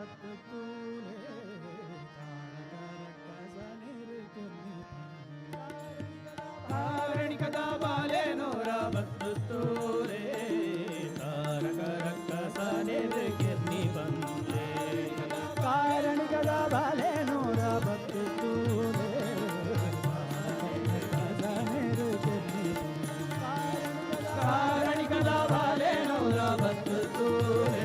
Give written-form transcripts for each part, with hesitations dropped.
बतूले तारणी कदा बाले नोरा बतूले तारक रक्कसानिर गिरनी बंदे कारण कदा बाले नोरा बतूले कारण कदा बाले नोरा बतूले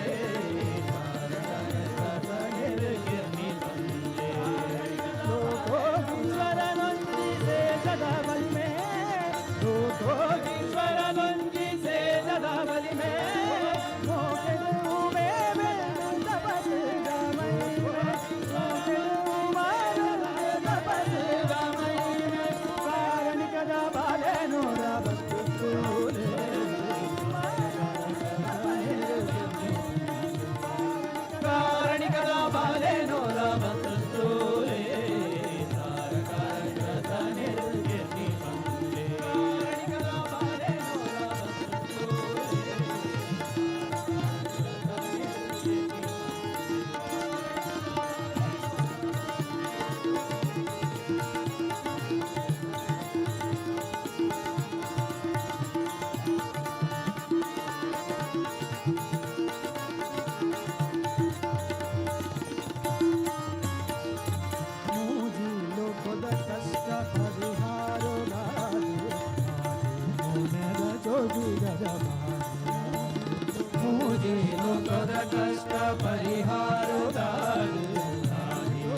मुझे लोकद कष्ट परिहारो दान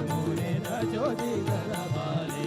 मुझे न जोजी गरबाले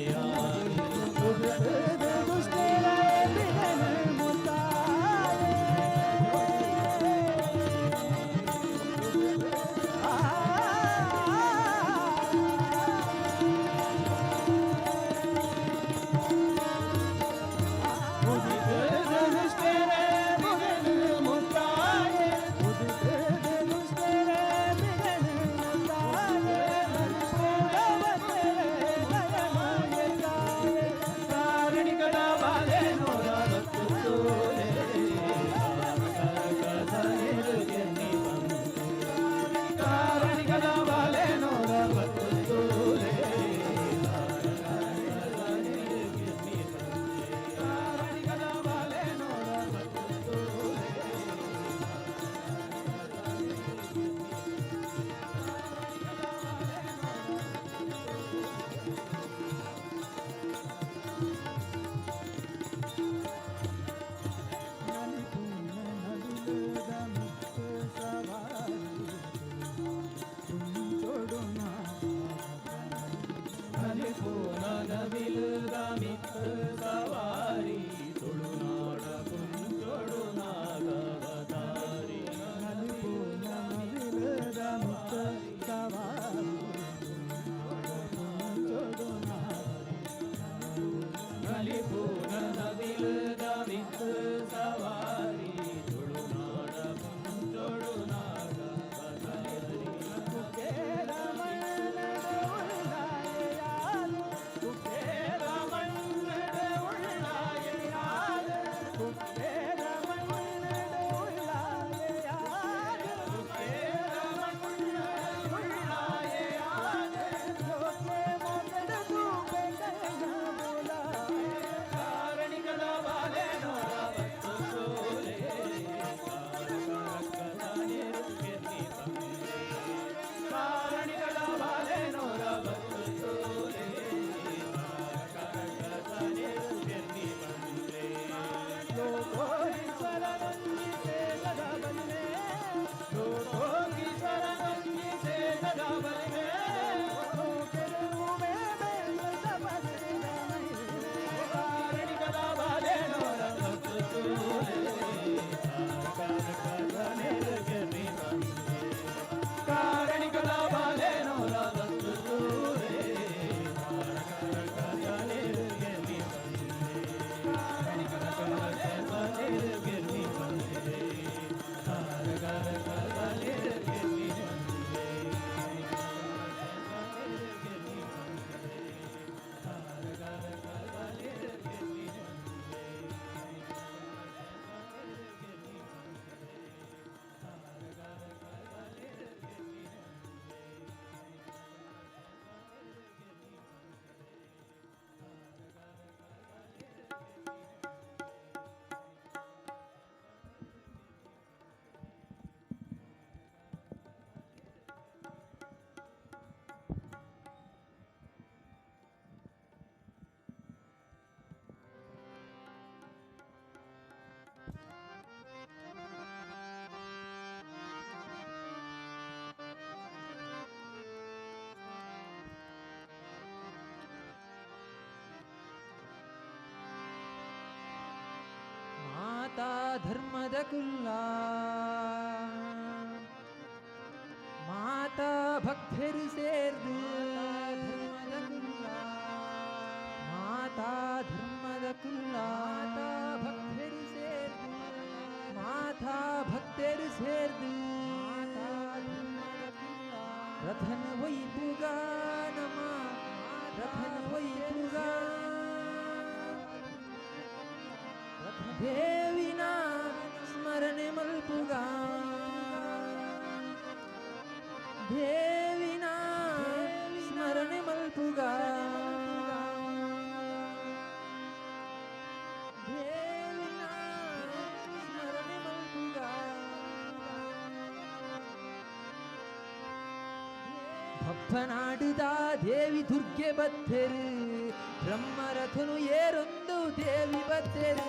ಧರ್ಮದ ಕುಲ್ಲ ಮಾತಾ ಭಕ್ತರು ಸೇರ್ದು ಧರ್ಮದ ಕುಲ್ಲ ಮಾತಾ ಧರ್ಮದ ಕುಲ್ಲ ಭಕ್ತರು ಸೇರ್ದು ಮಾತಾ ಭಕ್ತರು ಸೇರ್ದು ಮಾತಾ ಧರ್ಮದ ಕುಲ್ಲ ರಥನ ವೈಭುಗ ನಮ ರಥನ ವೈಭುಗ ದೇವಿನ ಸ್ಮರಣೆ ಮಲ್ಪುಗ ದೇವಿನ ಸ್ಮರಣೆ ಮಲ್ಪುಗ ದೇವಿನ ಸ್ಮರಣೆ ಮಲ್ಪುಗ ಭಪ್ಪನಾಡುದ ದೇವಿ ದುರ್ಗೆ ಬತ್ತರು ಬ್ರಹ್ಮರಥನು ಏರೊಂದು ದೇವಿ ಬತ್ತರು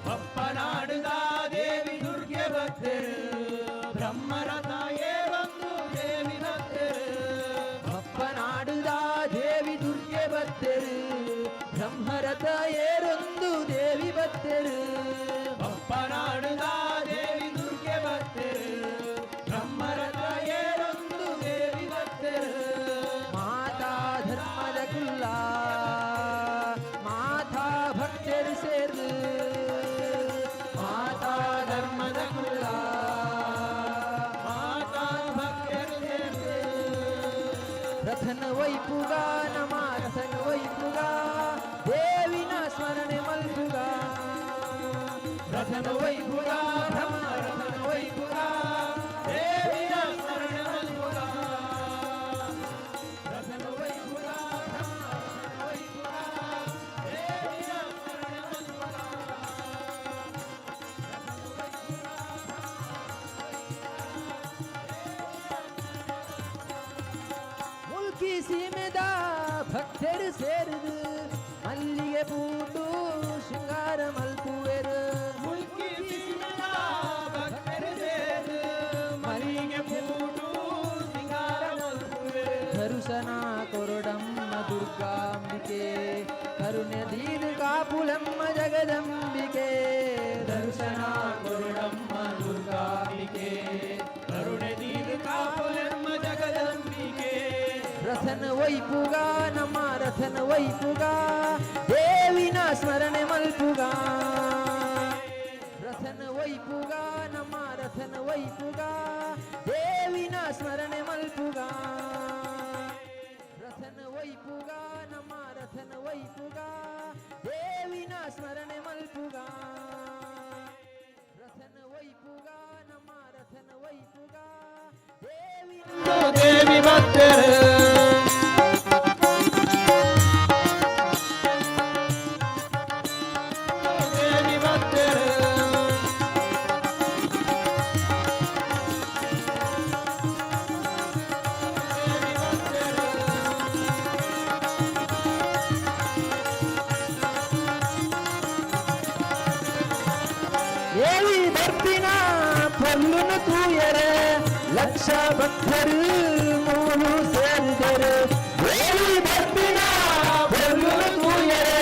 ಬಪ್ಪನಾಡುದ ದೇವಿ ದುರ್ಗೆ ಬತ್ತರು ಬ್ರಹ್ಮರಥ ಏರೊಂದು ದೇವಿ ಬತ್ತರು ಬಪ್ಪನಾಡುದ ದೇವಿ ದುರ್ಗೆ ಬತ್ತರು ಬ್ರಹ್ಮರಥ ಏರೊಂದು ದೇವಿ ಬತ್ತರು ಬಪ್ಪನಾಡುದ ದೇವಿ ದುರ್ಗೆ ಬತ್ತರು ಬ್ರಹ್ಮರಥ ಏರೊಂದು ದೇವಿ ಬತ್ತರು ಮಾತಾ ಧರ್ಮದ ಕುಲ್ಲ ಮಾತಾ ಭಕ್ತರು ಸೇರ್ದು ಮಾತಾ ಧರ್ಮದ ಕುಲ್ಲ ಮಾತಾ ಭಕ್ತರು ಸೇರ್ದು ರಥನ ವೈಪುಗ ನಮ ರಥನ ವೈಪುಗ ದೇವಿನ ಸ್ಮರಣೆ ಮಲ್ಪುಗ ರಥನ ವೈಭುಗ ನಮ ರಥನ ವೈಭುಗ ದೇವಿಯ ಸ್ಮರಣೆ ಮಲ್ಪುಗ ರಥನ ವೈಭುಗ ನಮ ರಥನ ವೈಭುಗ ದೇವಿಯ ಸ್ಮರಣೆ ಮಲ್ಪುಗ ಮುಲ್ಕಿ ಸೀಮೆದ ಭಕ್ತರು ಸೇರಿದು ಮಲ್ಲಿಗೆ ಬೂಟು ಶೃಂಗಾರ ಮಲ್ಪುವೆರು ಮುಲ್ಕಿ ಸೀಮೆದ ಭಕ್ತರು ಸೇರು ಮಲ್ಲಿಗೆ ಬೂಟು ಸಿಂಗಾರ ಮಲ್ಪುವೆ ದರ್ಶನ ಕೊರಡಮ್ಮ ದುರ್ಗಾಂಬಿಕೆ ಕರುಣೆ ದೀರ್ಘಾಪುಲಮ್ಮ ಜಗದಂಬಿಕೆ ದರ್ಶನ ಕೊರಡಮ್ಮ ದುರ್ಗಾಂಬಿಕೆ ಕರುಣೆ ದೀರ್ಘಾಪುಲಮ್ಮ ಜಗದಂಬಿಕೆ ರಥನ ವೈಪುಗ ನಮ್ಮ ರಥನ ವೈಪುಗ ದೇವಿನ ಸ್ಮರಣೆ ಮಲ್ಪುಗ ರಥನ ವೈಪುಗ ನಮ್ಮ ರಥನ ವೈಪುಗ ದೇವಿನ ಸ್ಮರಣೆ ಮಲ್ಪುಗ ರಥನ ವೈಪುಗ ನಮ್ಮ ರಥನ ವೈಪುಗ ದೇವಿನ ಸ್ಮರಣೆ ಮಲ್ಪುಗ ರಥನ ವೈಪುಗ ನಮ್ಮ ರಥನ ವೈಪುಗ ದೇವಿನ ದೇವಿ ಭಕ್ತರು ದೇವಿ ಭಕ್ತರು ದೇವಿ ಭಕ್ತರು ಏವಿ ಬರ್ತಿನ ಪಲ್ಲುನು ತೂಯರೆ ಲಕ್ಷ ಭಕ್ತರು ಮೂರು ಸೇರಿದರು ಏವಿ ಬರ್ತಿನ ಪಲ್ಲುನು ತೂಯರೆ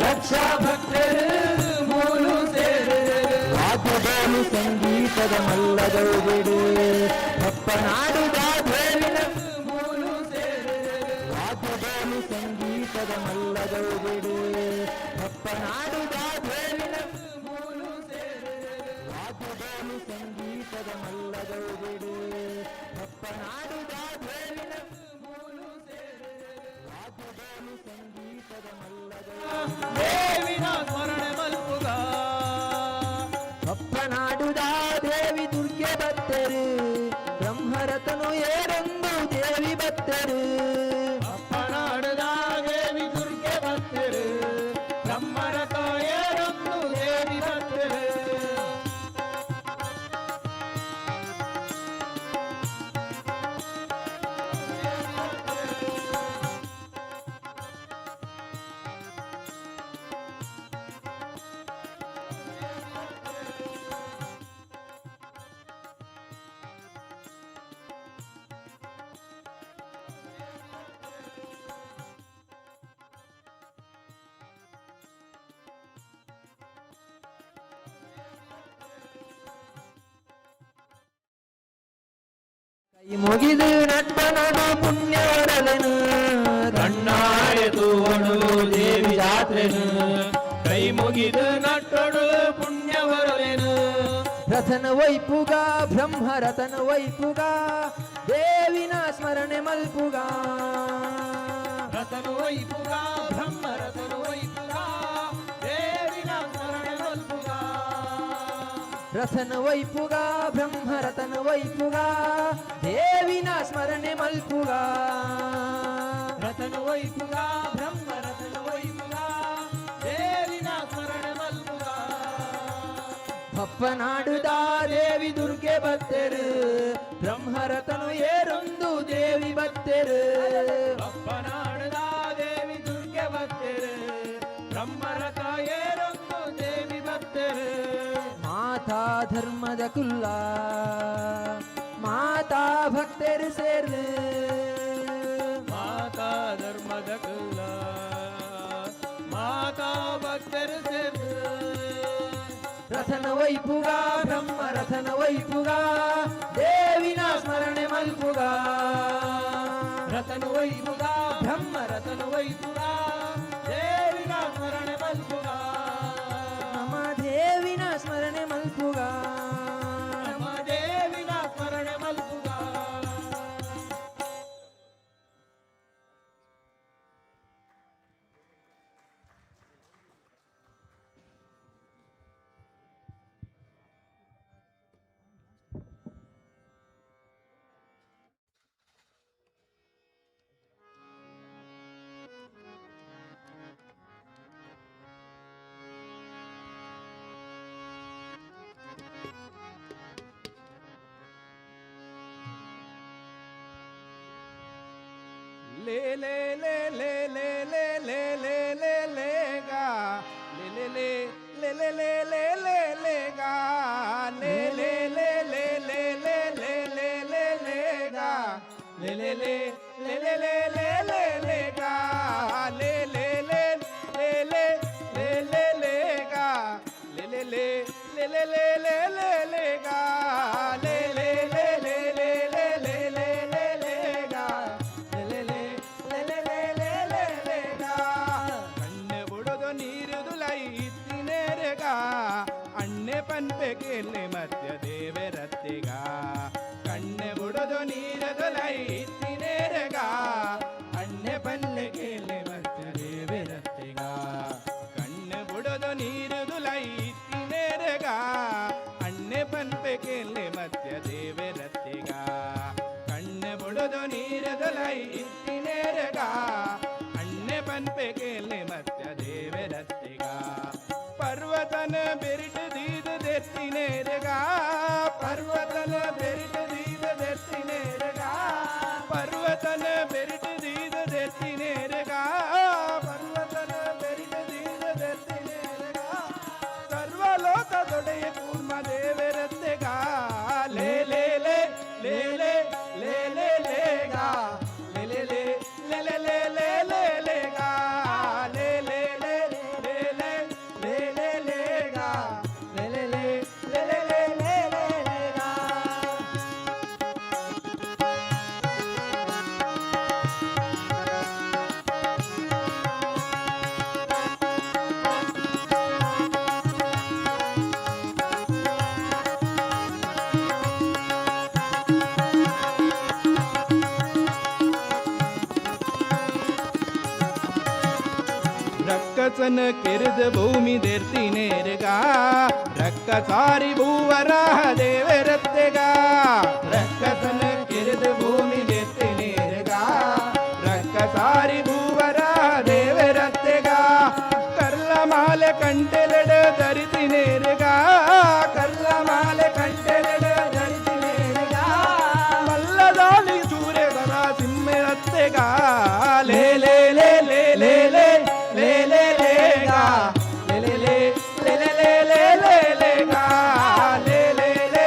ಲಕ್ಷ ಭಕ್ತರು ಮೂರು ಸೇರಿದರು ವಾದ್ಯದೋಲು ಸಂಗೀತದ ಮಲ್ಲದೌಬಿಡು ಅಪ್ಪನಾಡುದ ದೇವಿನ ಮೂಲು ಸೇರಿದರು ವಾದ್ಯದೋಲು ಸಂಗೀತದ ಮಲ್ಲದೌಬಿಡು ಅಪ್ಪನಾಡುದ ದೇವಿನ ಮೂಲು ಸೇರಿದರು ವಾದ್ಯದೋಲು ಸಂಗೀತದ ಮಲ್ಲದೌಬಿಡು ಅಪ್ಪನಾಡುದ ದೇವಿನ ಮೂಲು ಸೇರಿದರು ವಾದ್ಯದೋಲು ಸಂಗೀತದ ಮಲ್ಲದೌಬಿಡು ದೇವಿನ ಸ್ಮರಣೆ ಮಲ್ಪುಗ ಅಪ್ಪನಾಡುದ ದೇವಿ ದುರ್ಗೆ ಬತ್ತರು ಬ್ರಹ್ಮರಥನು ಏರೊಂದು ದೇವಿ ಬತ್ತರು ಅಪ್ಪನಾಡುದ ದೇವಿ ದುರ್ಗೆ ಭಕ್ತರು ಬ್ರಹ್ಮರಥ ಏರೊಂದು ದೇವಿ ಭಕ್ತರು ಕೈ ಮುಗಿದು ನಟ್ಟ ನಡು ಪುಣ್ಯವರಲೆನು ಕಣ್ಣಾಯತು ಒಣಲು ದೇವಿ ಜಾತ್ರೆನು ಕೈ ಮುಗಿದು ನಟ್ಟೊಡು ಪುಣ್ಯವರಲೆನು ರಥನ ವೈಪುಗ ಬ್ರಹ್ಮ ರಥನ ವೈಪುಗ ದೇವಿನ ಸ್ಮರಣೆ ಮಲ್ಪುಗ ರತನು ವೈಪುಗ ಬ್ರಹ್ಮ ರತನು ವೈಪುಗ ದೇವಿನ ಸ್ಮರಣೆ ಮಲ್ಪುಗ ರಥನ ವೈಪುಗ ಬ್ರಹ್ಮ ರಥನ ವೈಪುಗ ದೇವಿನ ಸ್ಮರಣೆ ಮಲ್ಪುಗ ರತನು ವೈಪುಗ ಬ್ರಹ್ಮ ರತನು ವೈಪುಗ ದೇವಿನ ಸ್ಮರಣೆ ಮಲ್ಪುಗ ಪಪ್ಪನಾಡುದ ದೇವಿ ದುರ್ಗೆ ಬತ್ತೆರು ಬ್ರಹ್ಮರತನು ಏರೊಂದು ದೇವಿ ಬತ್ತೆರು ಅಪ್ಪನಾಡದ ದೇವಿ ದುರ್ಗೆ ಬತ್ತೆರು ಬ್ರಹ್ಮರಥ ಏರೊಂದು ದೇವಿ ಬತ್ತೆರು ಮಾತಾ ಧರ್ಮದ ಕುಲ್ಲ ಮಾತಾ ಭಕ್ತರು ಸೇರು ಮಾತಾ ಧರ್ಮದ ಕುಲ ಮಾತಾ ಭಕ್ತರು ಸೇರು ರಥನ ವೈಪುಗ ಬ್ರಹ್ಮ ರಥನ ವೈಪುಗ ದೇವಿನ ಸ್ಮರಣೆ ಮಲ್ಪುಗ ರತನು ವೈಪುಗ ಬ್ರಹ್ಮ ರತನು ವೈಪುಗ ದೇವಿನ ಸ್ಮರಣೆ ಮಲ್ಪುಗ ನಮ್ಮ ದೇವಿನ ಸ್ಮರಣೆ ಮಲ್ಪುಗ ನಮ್ಮ ದೇವಿನ ಸ್ಮರಣೆ ಮಲ್ಪುಗ ले ले ले ले ले ले ले ले ले ले गा ले ले ले ले ले ले ले ले ले गा ले ले ले ले ले ले ले ले ले ले गा ले ले ले ले ले ले ले ले ले गा ले ले ले ले ले ले ले ले गा ले ले ले ले ले ले ले ले ले गा ले ले ले ले ले ले ले ले ले ले गा ಕಣ್ಣೆ ಬುಡದು ನೀರುದುಲೈ ತಿನೇರೆಗ ಅಣ್ಣೆ ಪನ್ಪೆ ಕೇಳೆ ಮಧ್ಯ ದೇವರತ್ತೆಗ ಕಣ್ಣೆ ಬುಡದು ನೀರುದುಲೈ ತಿನೇರೆಗ ಅಣ್ಣೆ ಪನ್ನೆ ಕೇಳೆ ಮಧ್ಯ ದೇವರತ್ತೆಗ ಕಣ್ಣೆ ಬುಡದು ನೀರುದುಲೈ ತಿನೇರೆಗ ಅಣ್ಣೆ ಪನ್ಪೆ ಕೇಳೆ ಮಧ್ಯ ದೇವರತ್ತೆಗ ಕಣ್ಣೆ ಬುಡದು ನೀರುದುಲೈ ತಿನೇರೆಗ ಅಣ್ಣೆ ಪನ್ಪೆ ಕೇಳೆ ಮಧ್ಯ ದೇವರತ್ತೆಗ ಪರ್ವತನ ಬೆರಿಟು ದೀದ ದೆತ್ತಿನೇರೆಗ ಪರ್ವತನ ಬೆರಿಟು ದೀದ ದೆತ್ತಿನೇರೆಗ ಪರ್ವತನ ಬೆರಿಟು ದೀದ ದೆತ್ತಿನೇರೆಗ ಪರ್ವತನ ಬೆರಿಟು ದೀದ ದೆತ್ತಿನೇರೆಗ ಸರ್ವಲೋಕ ದೊಡೆಯ ಕೂರ್ಮ ದೇವರತ್ತೆಗ ಲೇ ಲೇ ಲೇ ಲೇ ಲೇ ಲೇ ಲೇ ಲೇ ಗಾ ಲೇ ಲೇ ಲೇ ಲೇ ಲೇ ಲೇ ಲೇ ಲೇ ಲೇ ಗಾ ಲೇ ಲೇ ಲೇ ಲೇ ಲೇ ಲೇ ಲೇ ಲೇ ಗಾ ಲೇ ಲೇ ಲೇ ಲೇ ಲೇ ಲೇ ಲೇ ಲೇ ಗಾ ರಕ್ಕಸನ ಕೆರೆದ ಭೂಮಿ ದೇರ್ತಿನೇರ್ಗ ರಕ್ಕಸಾರಿ ಭೂವರಾಹ ದೇವರತ್ತೆಗ ರಕ್ಕಸನ ಕೆರೆದ ಭೂಮಿ ದೇರ್ತಿನೇರ್ಗ ರಕ್ಕಸಾರಿ ಭೂವರಾಹ ದೇವರತ್ತೆಗ ಕರ್ಲ ಮಾಲೆ ಕಂಟೆಲೆಡ ಧರಿತಿನೇರ್ಗ ಕರ್ಲ ಮಾಲೆ ಕಂಟೆಲೆಡ ಧರಿತಿನೇರ್ಗ ಮಲ್ಲದಾಳಿ ಸೂರ್ಯಗರ ಸಿಂಹರತ್ತೆಗ ಲೇ ಲೇ ಲೇ ಲೇ ಲೇ ಲೇ ಲೇ ಲೇ ಲೇ ಗಾ ಲೇ ಲೇ ಲೇ ಲೇ ಲೇ ಲೇ ಲೇ ಲೇ ಲೇ ಗಾ ಲೇ ಲೇ ಲೇ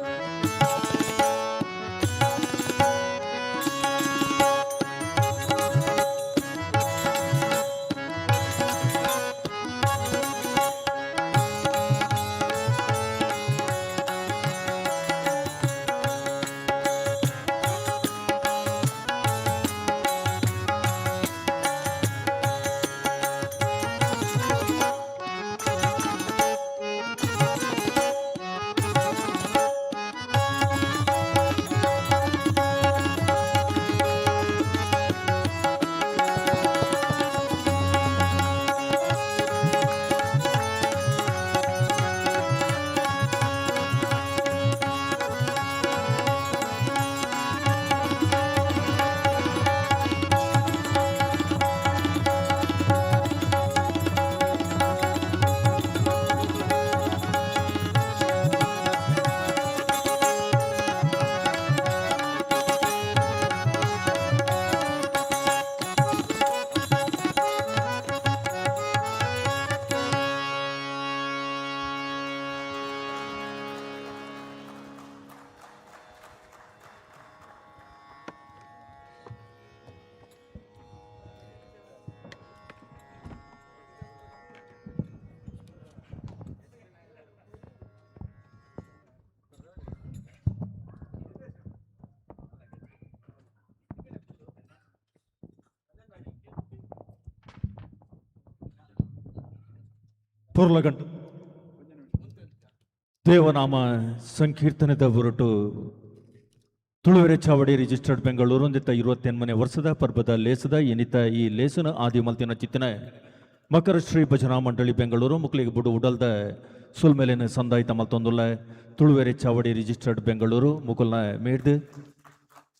ಪೊರ್ಲಗಂಟ ದೇವನಾಮ ಸಂಕೀರ್ತನದ ಹೊರಟು ತುಳುವೆರೆ ಚಾವಡಿ ರಿಜಿಸ್ಟರ್ಡ್ ಬೆಂಗಳೂರು ಒಂದಿತ್ತ 28ನೇ ವರ್ಷದ ಪರ್ಬದ ಲೇಸದ ಎನಿತ ಈ ಲೇಸನ ಆದಿ ಮಲ್ತಿನ ಚಿತ್ತನ ಮಕರ ಶ್ರೀ ಭಜನಾ ಮಂಡಳಿ ಬೆಂಗಳೂರು ಮುಕ್ಲಿಗೆ ಬುಡು ಉಡಲ್ದ ಸುಲ್ಮೇಲಿನ ಸಂದಾಯಿತ ಮಲ್ತೊಂದುಲ್ಲ ತುಳುವೆರೆ ಚಾವಡಿ ರಿಜಿಸ್ಟರ್ಡ್ ಬೆಂಗಳೂರು ಮುಕುಲ್ನ ಮೇಡ್ದು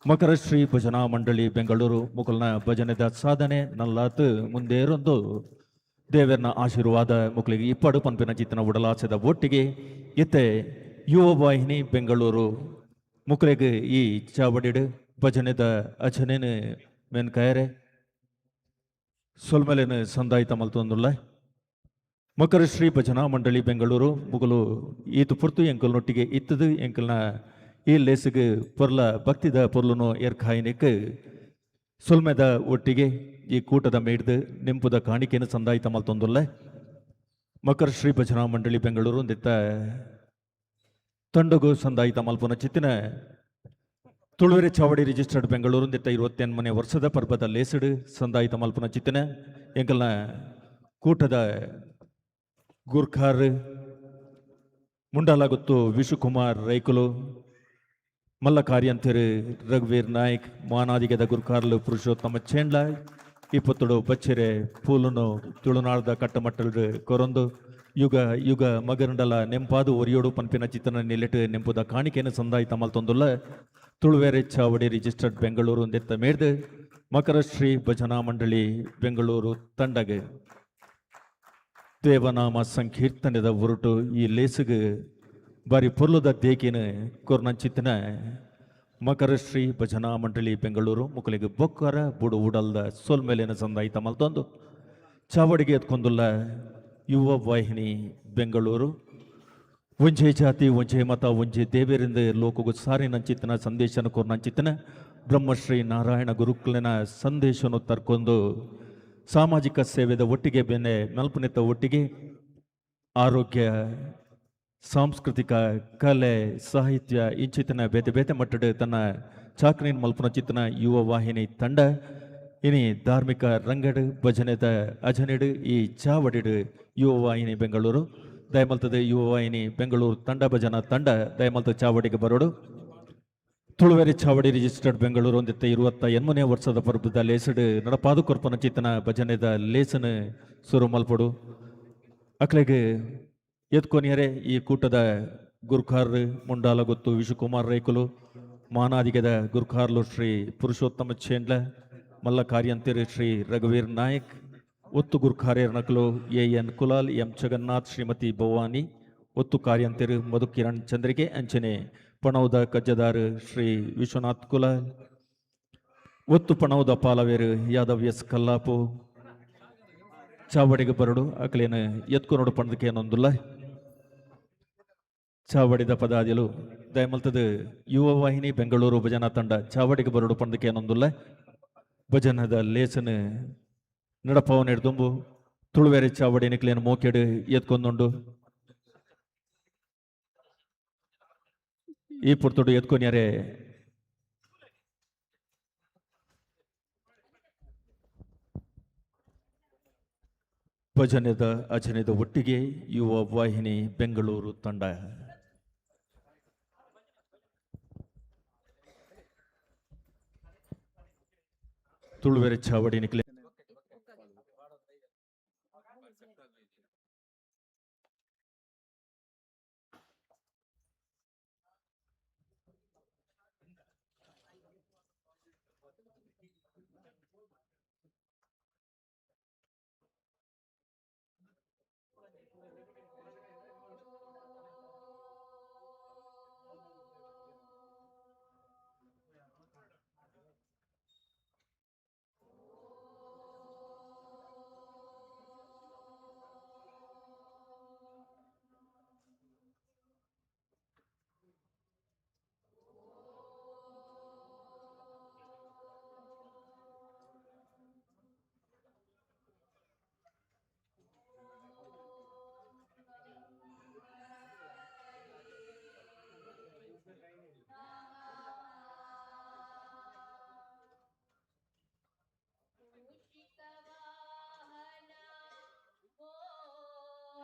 ಮಕರ ಶ್ರೀ ಭಜನಾ ಮಂಡಳಿ ಬೆಂಗಳೂರು ಮುಕುಲ್ನ ಭಜನೆದ ಸಾಧನೆ ನಲ್ಲಾತ್ ಮುಂದೇರೊಂದು ದೇವರನ ಆಶೀರ್ವಾದ ಮುಕ್ಲಿಗೆ ಇಪ್ಪಡು ಪಂಪಿನ ಚಿತ್ತನ ಉಡಲಾಸದ ಒಟ್ಟಿಗೆ ಇತ್ತೆ ಯುವ ವಾಹಿನಿ ಬೆಂಗಳೂರು ಮುಕ್ಲಿಗೆ ಈ ಚಾವಡಿಡು ಭಜನೆದ ಅಚನೆನ ಮೆನ್ಕಾಯರೆ ಸೊಲ್ಮಲೆನ ಸಂದಾಯಿತ ಮಲ್ತೊಂದುಲ್ಲ ಮಕರ ಶ್ರೀ ಭಜನಾ ಮಂಡಳಿ ಬೆಂಗಳೂರು ಮುಗಲು ಈತು ಪುರ್ತು ಎಂಕಲ್ನೊಟ್ಟಿಗೆ ಇತ್ತದು ಎಂಕಲ್ನ ಈ ಲೇಸಿಗೆ ಪೊರ್ಲ ಭಕ್ತಿದ ಪೊರ್ಲುನು ಏರ್ಖಾಯಿನಿಕ್ ಸೊಲ್ಮೆದ ಒಟ್ಟಿಗೆ ಈ ಕೂಟದ ಮೇಡ್ದು ನಿಂಪುದ ಕಾಣಿಕೆಯನ್ನು ಸಂದಾಯಿತ ಮಲ್ತೊಂದುಲ್ಲ ಮಕರ ಶ್ರೀ ಭಜನಾ ಮಂಡಳಿ ಬೆಂಗಳೂರು ಒಂದಿತ್ತ ತಂಡಗು ಸಂದಾಯಿತ ಮಲ್ಪುನ ಚಿತ್ತಿನ ತುಳುವೆರೆ ಚಾವಡಿ ರಿಜಿಸ್ಟರ್ಡ್ ಬೆಂಗಳೂರು ಒಂದಿತ್ತ 28ನೇ ವರ್ಷದ ಪರ್ಬದ ಲೇಸಡು ಸಂದಾಯಿತ ಮಲ್ಪುನ ಚಿತ್ತಿನ ಎಂಕಲ್ನ ಕೂಟದ ಗುರ್ಖಾರ್ ಮುಂಡಾಲಾಗುತ್ತು ವಿಶುಕುಮಾರ್ ರೈಕುಲು ಮಲ್ಲ ಕಾರ್ಯಂತಿರು ರಘುವೀರ್ ನಾಯ್ಕ್ ಮಾನಾದಿಗೆದ ಗುರ್ಖಾರ್ಲು ಪುರುಷೋತ್ತಮ ಚೇಂಡ್ಲ ಇಪ್ಪತ್ತೊಡು ಬಚ್ಚೆರೆ ಪೂಲುನು ತುಳುನಾಳದ ಕಟ್ಟಮಟ್ಟಲು ಕೊರೊಂದು ಯುಗ ಯುಗ ಮಗರಂಡಲ ನೆಂಪಾದು ಒರಿಯೋಡು ಪನ್ಪಿನ ಚಿತ್ತನ ನಿಲೆಟ್ ನೆಂಪುದ ಕಾಣಿಕೆಯನ್ನು ಸಂದಾಯಿತ ಮಲ್ತೊಂದುಲ್ಲ ತುಳುವೆರೆ ಚಾವಡಿ ರಿಜಿಸ್ಟರ್ಡ್ ಬೆಂಗಳೂರು ಒಂದೆತ್ತ ಮೇಡ್ದು ಮಕರ ಶ್ರೀ ಭಜನಾ ಮಂಡಳಿ ಬೆಂಗಳೂರು ತಂಡಗೆ ದೇವನಾಮ ಸಂಕೀರ್ತನದ ಹೊರಟು ಈ ಲೇಸಿಗೆ ಬಾರಿ ಪೊರ್ಲುದ ದೇಕಿನ ಕೊರ್ನಂಚಿತ್ತಿನ ಮಕರ ಶ್ರೀ ಭಜನಾ ಮಂಡಳಿ ಬೆಂಗಳೂರು ಮುಕಲಿಗೆ ಬೊಕ್ಕರ ಬುಡು ಉಡಲ್ದ ಸೋಲ್ಮೇಲಿನ ಸಂದಾಯಿತ ಮಲ್ತೊಂದು ಚಾವಡಿಗೆ ಎತ್ಕೊಂದುಲ್ಲ ಯುವ ವಾಹಿನಿ ಬೆಂಗಳೂರು ಒಂಜೆ ಜಾತಿ ಒಂಜೆ ಮತ ಒಂಜೆ ದೇವರಿಂದ ಲೋಕಗು ಸಾರಿನಂಚಿತ್ತಿನ ಸಂದೇಶನ ಕೊರ್ನಂಚಿತ್ತಿನ ಬ್ರಹ್ಮಶ್ರೀ ನಾರಾಯಣ ಗುರುಕುಲಿನ ಸಂದೇಶವನ್ನು ತರ್ಕೊಂಡು ಸಾಮಾಜಿಕ ಸೇವೆದ ಒಟ್ಟಿಗೆ ಬೆನ್ನೆ ಮಲ್ಪನೆತ್ತ ಒಟ್ಟಿಗೆ ಆರೋಗ್ಯ ಸಾಂಸ್ಕೃತಿಕ ಕಲೆ ಸಾಹಿತ್ಯ ಇಂಚಿತನ ಬೇತೆ ಬೇತೆ ಮಟ್ಟದ ತನ್ನ ಚಾಕ್ರಿನ್ ಮಲ್ಪನ ಚಿತ್ತನ ಯುವ ವಾಹಿನಿ ತಂಡ ಇನಿ ಧಾರ್ಮಿಕ ರಂಗಡು ಭಜನೆದ ಅಜನೆಡು ಈ ಚಾವಡಿಡು ಯುವ ವಾಹಿನಿ ಬೆಂಗಳೂರು ದಯಮಲ್ತದ ಯುವ ವಾಹಿನಿ ಬೆಂಗಳೂರು ತಂಡ ಭಜನಾ ತಂಡ ದಯಮಲ್ತ ಚಾವಡಿಗೆ ಬರೋಡು ತುಳುವೆರೆ ಚಾವಡಿ ರಿಜಿಸ್ಟರ್ಡ್ ಬೆಂಗಳೂರು ಒಂದಿತ್ತ 28ನೇ ವರ್ಷದ ಪರ್ಬದ ಲೇಸಡು ನಡಪಾದು ಕೊರ್ಪನ ಚಿತ್ತನ ಭಜನೆದ ಲೇಸನ ಸುರು ಮಲ್ಪಡು ಅಕ್ಲೆಗೆ ಎತ್ಕೊನಿಯರೆ ಈ ಕೂಟದ ಗುರ್ಖಾರ್ ಮುಂಡಾಲಗೊತ್ತು ವಿಶುಕುಮಾರ್ ರೈಕುಲು ಮಾನಾದಿಗೆದ ಗುರ್ಖಾರ್ಲು ಶ್ರೀ ಪುರುಷೋತ್ತಮ ಚೇಂಡ್ಲ ಮಲ್ಲ ಕಾರ್ಯಂತಿರು ಶ್ರೀ ರಘುವೀರ್ ನಾಯಕ್ ಒತ್ತು ಗುರ್ಖಾರ್ಯರ್ ನಕಲು ಎನ್ ಕುಲಾಲ್ ಎಂ ಜಗನ್ನಾಥ್ ಶ್ರೀಮತಿ ಭವಾನಿ ಒತ್ತು ಕಾರ್ಯಂತಿರು ಮಧು ಕಿರಣ್ ಚಂದ್ರಿಕೆ ಅಂಚನೆ ಪಣೌದ ಕಜ್ಜದಾರ್ ಶ್ರೀ ವಿಶ್ವನಾಥ್ ಕುಲಾಲ್ ಒತ್ತು ಪಣೌದ ಪಾಲವೇರು ಯಾದವ್ ಎಸ್ ಕಲ್ಲಾಪು ಚಾವಡಿಗೆ ಬರಡು ಅಕಲೇನ ಎತ್ಕೊನೋಡು ಪಣದಕ್ಕೆ ಏನೊಂದುಲ್ಲ ಚಾವಡಿದ ಪದಾದಿಲು ದಯಮಲ್ತದ ಯುವ ವಾಹಿನಿ ಬೆಂಗಳೂರು ಭಜನಾ ತಂಡ ಚಾವಡಿಗೆ ಬರಡು ಪಣದಕ್ಕೆ ಏನೊಂದುಲ್ಲ ಭಜನದ ಲೇಸನ ನಡಪವನ ಹಿಡ್ದುಂಬು ತುಳುವೆರೆ ಚಾವಡಿ ನಿಕ್ಲೇನು ಮೋಕೆಡು ಎತ್ಕೊಂಡುಂಡು ಈ ಪುರ್ತೊಡು ಎತ್ಕೊನ್ಯಾರೆ ಭಜನೆದ ಅಜನೆದ ಒಟ್ಟಿಗೆ ಯುವ ವಾಹಿನಿ ಬೆಂಗಳೂರು ತಂಡ ತುಳುವೆರೆ ಚಾವಡಿ ನಿಕ್ಲೆ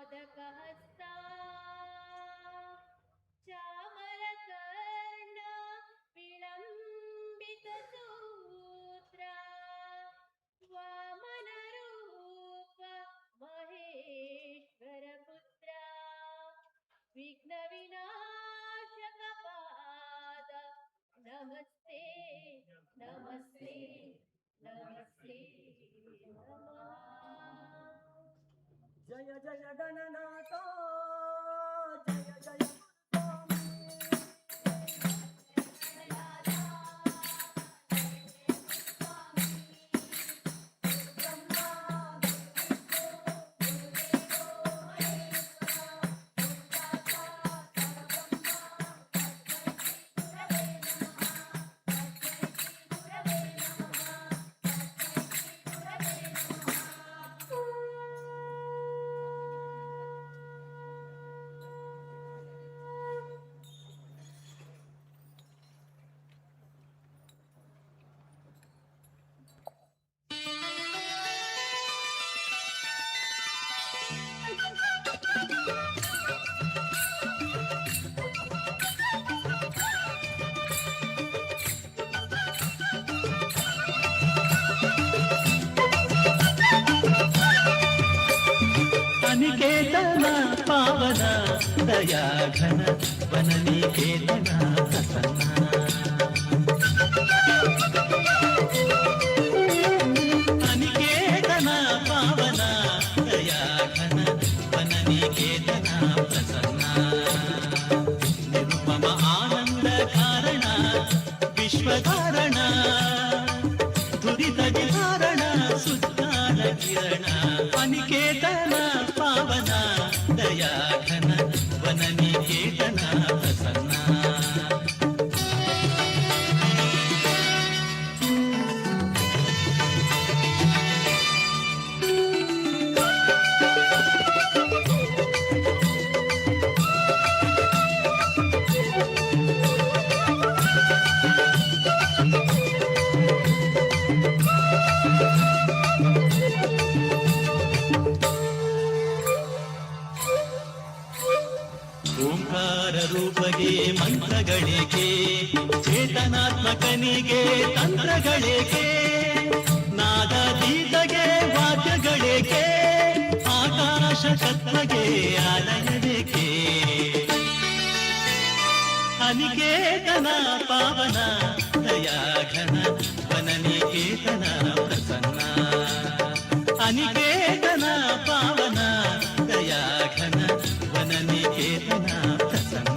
मोदकहस्ता चामरकर्ण विलम्बितसूत्रा वामनरूप महेश्वरपुत्रा विघ्नविनाशकपाद नमस्ते नमस्ते नमस्ते नमः जय जय गणनाथ जय जय स्वामी अनिकेतन पावन दया घन वननिकेतन प्रसन्न अनिकेतन पावन दया घन वननिकेतन प्रसन्न निरुपम आनंद कारण विश्वधारण दुरित निवारण सुज्ञान किरण अनिकेतन पावन दया घन वननिकेतन प्रसन्न ಓಂಕಾರ ರೂಪಗೆ ಮಂತ್ರಗಳಿಗೆ ಚೇತನಾತ್ಮಕನಿಗೆ ತಂತ್ರಗಳಿಗೆ ನಾದದೀತಗೆ ವಾದ್ಯಗಳಿಗೆ ಆಕಾಶ ತತ್ವಗೆ ಆಲಯಕ್ಕೆ ಅನಿಕೇತನ ಪಾವನ ದಯಾಘನ ವನನಿಕೇತನ ಪ್ರಸನ್ನ ಅನಿಕೇತನ ಪಾವನ ದಯಾಘನ ವನನಿಕೇತನ ಪ್ರಸನ್ನ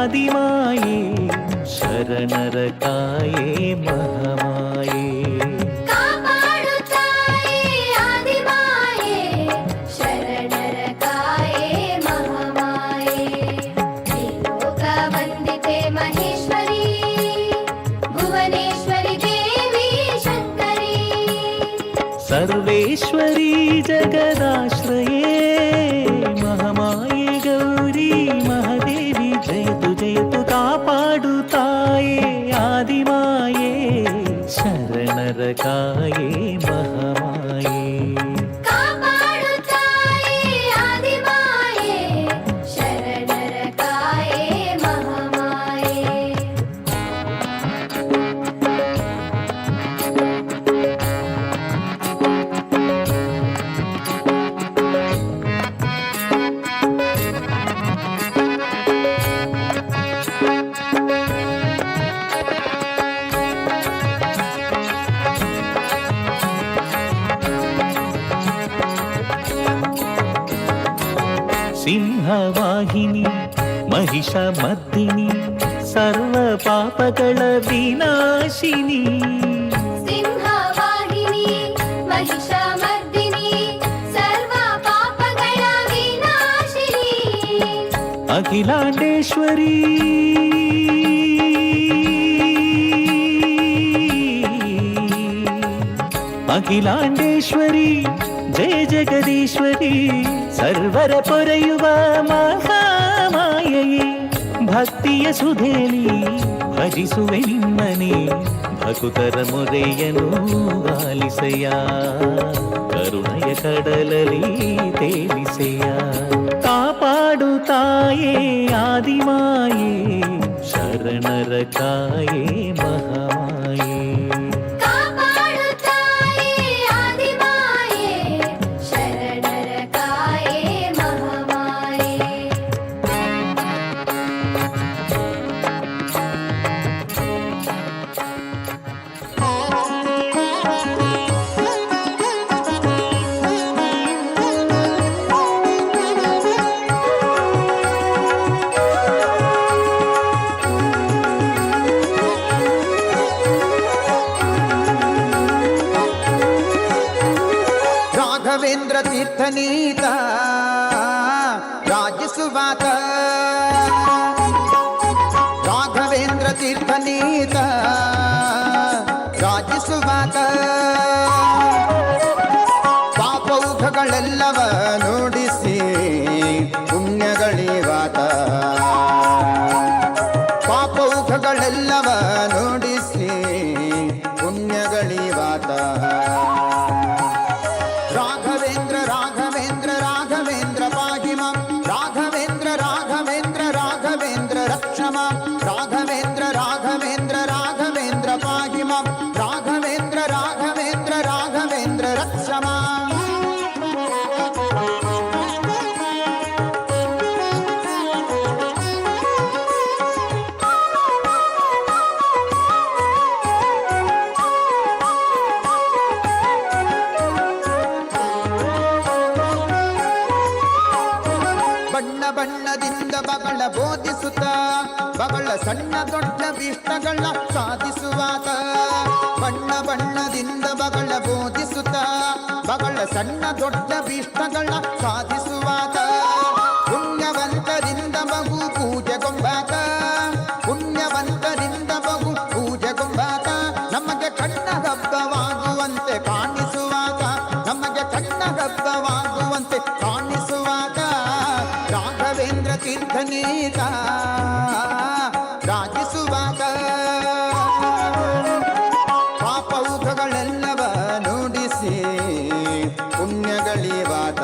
ಆದಿಮಾಯೇ ಶರಣರ ಕಾಯೇ ಮಹಾಮಾಯೇ ಕಾಪಾಡುತ್ತಾಯೇ ಆದಿಮಾಯೇ ಶರಣರ ಕಾಯೇ ಮಹಾಮಾಯೇ ತ್ರಿಲೋಕ ವಂದಿತೆ ಮಹೇಶ್ವರಿ ಭುವನೇಶ್ವರಿ ದೇವಿ ಶಂಕರಿ ಸರ್ವೇಶ್ವರಿ ಜಗದಾಶ್ರಯೇ ಮಹಾಮಾಯೇ ಗೌರಿ ಮಹಾದೇವಿ ಜಯತು ಜಯತು ಕಾಪಾಡುತ್ತಾಯೇ ಆದಿಮಾಯೇ ಶರಣರ ಕಾಯೇ ಮಹಾಮಾಯೇ ಕಾಪಾಡುತ್ತಾಯೇ ಆದಿಮಾಯೇ ಶರಣರ ಕಾಯೇ ಮಹಾಮಾಯೇ ಸಿಂಹವಾಹಿನಿ ಮಹಿಷ ಮರ್ದಿನಿ ಸರ್ವ ಪಾಪಗಳ ವಿನಾಶಿನಿ ಸಿಂಹವಾಹಿನಿ ಮಹಿಷಮರ್ದಿನಿ ಸರ್ವ ಪಾಪಗಳ ವಿನಾಶಿನಿ ಅಖಿಲಾಂಡೇಶ್ವರಿ ಅಖಿಲಾಂಡೇಶ್ವರಿ ಜಯ ಜಗದೀಶ್ವರಿ ಸರ್ವರ ಪೊರೆಯುವ ಮಹಾಮಾಯೆಯೇ ಭಕ್ತಿಯ ಸುಧೇಲಿ ಭಜಿಸುವೆ ನಿಮ್ಮನೆ ಭಕುತರ ಮೊರೆಯನು ಆಲಿಸೆಯ ಕರುಣೆಯ ಕಡಲಲಿ ತೇಲಿಸೆಯ ಕಾಪಾಡುತ್ತಾಯೇ ಆದಿಮಾಯೇ ಶರಣರ ಕಾಯೇ ಮಹಾಮಾಯೇ ಕಾಪಾಡುತ್ತಾಯೇ ಆದಿಮಾಯೇ ಶರಣರ ಕಾಯೇ ಮಹಾಮಾಯೇ ರಾಘವೇಂದ್ರ ತೀರ್ಥನೀತ ರಾಜಿಸುವಾತ ರಾಘವೇಂದ್ರ ತೀರ್ಥನೀತ ರಾಜಿಸುವಾತ ಪಾಪೌಘಗಳೆಲ್ಲವ ನುಡಿಸಿ ಪುಣ್ಯಗಳಿವಾತ ಪಾಪೌಘಗಳೆಲ್ಲವ ನುಡಿಸಿ ಪುಣ್ಯಗಳಿವಾತ ರಾಘವೇಂದ್ರ ರಾಘವೇಂದ್ರ ರಾಘವೇಂದ್ರ ಪಾಹಿ ಮಾಂ ರಾಘವೇಂದ್ರ ರಾಘವೇಂದ್ರ ರಾಘವೇಂದ್ರ ರಕ್ಷ ಮಾಂ ರಾಘವೇಂದ್ರ ರಾಘವೇಂದ್ರ ರಾಘವೇಂದ್ರ ಪಾಹಿ ಮಾಂ ರಾಘವೇಂದ್ರ ರಾಘವೇಂದ್ರ ರಾಘವೇಂದ್ರ ರಕ್ಷ ಮಾಂ ಬಣ್ಣ ಬಣ್ಣದಿಂದ ಬಗಳ ಬೋಧಿಸುತ್ತ ಬಗಳ ಸಣ್ಣ ದೊಡ್ಡ ಇಷ್ಟಗಳ ಸಾಧಿಸುವಾತ ಬಣ್ಣ ಬಣ್ಣದಿಂದ ಬಗಳ ಬೋಧಿಸುತ್ತ ಬಗಳ ಸಣ್ಣ ದೊಡ್ಡ ಇಷ್ಟಗಳ ಸಾಧಿಸುವಾತ ಪುಣ್ಯವಂತರಿಂದ ಬಹು ಪೂಜೆಗೊಂಬಾತ ಪುಣ್ಯವಂತರಿಂದ ಬಹು ಪೂಜೆಗೊಂಬಾತ ನಮಗೆ ಕಣ್ಣ ಹಬ್ಬವಾಗುವಂತೆ ಕಾಣಿಸುವಾತ ನಮಗೆ ಕಣ್ಣ ಹಬ್ಬವಾಗುವಂತೆ ಕಾಣಿಸುವಾತ ರಾಘವೇಂದ್ರ ತೀರ್ಥನೀತ ರಾಜಿಸುವಾತ ಪಾಪೌಘಗಳೆಲ್ಲವ ನುಡಿಸಿ ಪುಣ್ಯಗಳಿವಾತ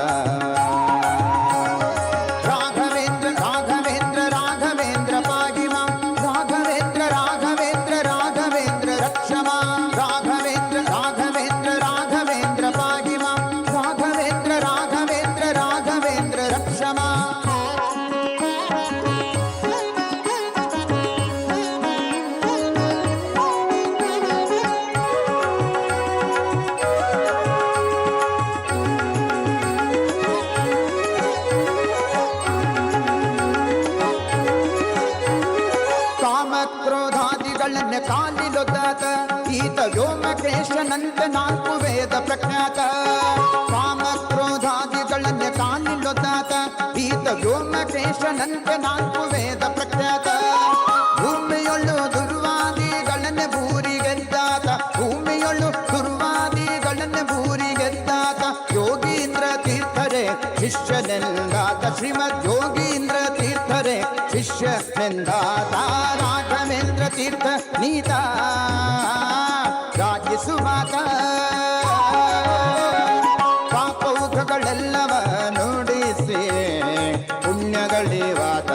ಭೂಮಿಗಳನ್ನೇ ಕಾಲಿಲೊದ್ದಾತ ಈತ ವ್ಯೋಮಕೇಶನಂತೆ 4 ವೇದ ಪ್ರಖ್ಯಾತ ಕಾಮ ಕ್ರೋಧಾದಿಗಳನ್ನೇ ಕಾಲಿಲೊದ್ದಾತ ಈತ ವ್ಯೋಮಕೇಶನಂತೆ 4 ವೇದ ಪ್ರಖ್ಯಾತ ಭೂಮಿಯೊಳ್ಳು ದುರ್ವಾದಿಗಳನ್ನೇ ಭೂರಿಗೆದ್ದಾತ ಭೂಮಿಯೊಳ್ಳು ದುರ್ವಾದಿಗಳನ್ನೇ ಭೂರಿಗೆದ್ದಾತ ಯೋಗೀಂದ್ರ ತೀರ್ಥರೇ ಶಿಷ್ಯನೆಂದಾತ ಶ್ರೀಮದ್ ಯೋಗೀಂದ್ರ ತೀರ್ಥರೇ ಶಿಷ್ಯನೆಂದಾತ ರಾಘವೇಂದ್ರ ತೀರ್ಥ ನೀತ ರಾಜಿಸುವಾತ ಪಾಪೌಘಗಳೆಲ್ಲವ ನುಡಿಸಿ ಪುಣ್ಯಗಳಿವಾತ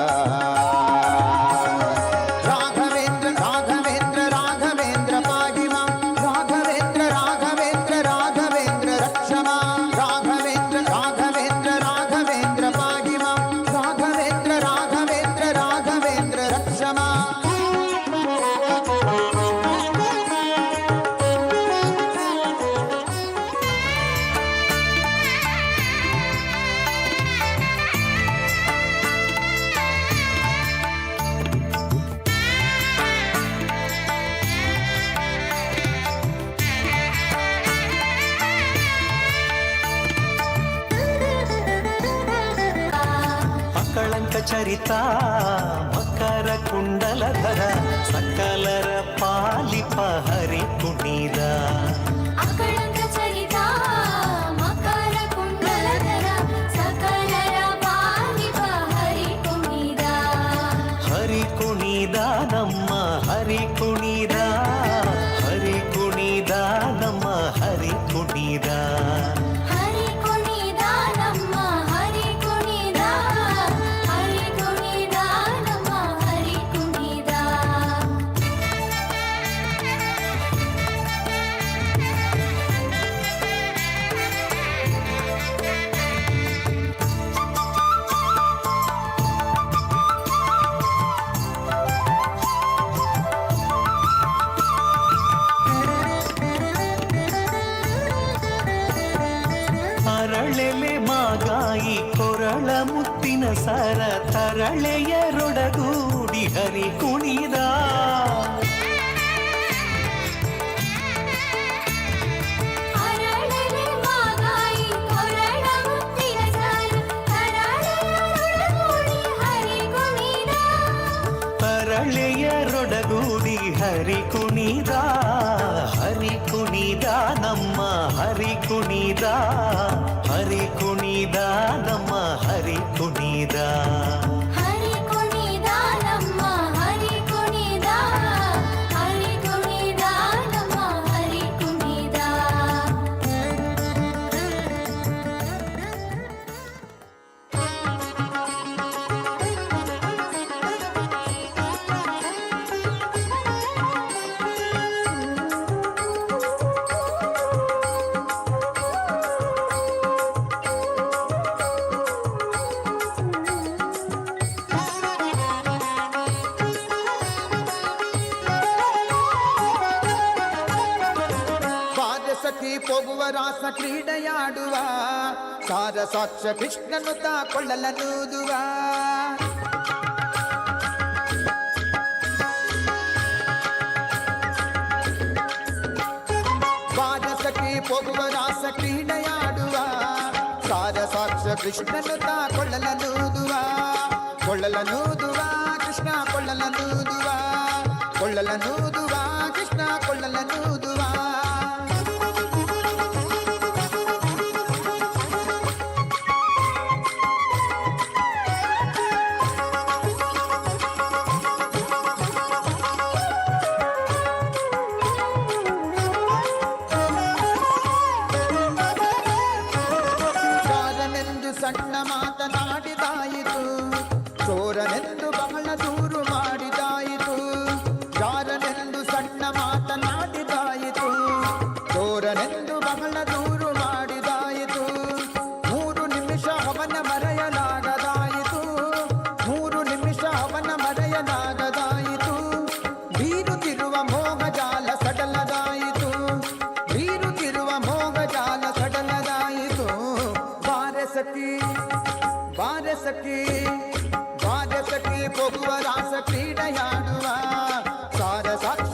ರಾಘವೇಂದ್ರ ರಾಘವೇಂದ್ರ ರಾಘವೇಂದ್ರ ಪಾಗಿಮ ರಾಘವೇಂದ್ರ ರಾಘವೇಂದ್ರ ರಾಘವೇಂದ್ರ ರಕ್ಷಮ ರಾಘವೇಂದ್ರ ರಾಘವೇಂದ್ರ ರಾಘವೇಂದ್ರ ಪಾಗಿಮ ರಾಘವೇಂದ್ರ ರಾಘವೇಂದ್ರ ರಾಘವೇಂದ್ರ ರಕ್ಷಮ ಅಕಳಂಕ ಚರಿತ ಮಕರ ಕುಂಡಲಧರ ಸಕಲರ ಪಾಲಿಪ ಹರಿ ಕುಣಿದ ಅಕಳಂಕ ಚರಿತ ಮಕರ ಕುಂಡಲಧರ ಸಕಲರ ಪಾಲಿಪ ಹರಿ ಕುಣಿದ ಹರಿ ಕುಣಿದ ನಮ್ಮ ಹರಿ ಕುಣಿದ ಹರಿ ಕುಣಿದ ನಮ್ಮ ಹರಿ ಕುಣಿದ ಹರಿ ಕುಣಿದ ನಮ್ಮ ಹರಿ ಕುಣಿದ ಹರಿ ಕುಣಿದ ನಮ್ಮ ಹರಿ ಕುಣಿದ ಅರಳೆಲೆ ಮಾಗಾಯಿ ಕೊರಳ ಮುತ್ತಿನ ಸರ ತರಳೆಯರೊಡಗೂಡಿ ಹರಿ ಕುಣಿದ ಅರಳಲೆ ಮಾಗಾಯಿ ಕೊರಳ ಮುತ್ತಿನ ಸರ ತರಳೆಯರೊಡಗೂಡಿ ಹರಿ ಕುಣಿದ ತರಳೆಯರೊಡಗೂಡಿ ಹರಿ ಕುಣಿದ ಹರಿ ಕುಣಿದ ನಮ್ಮ ಹರಿ ಕುಣಿದ ಹರಿ ಕುಣಿದ ನಮ್ಮ ಹರಿ ಕುಣಿದ ಹರಿ ಕುಣಿದ ನಮ್ಮ ಹರಿ ಕುಣಿದ ಹರಿ ಕುಣಿದ ನಮ್ಮ ಹರಿ ಕುಣಿದ ಸಖಿ ಪೋಗುವ ರಾಸ ಕ್ರೀಡೆಯಾಡುವ ಸಾರ ಸಾಕ್ಷ ಕೃಷ್ಣನು ಕೊಳ್ಳಲನೂದುವ ಸಖಿ ಪೋಗುವ ರಾಸ ಕ್ರೀಡೆಯಾಡುವ ಸಾರ ಸಾಕ್ಷ ಕೃಷ್ಣನು ಕೊಳ್ಳಲನೂದುವ ಕೊಳ್ಳಲನೂದುವ ಕೃಷ್ಣ ಕೊಳ್ಳಲನೂದುವ ಕೊಳ್ಳಲನೂದುವ ಕೃಷ್ಣ ಕೊಳ್ಳಲನೂದುವ ಸಣ್ಣ ಮಾತನಾಡಿದಾಯಿತು ಚೋರನೆಂದು ಬಹಳ ದೂರು ಮಾಡಿದಾಯಿತು ಯಾರನೆಂದು ಸಣ್ಣ ಮಾತನಾಡಿದಾಯಿತು ಚೋರನೆಂದು ಬಹಳ ದೂರು ಮಾಡಿದಾಯಿತು 3 ನಿಮಿಷ ಅವನ ಮರೆಯಲಾಗದಾಯಿತು 3 ನಿಮಿಷ ಅವನ ಮರೆಯಲಾಗದಾಯಿತು ಬೀರುತ್ತಿರುವ ಮೋಹಜಾಲ ಸಡಲದಾಯಿತು ಬೀರುತ್ತಿರುವ ಮೋಹಜಾಲ ಸಡಲದಾಯಿತು ಸಖಿ ಬಾರೆ ಸಖಿ ಬಾರೆ ಸಖಿ ಹೋಗುವ ರಾಸ ಕ್ರೀಡೆಯಾಡುವ ಸಾರ ಸಾಕ್ಷ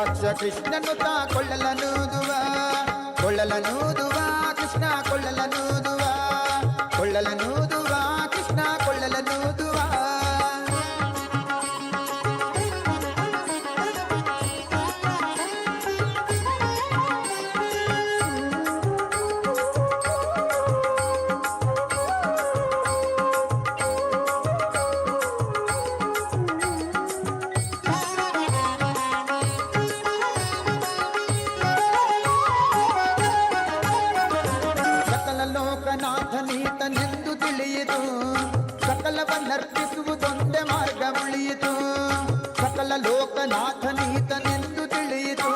ಸಾಕ್ಷ ಕೃಷ್ಣನು ತಾ ಕೊಳ್ಳಲನೂದುವ ಕೃಷ್ಣ ಕೊಳ್ಳಲನೂದುವ ಕೃಷ್ಣ ಕೊಳ್ಳಲನೂದುವ ಲೋಕನಾಥನೀತನೆಂದು ತಿಳಿಯಿತು ಸಕಲವನ್ನರ್ಪಿಸುವುದೊಂದೇ ಮಾರ್ಗ ಉಳಿಯಿತು ಸಕಲ ಲೋಕನಾಥನೀತನೆಂದು ತಿಳಿಯಿತು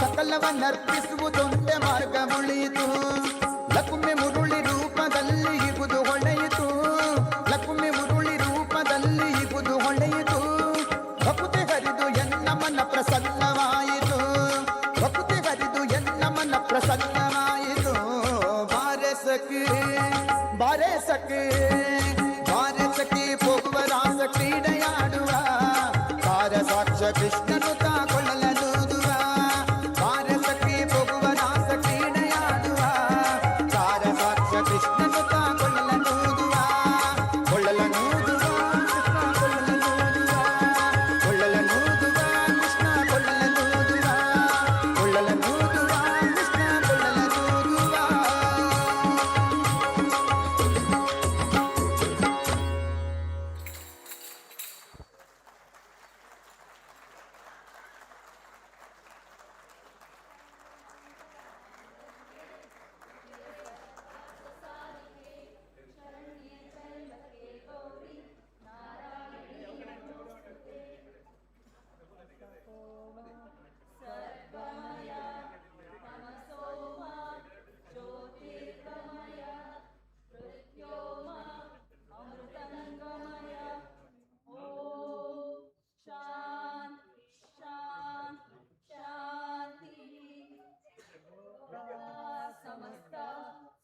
ಸಕಲವನ್ನರ್ಪಿಸುವುದೊಂದೇ ಮಾರ್ಗ ಉಳಿಯಿತು ಲಕ್ಷ್ಮಿ ಮುರುಳಿ ರೂಪದಲ್ಲಿ ಇಗುದು ಹೊಳೆಯಿತು ಲಕ್ಷ್ಮಿ ಮುರುಳಿ ರೂಪದಲ್ಲಿ ಇಗುದು ಹೊಳೆಯಿತು ಭಕ್ತಿ ಹರಿದು ಎನ್ನ ಮನ ಪ್ರಸನ್ನವಾಯಿತು ಭಕ್ತಿ ಹರಿದು ಎನ್ನ ಮನ ಪ್ರಸನ್ನವಾಯಿತು ಬಾರೆ ಸಖಿ ಹೋಗುವ ರಾಸ ಕ್ರೀಡೆಯಾಡುವ ಸಾರ ಸಾಕ್ಷ ಕೃಷ್ಣನು ತಾ ಕೊಳ್ಳಲನೂದುವ ಬಾರೆ ಸಖಿ ಹೋಗುವ ರಾಸ ಕ್ರೀಡೆಯಾಡುವ ಸಾರ ಸಾಕ್ಷ ಕೃಷ್ಣನು ತಾ ಕೊಳ್ಳಲನೂದುವ ಕೃಷ್ಣ ಕೊಳ್ಳಲನೂದುವ ಕೃಷ್ಣ ಕೊಳ್ಳಲನೂದುವ ಕೃಷ್ಣ ಕೊಳ್ಳಲನೂದುವ.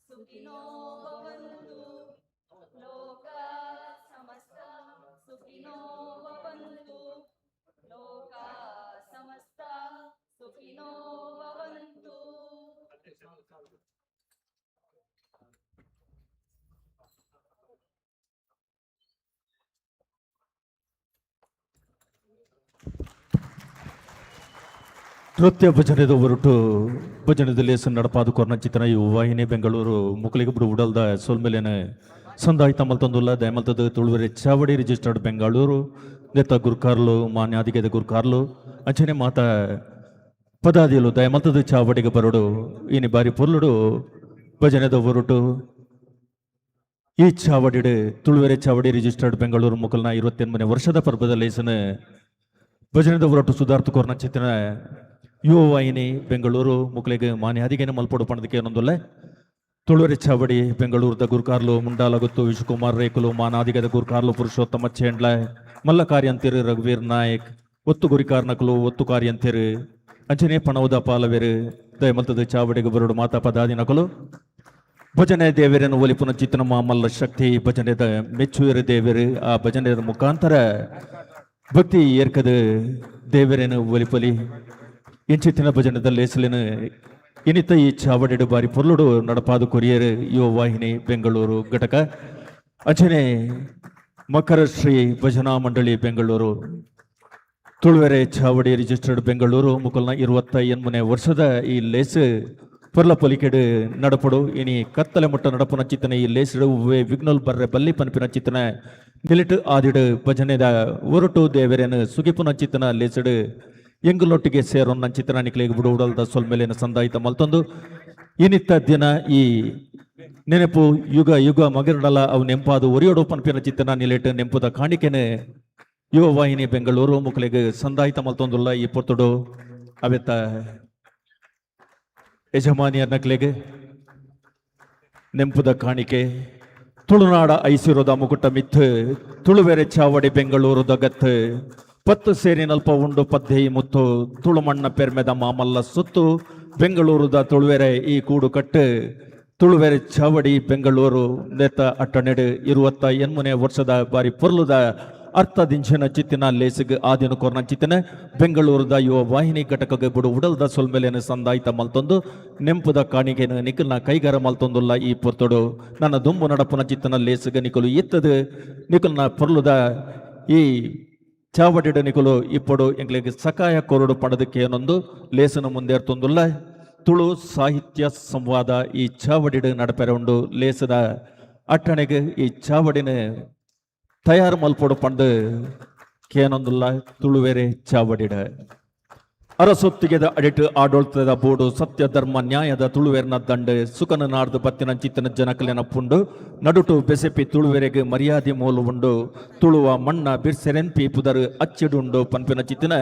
ಸುಖಿನೋ ಭವಂತು ಲೋಕ ಸಮಸ್ತ ಸುಖಿನೋ ಭವಂತು ಲೋಕ ಸಮಸ್ತ ಸುಖಿನೋ ಭವಂತು. ನೃತ್ಯ ಭಜನೆದ ಹೊರಟು ಭಜನೆದಲ್ಲಿ ನಡಪಾದು ಕೊರ್ನಂಚಿತನ ಯುವ ವಾಹಿನಿ ಬೆಂಗಳೂರು ಮುಕ್ಲಿಗೆ ಬಿಡು ಉಡಲ್ದ ಸೋಲ್ಮೇಲೆನ ಸಂದಾಯಿತ ಮಲ್ತೊಂದುಲ್ಲ ದಯಮಲ್ತದ ತುಳುವರೆ ಚಾವಡಿ ರಿಜಿಸ್ಟರ್ಡ್ ಬೆಂಗಳೂರು ನೆತ್ತ ಗುರ್ಕಾರ್ಲು ಮಾನ್ಯಾದಿಗೆದ ಗುರ್ಕಾರ್ಲು ಅಂಚನೆ ಮಾತ ಪದಾದಿಯಲು ದಯಮಲ್ತದ ಚಾವಡಿಗೆ ಬರೋಡು ಇನಿ ಬಾರಿ ಪೊರ್ಲುಡು ಭಜನೆದ ಹೊರಟು ಈ ಚಾವಡಿ ತುಳುವೆರೆ ಚಾವಡಿ ರಿಜಿಸ್ಟರ್ಡ್ ಬೆಂಗಳೂರು ಮುಕಲ್ನ 28ನೇ ವರ್ಷದ ಪರ್ವದಲ್ಲಿ ಭಜನೆದ ಹೊರಟು ಸುಧಾರ್ಥ ಕೊರ್ನಂಚಿತನ ಯುವ ವಾಹಿನಿ ಬೆಂಗಳೂರು ಮುಕ್ಲಿಗೆ ಮಾನ್ಯಾದಿಗೆನ ಮಲ್ಪಡು ಪಣದಕ್ಕೆ ಏನೊಂದಲ್ಲ ತುಳುವರೆ ಚಾವಡಿ ಬೆಂಗಳೂರದ ಗುರ್ಕಾರ್ಲು ಮುಂಡಾಲಗುತ್ತು ವಿಶ್ವಕುಮಾರ್ ರೇಕುಲು ಮಾನಾದಿಗದ ಗುರ್ಕಾರ್ಲು ಪುರುಷೋತ್ತಮ ಚೇಂಡ್ಲ ಮಲ್ಲ ಕಾರ್ಯಂತಿರು ರಘುವೀರ್ ನಾಯಕ್ ಒತ್ತು ಗುರಿಕಾರ್ನಕಲು ಒತ್ತು ಕಾರ್ಯಂತಿರು ಅಂಚನೆ ಪಣವದ ಪಾಲವೇರು ದಯಮಲ್ತದ ಚಾವಡಿಗೆ ಬರಡು ಮಾತಾ ಪದಾದಿನಕಲು ಭಜನೆ ದೇವರನ್ನು ಒಲಿಪುನ ಚಿತ್ತನ ಮಾಮಲ್ಲ ಶಕ್ತಿ ಭಜನೆದ ಮೆಚ್ಚುವಿರ ದೇವರು ಆ ಭಜನೆಯ ಮುಖಾಂತರ ಭಕ್ತಿ ಏರ್ಕದ ದೇವರೇನು ಒಲಿಪಲಿ ಇಂಚಿತ್ತಿನ ಭಜನದಲ್ಲಿ ಹೆಸಲಿನ ಇನಿತ ಈ ಚಾವಡಿ ಬಾರಿ ಪೊರ್ಲುಡು ನಡಪಾದು ಕೊರಿಯರ್ ಯುವ ವಾಹಿನಿ ಬೆಂಗಳೂರು ಘಟಕ ಅಂಚನೆ ಮಕರ ಶ್ರೀ ಭಜನಾ ಮಂಡಳಿ ಬೆಂಗಳೂರು ತುಳುವೆರೆ ಚಾವಡಿ ರಿಜಿಸ್ಟರ್ಡ್ ಬೆಂಗಳೂರು ಮುಕಲ್ನ 28ನೇ ವರ್ಷದ ಈ ಲೇಸ್ ಪೊರ್ಲ ಪೊಲಿಕೆಡು ನಡಪಡು ಇನಿ ಕತ್ತಲೆ ಮುಟ್ಟ ನಡಪುನ ಚಿತ್ತನೆ ಈ ಲೇಸಿಡು ವಿಘ್ನಲ್ ಬರ್ರೆ ಬಲ್ಲಿ ಪನ್ಪಿನ ಚಿತ್ತನ ನಿಲಿಟ್ ಆದಿಡು ಭಜನೆದ ಹೊರಟು ದೇವರೇನು ಸುಗಿಪುನ ಚಿತ್ತನ ಲೇಸಿಡು ಎಂಗುಲೊಟ್ಟಿಗೆ ಸೇರೋನ್ನ ಚಿತ್ರ ನಿಕ್ಲಿಗೆ ಬಿಡು ಉಡಲ್ದ ಸೊಲ್ಮೇಲಿನ ಸಂದಾಯಿತ ಮಲ್ತೊಂದು ಇನಿತ್ತ ದಿನ ಈ ನೆನಪು ಯುಗ ಯುಗ ಮಗಿರಡಲ ಅವು ನೆಂಪಾದು ಒರಿಯೋಡು ಪನ್ಪಿನ ಚಿತ್ತನ ನಿಲಿಟ್ ನೆಂಪುದ ಕಾಣಿಕೆನೆ ಯುವ ವಾಹಿನಿ ಬೆಂಗಳೂರು ಮುಕ್ಲಿಗೆ ಸಂದಾಯಿತ ಮಲ್ತೊಂದುಲ್ಲ ಈ ಪೊತ್ತುಡು ಅವೆತ್ತ ಯಜಮಾನಿಯರ್ ನಕ್ಲಿಗೆ ನೆಂಪುದ ಕಾಣಿಕೆ ತುಳುನಾಡ ಐಸಿರೋದ ಮುಕುಟ ಮಿತ್ ತುಳುವೆರೆ ಚಾವಡಿ ಬೆಂಗಳೂರು ದಗತ್ 10 ಸೇರಿ ನಲ್ಪ ಉಂಡು ಪದ್ಧೆ ಮುತ್ತು ತುಳುಮಣ್ಣ ಪೆರ್ಮೆದ ಮಾಮಲ್ಲ ಸುತ್ತು ಬೆಂಗಳೂರುದ ತುಳುವೆರೆ ಈ ಕೂಡು ಕಟ್ಟು ತುಳುವೆರೆ ಚಾವಡಿ ಬೆಂಗಳೂರು ನೇತ ಅಟ್ಟನೆಡು 28ನೇ ವರ್ಷದ ಬಾರಿ ಪೊರ್ಲುದ ಅರ್ಥದಿಂಚಿನ ಚಿತ್ತಿನ ಲೇಸಿಗೆ ಆದಿನ ಕೊರ್ನ ಚಿತ್ತಿನ ಬೆಂಗಳೂರದ ಯುವ ವಾಹಿನಿ ಘಟಕಗೆ ಬಿಡು ಉಡಲ್ದ ಸೊಲ್ಮೆಲೆನ ಸಂದಾಯಿತ ಮಲ್ತೊಂದು ನೆಂಪುದ ಕಾಣಿಗೆನ ನಿಖಲ್ನ ಕೈಗಾರ ಮಲ್ತೊಂದುಲ್ಲ ಈ ಪೊರ್ತೊಡು ನನ್ನ ದುಂಬು ನಡಪುನ ಚಿತ್ತನ ಲೇಸಿಗೆ ನಿಕಲು ಎತ್ತದು ನಿಕಲ್ನ ಪೊರ್ಲುದ ಈ ಚಾವಡಿಡ ನಿಕಲು ಇಪ್ಪಡು ಎಂಗ್ಲಿಗೆ ಸಕಾಯ ಕೊರಡು ಪಡೆದಕ್ಕೆ ಏನೊಂದು ಲೇಸನ ಮುಂದೇರ್ತೊಂದುಲ್ಲ ತುಳು ಸಾಹಿತ್ಯ ಸಂವಾದ ಈ ಚಾವಡಿಡ ನಡಪೆರೆ ಉಂಡು ಲೇಸದ ಅಟ್ಟಣೆಗೆ ಈ ಚಾವಡಿನ ತಯಾರು ಮಲ್ಪೊಡು ಪಂಡು ಕೇನೊಂದುಲ್ಲ ತುಳುವೆರೆ ಚಾವಡಿಡ ಅರಸೊತ್ತಿಗೆದ ಅಡಿಟ್ಟು ಆಡಳಿತದ ಬೋರ್ಡು ಸತ್ಯ ಧರ್ಮ ನ್ಯಾಯದ ತುಳುವೆರ್ನ ದಂಡೆ ಸುಖನ ನಾಡ್ದು ಬತ್ತಿನ ಚಿತ್ತನ ಜನಕಲೆನ ಪುಂಡು ನಡುಟು ಬೆಸೆಪಿ ತುಳುವೆರೆಗೆ ಮರ್ಯಾದೆ ಮೂಲು ಉಂಡು ತುಳುವ ಮಣ್ಣ ಬಿರ್ಸೆರೆನ್ಪಿ ಪುದರು ಅಚ್ಚಿಡುಂಡು ಪನ್ಪಿನ ಚಿತ್ತಿನ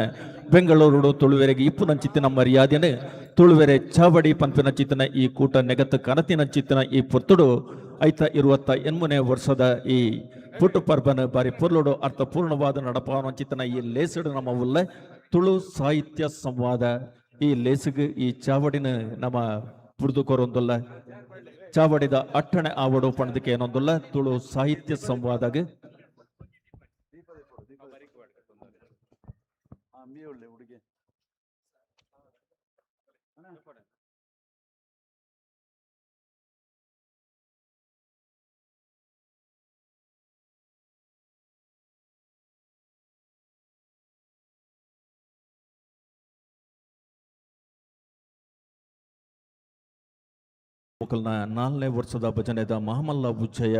ಬೆಂಗಳೂರು ತುಳುವೆರೆಗೆ ಇಪ್ಪುನ ಚಿತ್ತಿನ ಮರ್ಯಾದೆನೆ ತುಳುವೆರೆ ಚಾವಡಿ ಪನ್ಪಿನ ಚಿತ್ತನ ಈ ಕೂಟ ನೆಗತ್ತು ಕನತಿನ ಚಿತ್ತನ ಈ ಪುರ್ತುಡು ಐತ 28ನೇ ವರ್ಷದ ಈ ಪುಟ್ಟು ಪರ್ಬನ ಬಾರಿ ಪೊರ್ಲುಡು ಅರ್ಥಪೂರ್ಣವಾದ ನಡಪಾವನ ಚಿತ್ತನ ಈ ಲೇಸಡು ನಮ್ಮ ಉಲ್ಲ ತುಳು ಸಾಹಿತ್ಯ ಸಂವಾದ ಈ ಲೇಸಿಗೆ ಈ ಚಾವಡಿನ ನಮ್ಮ ಪುಡ್ದುಕೊರೊಂದುಲ್ಲ ಚಾವಡಿದ ಅಟ್ಟಣೆ ಆವಡು ಪಣದಕ್ಕೆ ಏನೊಂದುಲ್ಲ ತುಳು ಸಾಹಿತ್ಯ ಸಂವಾದಗೆ ಮುಕಲ್ನ 4ನೇ ವರ್ಷದ ಭಜನೆದ ಮಹಮಲ್ಲ ಉಜ್ಜಯ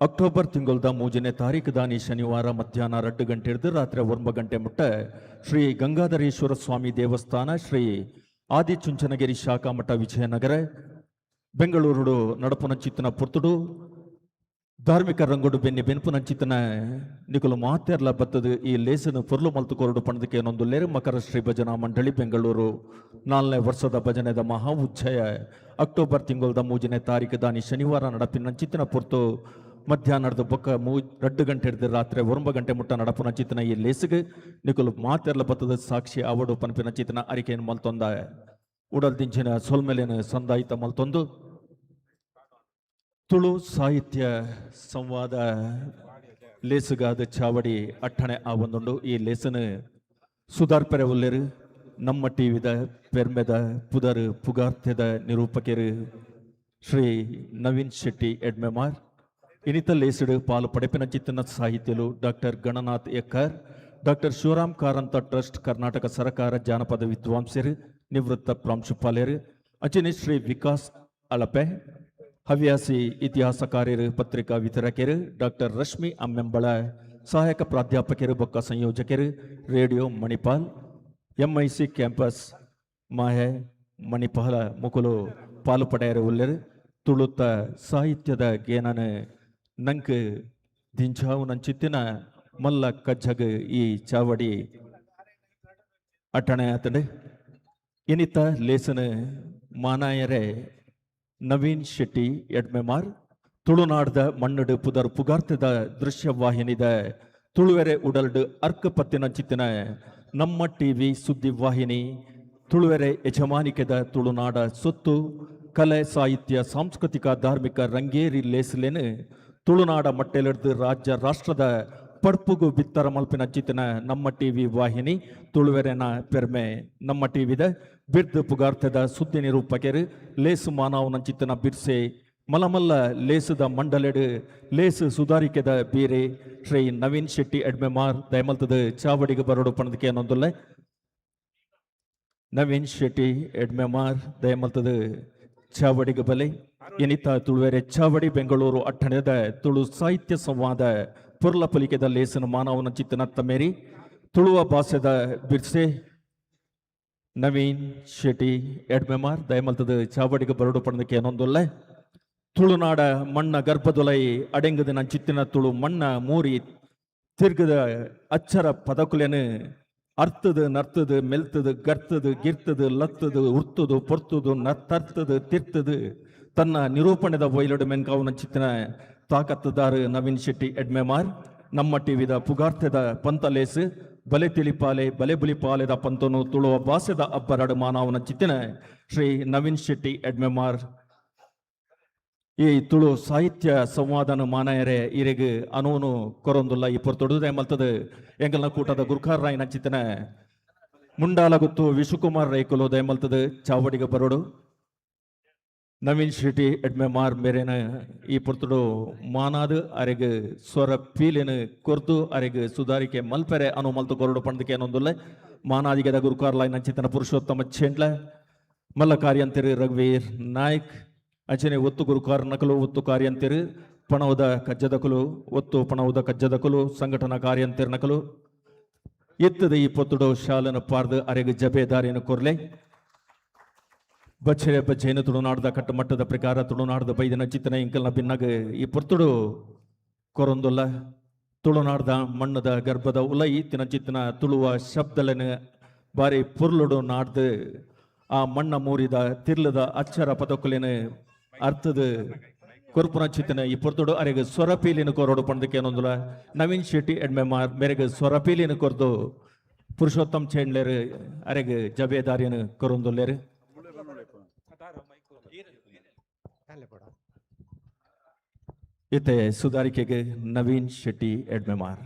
ಅಕ್ಟೋಬರ್ ತಿಂಗಳದ 3ನೇ ತಾರೀಕು ದಾನಿ ಶನಿವಾರ ಮಧ್ಯಾಹ್ನ 2 ಗಂಟೆ ಹಿಡಿದು ರಾತ್ರಿ 9 ಗಂಟೆ ಮುಟ್ಟ ಶ್ರೀ ಗಂಗಾಧರೇಶ್ವರ ಸ್ವಾಮಿ ದೇವಸ್ಥಾನ ಶ್ರೀ ಆದಿಚುಂಚನಗಿರಿ ಶಾಖಾ ಮಠ ವಿಜಯನಗರ ಬೆಂಗಳೂರು ನಡಪುನ ಚಿತ್ತನ ಪುರ್ತುಡು ಧಾರ್ಮಿಕ ರಂಗುಡು ಬೆನ್ನಿ ಬೆನ್ಪುನ ಚಿತ್ತನ ನಿಕುಲು ಮಾತೆರ್ಲ ಬತ್ತದು ಈ ಲೇಸನು ಪೊರ್ಲು ಮಲ್ತು ಕೊರಡು ಪಣದಕ್ಕೆ ಏನೊಂದು ಲೇರು ಮಕರ ಶ್ರೀ ಭಜನಾ ಮಂಡಳಿ ಬೆಂಗಳೂರು 4ನೇ ವರ್ಷದ ಭಜನೆದ ಮಹಾ ಉಜ್ಜಯ ಅಕ್ಟೋಬರ್ ತಿಂಗಳದ 3ನೇ ತಾರೀಕು ದಾನಿ ಶನಿವಾರ ನಡಪಿನ ಚಿತ್ತನ ಪುರ್ತು ಮಧ್ಯಾಹ್ನದ ಬೊಕ್ಕ 2 ಗಂಟೆ ಹಿಡಿದು ರಾತ್ರಿ 9 ಗಂಟೆ ಮುಟ್ಟ ನಡಪುನ ಚಿತ್ತನ ಈ ಲೇಸಿಗೆ ನಿಕುಲು ಮಾತೆರ್ಲ ಬತ್ತದ ಸಾಕ್ಷಿ ಅವಡು ಪನ್ಪಿನ ಚಿತ್ತನ ಅರಿಕೆಯನ್ನು ಮಲ್ತೊಂದ ಉಡಲ್ ದಿಂಚಿನ ಸೊಲ್ಮೆಲೆನ ಸಂದಾಯಿತ ಮಲ್ತೊಂದು ತುಳು ಸಾಹಿತ್ಯ ಸಂವಾದ ಲೇಸುಗಾದ ಚಾವಡಿ ಅಟ್ಟಣೆ ಆ ಒಂದುಂಡು ಈ ಲೇಸನ ಸುಧಾರ್ಪೆರೆ ಉಲ್ಲೆರು ನಮ್ಮ ಟಿವಿದ ಪೆರ್ಮೆದ ಪುದರ್ ಪುಗಾರ್ಥ್ಯದ ನಿರೂಪಕರು ಶ್ರೀ ನವೀನ್ ಶೆಟ್ಟಿ ಎಡ್ಮೆಮಾರ್ ಇನಿತ ಲೇಸುಡು ಪಾಲು ಪಡೆಪಿನ ಚಿತ್ತನ ಸಾಹಿತ್ಯಲು doctor Gananath Ekkar doctor Shivaram Karanth trust Karnataka ಸರ್ಕಾರ ಜಾನಪದ ವಿದ್ವಾಂಸರು ನಿವೃತ್ತ ಪ್ರಾಂಶುಪಾಲರು ಅಚಿನಿ ಶ್ರೀ ವಿಕಾಸ್ ಅಳಪೆ ಹವ್ಯಾಸಿ ಇತಿಹಾಸಕಾರರು ಪತ್ರಿಕಾ ವಿತರಕರು ಡಾಕ್ಟರ್ ರಶ್ಮಿ ಅಮ್ಮೆಂಬಳ ಸಹಾಯಕ ಪ್ರಾಧ್ಯಾಪಕರು ಬೊಕ್ಕ ಸಂಯೋಜಕರು ರೇಡಿಯೋ ಮಣಿಪಾಲ್ ಎಂಐಸಿ ಕ್ಯಾಂಪಸ್ ಮಾಹೆ ಮಣಿಪಾಲ ಮುಕುಲು ಪಾಲು ಪಡೆಯರು ಉಲ್ಲರು ತುಳುತ್ತ ಸಾಹಿತ್ಯದ ಗೇನನ ನಂಕ್ ದಿಂಚಾವು ನಂಚಿತ್ತಿನ ಮಲ್ಲ ಕಜ್ಜಗ ಈ ಚಾವಡಿ ಅಟ್ಟಣೆ ಆತಡೆ ಇನಿತ ಲೇಸನ ಮಾನಾಯರೆ ನವೀನ್ ಶೆಟ್ಟಿ ಎಡ್ಮೆಮಾರ್ ತುಳುನಾಡ್ದ ಮಣ್ಣಡು ಪುದರ್ ಪುಗಾರ್ಥದ ದೃಶ್ಯವಾಹಿನಿದ ತುಳುವೆರೆ ಉಡಲ್ಡು ಅರ್ಕಪತ್ತಿನ ಚಿತ್ತಿನ ನಮ್ಮ ಟಿವಿ ಸುದ್ದಿವಾಹಿನಿ ತುಳುವೆರೆ ಯಜಮಾನಿಕೆದ ತುಳುನಾಡ ಸೊತ್ತು ಕಲೆ ಸಾಹಿತ್ಯ ಸಾಂಸ್ಕೃತಿಕ ಧಾರ್ಮಿಕ ರಂಗೇರಿ ಲೇಸ್ಲೇನು ತುಳುನಾಡ ಮಟ್ಟೆಲೆಡ್ದು ರಾಜ್ಯ ರಾಷ್ಟ್ರದ ಪಡ್ಪುಗು ಬಿತ್ತರ ಮಲ್ಪಿನ ಚಿತ್ತಿನ ನಮ್ಮ ಟಿವಿ ವಾಹಿನಿ ತುಳುವೆರೆನ ಪೆರ್ಮೆ ನಮ್ಮ ಟಿವಿದ ಬಿರ್ದು ಪುಗಾರ್ಥದ ಸುದ್ದಿ ನಿರೂಪಕರು ಲೇಸು ಮಾನವನ ಚಿತ್ತನ ಬಿರ್ಸೆ ಮಲಮಲ್ಲ ಲೇಸುದ ಮಂಡಲೆಡು ಲೇಸು ಸುಧಾರಿಕೆದ ಬೀರೆ ಶ್ರೀ ನವೀನ್ ಶೆಟ್ಟಿ ಎಡ್ಮೆಮಾರ್ ದಯಮಲ್ತದ ಚಾವಡಿಗೆ ಬರೋಡು ಪಣದಕ್ಕೆ ಅನ್ನೊಂದುಲ್ಲ ನವೀನ್ ಶೆಟ್ಟಿ ಎಡ್ಮೆಮಾರ್ ದಯಮಲ್ತದ ಚಾವಡಿಗೆ ಬಲೆ ಎನಿತ ತುಳುವೆರೆ ಚಾವಡಿ ಬೆಂಗಳೂರು ಅಟ್ಟಣೆದ ತುಳು ಸಾಹಿತ್ಯ ಸಂವಾದ ಪುರ್ಲ ಪಲಿಕೆದ ಲೇಸನ ಮಾನವನ ಚಿತ್ತನ ತಮೇರಿ ತುಳುವ ಭಾಷೆದ ಬಿರ್ಸೆ ನವೀನ್ ಶೆಟ್ಟಿ ಎಡ್ಮೆಮಾರ್ ದಯಮಲ್ತದ ಚಾವಡಿಗೆ ಬರಡು ಪಣದಕ್ಕೆ ಏನೊಂದುಲ್ಲ ತುಳುನಾಡ ಮಣ್ಣ ಗರ್ಭದೊಲೈ ಅಡೆಂಗದ ಚಿತ್ತಿನ ತುಳು ಮಣ್ಣ ಮೂರಿ ತಿರ್ಗದ ಅಚ್ಚರ ಪದಕುಲೆನು ಅರ್ತದು ನರ್ತದು ಮೆಲ್ತದು ಗರ್ತದು ಗಿರ್ತದು ಲತ್ತದು ಉರ್ತದು ಪೊರ್ತದು ತರ್ತದು ತಿರ್ತದು ತನ್ನ ನಿರೂಪಣೆದ ಬಯಲುಡು ಮೆನ್ಕಾವನ ಚಿತ್ತಿನ ತಾಕತ್ತದಾರು ನವೀನ್ ಶೆಟ್ಟಿ ಎಡ್ಮೆಮಾರ್ ನಮ್ಮ ಟಿವಿದ ಪುಗಾರ್ಥದ ಪಂತಲೇಸು ಬಲೆ ತಿಳಿಪಾಲೆ ಬಲೆ ಬುಲಿಪಾಲೆದ ಪಂತನು ತುಳುವ ಭಾಷೆದ ಅಬ್ಬರಡು ಮಾನವನ ಚಿತ್ತಿನ ಶ್ರೀ ನವೀನ್ ಶೆಟ್ಟಿ ಎಡ್ಮೆಮಾರ್ ಈ ತುಳು ಸಾಹಿತ್ಯ ಸಂವಾದನ ಮಾನಾಯರೆ ಇರೆಗ್ ಅನೂನು ಕೊರೊಂದುಲ್ಲ ಈ ಪೊರ್ತೊಡುದೇ ಮಲ್ತದ ಎಂಗಲ್ನ ಕೂಟದ ಗುರ್ಖಾರ್ ರಾಯ್ ನಂಚಿತನ ಮುಂಡಾಲ ಗುತ್ತು ವಿಶ್ವಕುಮಾರ್ ರೈಕುಲು ದಯಮಲ್ತದ ಚಾವಡಿಗೆ ಬರೋಡು ನವೀನ್ ಶೆಟ್ಟಿ ಎಡ್ಮೆ ಮಾರ್ ಮೇರೆನ ಈ ಪೊರ್ತುಡು ಮಾನಾದು ಅರೆಗ್ ಸ್ವರ ಪೀಲಿನ ಕೊರ್ದು ಅರೆಗ್ ಸುಧಾರಿಕೆ ಮಲ್ಪೆರೆ ಅನು ಮಲ್ತು ಕೊರಡು ಪಂಡಕ್ಕೆ ಏನೊಂದುಲ್ಲ ಮಾನಾದಿಗೆದ ಗುರುಕಾರ್ ಲೈ ನಂಚಿತನ ಪುರುಷೋತ್ತಮ ಚೆಂಡ್ಲ ಮಲ್ಲ ಕಾರ್ಯಂತಿರು ರಘುವೀರ್ ನಾಯ್ಕ್ ಅಂಚನೆ ಒತ್ತು ಗುರುಕಾರ್ ನಕಲು ಒತ್ತು ಕಾರ್ಯಂತಿರು ಪಣವುದ ಕಜ್ಜದಕಲು ಒತ್ತು ಪಣವುದ ಕಜ್ಜದಕಲು ಸಂಘಟನಾ ಕಾರ್ಯಂತಿರ್ ನಕಲು ಎತ್ತದ ಈ ಪೊತ್ತುಡು ಶಾಲನ ಪಾರ್ದು ಅರೆಗ್ ಜಬೇದಾರಿನ ಕೊರ್ಲೆ ಬಚ್ಚರೆ ಬಚ್ಚೇನ ತುಳುನಾಡದ ಕಟ್ಟಮಟ್ಟದ ಪ್ರಕಾರ ತುಳುನಾಡದ ಬೈದಿನ ಚಿತ್ತನ ಇಂಕಲ್ನ ಭಿನ್ನಾಗ ಈ ಪೊರ್ತುಡು ಕೊರೊಂದುಲ್ಲ ತುಳುನಾಡದ ಮಣ್ಣದ ಗರ್ಭದ ಉಲ ಈತಿನ ಚಿತ್ತನ ತುಳುವ ಶಬ್ದಲನ ಬಾರಿ ಪುರ್ಲುಡು ನಾಡ್ದು ಆ ಮಣ್ಣ ಮೂರಿದ ತಿರ್ಲದ ಅಚ್ಚರ ಪದಕುಲಿನ ಅರ್ಥದ ಕೊರ್ಪುನ ಚಿತ್ತನ ಈ ಪೊರ್ತುಡು ಅರೆಗೆ ಸ್ವರಪೀಲಿನ ಕೊರಡು ಪಂಡಕ್ಕೆ ಏನೊಂದುಲ ನವೀನ್ ಶೆಟ್ಟಿ ಎಡ್ಮೆ ಮೇರೆಗೆ ಸ್ವರಪೀಲಿನ ಕೊರ್ದು ಪುರುಷೋತ್ತಮ್ ಚೇಂಡ್ಲೇರು ಅರೆಗೆ ಜಬೇದಾರಿಯನು ಕೊರೊಂದುಲ್ಲೇರು ಇತ್ತೆ ಸುಧಾರಿಕೆಗೆ ನವೀನ್ ಶೆಟ್ಟಿ ಎಡ್ಮೆಮಾರ್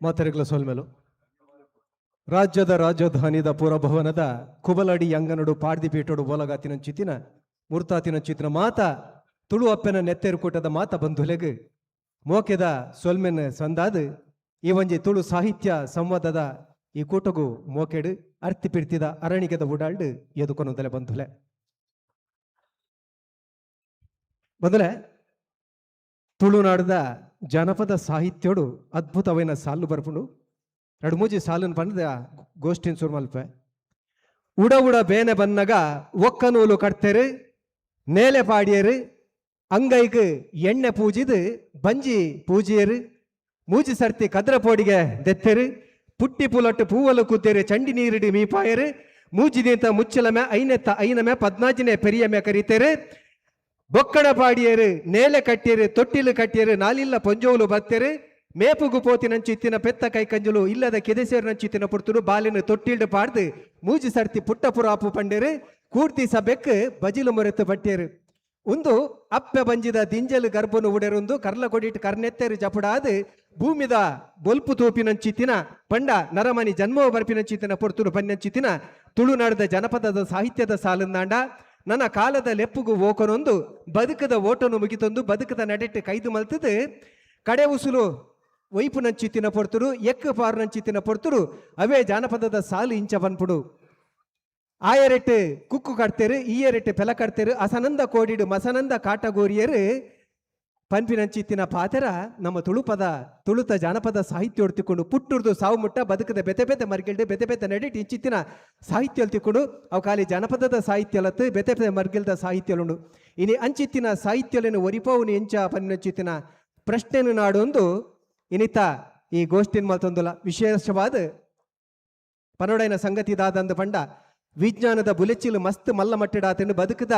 ಮಾತರಿಗಳ ಸೋಲ್ಮೆಲು ರಾಜ್ಯದ ರಾಜಧಾನಿದ ಪುರಭವನದ ಕುಬಲಡಿ ಅಂಗನಡು ಪಾಡ್ದಿಪೀಟೋಡು ಬೋಲಗಾತಿನ ಚಿತ್ತಿನ ಮುರ್ತಾತಿನ ಚಿತ್ತಿನ ಮಾತ ತುಳು ಅಪ್ಪನ ನೆತ್ತೆರುಕೂಟದ ಮಾತ ಬಂಧುಲೆಗ್ ಮೋಕೆದ ಸೊಲ್ಮೆನ್ ಸಂದಾದ್ ಈ ಒಂಜಿ ತುಳು ಸಾಹಿತ್ಯ ಸಂವಾದದ ಈ ಕೂಟಗು ಮೋಕೆಡು ಅರ್ತಿ ಪಿರ್ತಿದ ಅರಣಿಗೆದ ಉಡಾಳ್ಡು ಎದುಕೊನೊಂದಲೆ ಬಂಧುಲೆ ಬಂಧುಲೆ ತುಳುನಾಡದ ಜನಪದ ಸಾಹಿತ್ಯೋಡು ಅದ್ಭುತವೈನ ಸಾಲು ಬರ್ಪುಂಡು ಎರಡು ಮೂಜಿ ಸಾಲನ್ನು ಪಂಡ ಗೋಷ್ಠಿನ ಸುರು ಮಲ್ಪೆ ಉಡ ಉಡ ಬೇನೆ ಬನ್ನಗ ಒಕ್ಕ ನೂಲು ಕಟ್ತೆರು ನೇಲೆ ಪಾಡಿಯರು ಅಂಗೈಗೆ ಎಣ್ಣೆ ಪೂಜಿದು ಬಂಜಿ ಪೂಜಿಯರು ಮೂಜಿ ಸರ್ತಿ ಕದ್ರ ಪೋಡಿಗೆ ದೆತ್ತೆರು ಪುಟ್ಟಿ ಪುಲಟ್ಟು ಪೂವಲು ಕೂತೇರು ಚಂಡಿ ನೀರಿಡಿ ಮೀಪಾಯರು ಮೂಜಿದಿಂತ ಮುಚ್ಚಲಮೆ ಐನೆತ್ತ ಐನಮೆ 14ನೇ ಪೆರಿಯಮೆ ಕರೀತೇರು ಬೊಕ್ಕಡ ಪಾಡಿಯರು ನೇಲೆ ಕಟ್ಟಿಯರು ತೊಟ್ಟಿಲು ಕಟ್ಟಿಯರು ನಾಲಿಲ್ಲ ಪೊಂಜೋಲು ಬತ್ತೇರು ಮೇಪುಗು ಪೋತಿನಂಚಿತ್ತಿನ ಪೆತ್ತ ಕೈ ಕಂಜಲು ಇಲ್ಲದ ಕೆದೆಸೇರಿನಂಚಿತ್ತಿನ ಪುರ್ತುಡು ಬಾಲಿನ ತೊಟ್ಟಿಲ್ಡು ಪಾಡ್ದು ಮೂಜಿ ಸರ್ತಿ ಪುಟ್ಟಪುರಾಪು ಪಂಡೇರು ಕೂರ್ತಿ ಸಬೆಕ್ ಬಜಿಲು ಮೊರೆತು ಬಟ್ಟೇರು ಒಂದು ಅಪ್ಪೆ ಬಂಜಿದ ದಿಂಜಲು ಗರ್ಭನು ಉಡೆರೊಂದು ಕರ್ಲ ಕೊಡಿಟ್ಟು ಕರ್ನೆತ್ತೇರು ಜಪುಡಾದು ಭೂಮಿದ ಬೊಲ್ಪು ತೋಪಿನಂಚಿತ್ತಿನ ಪಂಡ ನರಮನಿ ಜನ್ಮವ ಬರ್ಪಿನಂಚಿತ್ತಿನ ಪೊರ್ತುಡು ಪನ್ಯಂಚಿತ್ತಿನ ತುಳುನಾಡದ ಜನಪದದ ಸಾಹಿತ್ಯದ ಸಾಲಂದಾಂಡ ನನ್ನ ಕಾಲದ ಲೆಪ್ಪುಗು ಓಕೊನೊಂದು ಬದುಕದ ಓಟನು ಮುಗಿತೊಂದು ಬದುಕದ ನಡೆಟ್ಟು ಕೈದು ಮಲ್ತದು ಕಡೆ ಉಸುಲು ವೈಪುನಂಚಿತ್ತಿನ ಪೊರ್ತುಡು ಎಕ್ಕ ಪಾರುನಂಚಿತ್ತಿನ ಪೊರ್ತುಡು ಅವೇ ಜಾನಪದದ ಸಾಲು ಇಂಚ ಬನ್ಪುಡು ಆಯರೆಟ್ಟು ಕುಕ್ಕು ಕಟ್ತೇರು ಈಯರೆಟ್ಟು ಪೆಲ ಕಟ್ತೇರು ಅಸನಂದ ಕೋಡಿಡು ಮಸನಂದ ಕಾಟಗೋರಿಯರು ಪನ್ಪಿನಂಚಿತ್ತಿನ ಪಾತೆರ ನಮ್ಮ ತುಳುಪದ ತುಳುತ ಜಾನಪದ ಸಾಹಿತ್ಯ ಹೊಡ್ತಿಕೊಂಡು ಪುಟ್ಟುರ್ದು ಸಾವು ಮುಟ್ಟ ಬದುಕದ ಬೆತೆ ಬೆತೆ ಮರ್ಗಿಲ್ಡು ಬೆತೆ ಬೆತೆ ನಡಿಟ್ಟು ಇಂಚಿತ್ತಿನ ಸಾಹಿತ್ಯ ಹೊಲ್ತಿಕೊಂಡು ಅವು ಖಾಲಿ ಜಾನಪದದ ಸಾಹಿತ್ಯ ಲತ್ತು ಬೆತೆ ಬೆತೆ ಮರ್ಗಿಲ್ದ ಸಾಹಿತ್ಯಲುಂಡು ಇನಿ ಅಂಚಿತ್ತಿನ ಸಾಹಿತ್ಯಲೇನು ಒರಿಪವುನಿ ಎಂಚ ಪನ್ನಿನಂಚಿತ್ತಿನ ಪ್ರಶ್ನೆನು ನಾಡೊಂದು ಇನಿತ ಈ ಗೋಷ್ಠಿನ ಮತ್ತೊಂದುಲ ವಿಶೇಷವಾದ ಪನೊಡೈನ ಸಂಗತಿ ದಾದಂದು ಪಂಡ ವಿಜ್ಞಾನದ ಬುಲೆಚ್ಚಿಲು ಮಸ್ತ್ ಮಲ್ಲ ಮಟ್ಟಿಡಾತನು ಬದುಕದ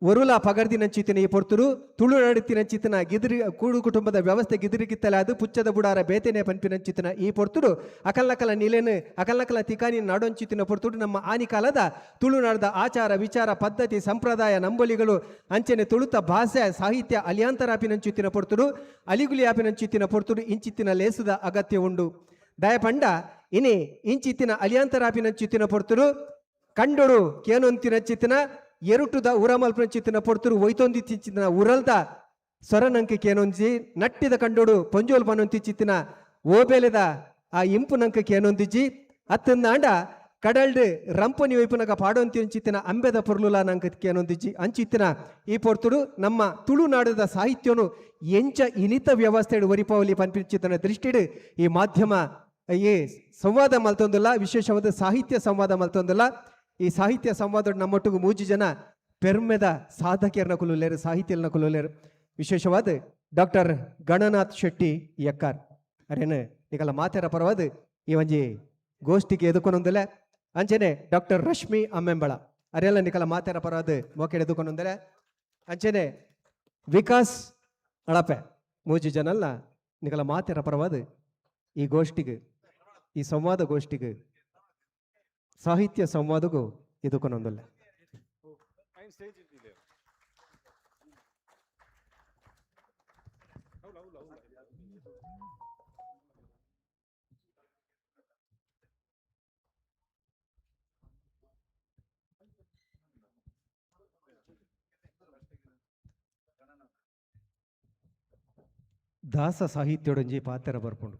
ಒರುಲ ಪಗರ್ದಿನಂಚಿತ್ತಿನ ಈ ಪೊರ್ತುರು ತುಳುನಾಡುತ್ತಿನಂಚಿತ್ತಿನ ಗಿದಿರಿ ಕೂಡು ಕುಟುಂಬದ ವ್ಯವಸ್ಥೆ ಗಿದಿರಿಗಿತ್ತಲೆ ಅದು ಪುಚ್ಚದ ಬುಡಾರ ಬೇತೆನೆ ಪಂಪಿನಂಚಿತ್ತಿನ ಈ ಪೊರ್ತುಡು ಅಕಲ್ನಕಲ ನಿಲೆನು ಅಕಲ್ನಕಲ ತಿಕಾನಿ ನಾಡೊಂಚಿತ್ತಿನ ಪೊರ್ತುಡು ನಮ್ಮ ಆನಿ ಕಾಲದ ತುಳುನಾಡದ ಆಚಾರ ವಿಚಾರ ಪದ್ಧತಿ ಸಂಪ್ರದಾಯ ನಂಬಲಿಗಳು ಅಂಚನೆ ತುಳುತ ಭಾಷೆ ಸಾಹಿತ್ಯ ಅಲಿಯಾಂತರಾಪಿನಂಚಿತ್ತಿನ ಪೊರ್ತುಡು ಅಲಿಗುಲಿಯಾಪಿನಂಚಿತ್ತಿನ ಪೊರ್ತುಡು ಇಂಚಿತ್ತಿನ ಲೇಸುದ ಅಗತ್ಯ ಉಂಡು ದಯಪಂಡ ಇನಿ ಇಂಚಿತ್ತಿನ ಅಲಿಯಾಂತರಾಪಿನಂಚಿತ್ತಿನ ಪೊರ್ತುಡು ಕಂಡೊಡು ಕೇನೊಂತಿನಂಚಿತ್ತಿನ ಎರುಟುದ ಉರಮಲ್ಪನಂಚಿತ್ತಿನ ಪೊರ್ತುರು ಒಯ್ತೊಂದಿತ್ತಿನ ಉರಲ್ದ ಸೊರನಂಕ ಕೇನೊಂದಿ ನಟ್ಟಿದ ಕಂಡೋಡು ಪೊಂಜೋಲ್ ಪನೊಂತಿಚ್ಚಿತ್ತಿನ ಓಬೇಲೆದ ಆ ಇಂಪು ನಂಕ ಕೇನೊಂದಿಜ್ಜಿ ಅತ್ತಂದಾಂಡ ಕಡಲ್ಡು ರಂಪನಿ ವೈಪುನಗ ಪಾಡೊಂತಿಂಚಿತ್ತಿನ ಅಂಬೆದ ಪೊರ್ಲುಲ ನಂಕ ಕೇನೊಂದಿಜ್ಜಿ ಅಂಚಿತ್ತಿನ ಈ ಪೊರ್ತುಡು ನಮ್ಮ ತುಳುನಾಡದ ಸಾಹಿತ್ಯನು ಎಂಚ ಇನಿತ ವ್ಯವಸ್ಥೆಡು ಒರಿಪಾವಲಿ ಪನ್ಪಿಂಚಿತ್ತಿನ ದೃಷ್ಟಿಡು ಈ ಮಾಧ್ಯಮ ಈ ಸಂವಾದ ಮಲ್ತೊಂದಿಲ್ಲ ವಿಶೇಷವಾದ ಸಾಹಿತ್ಯ ಸಂವಾದ ಮಲ್ತೊಂದಿಲ್ಲ ಈ ಸಾಹಿತ್ಯ ಸಂವಾದ ನಮ್ಮೊಟ್ಟಿಗೂ ಮೂಜಿ ಜನ ಪೆರ್ಮೆದ ಸಾಧಕಿಯರ್ನ ಕುಲುಲೇರು ಸಾಹಿತ್ಯನ ಕುಲುಲೇರು ವಿಶೇಷವಾದ ಡಾಕ್ಟರ್ ಗಣನಾಥ್ ಶೆಟ್ಟಿ ಯಕ್ಕಾರ್ ಅರೇನು ಈಗಲ್ಲ ಮಾತೆರ ಪರವಾದ ಈ ಒಂಜಿ ಗೋಷ್ಠಿಗೆ ಎದುಕೊನೊಂದಿಲ್ಲ ಅಂಚನೆ ಡಾಕ್ಟರ್ ರಶ್ಮಿ ಅಮ್ಮೆಂಬಳ ಅರೆಲ್ಲ ನಿಕಲ ಮಾತಾರ ಪರವಾದ ಮೋಕೆಡೆ ದುಕೊಂದರೆ ಅಂಚೆನೆ ವಿಕಾಸ್ ಅಳಪೆ ಮೂಜಿ ಜನಲ್ಲ ನಿಕಲ ಮಾತಾರ ಪರವಾದ ಈ ಗೋಷ್ಠಿಗೆ ಈ ಸಂವಾದ ಗೋಷ್ಠಿಗೆ ಸಾಹಿತ್ಯ ಸಂವಾದಗೂ ಇದಕ್ಕೊಂದೊಂದಲ್ಲ ದಾಸ ಸಾಹಿತ್ಯಡೊಂಜಿ ಪಾತ್ರ ಬರ್ಪುಂಡು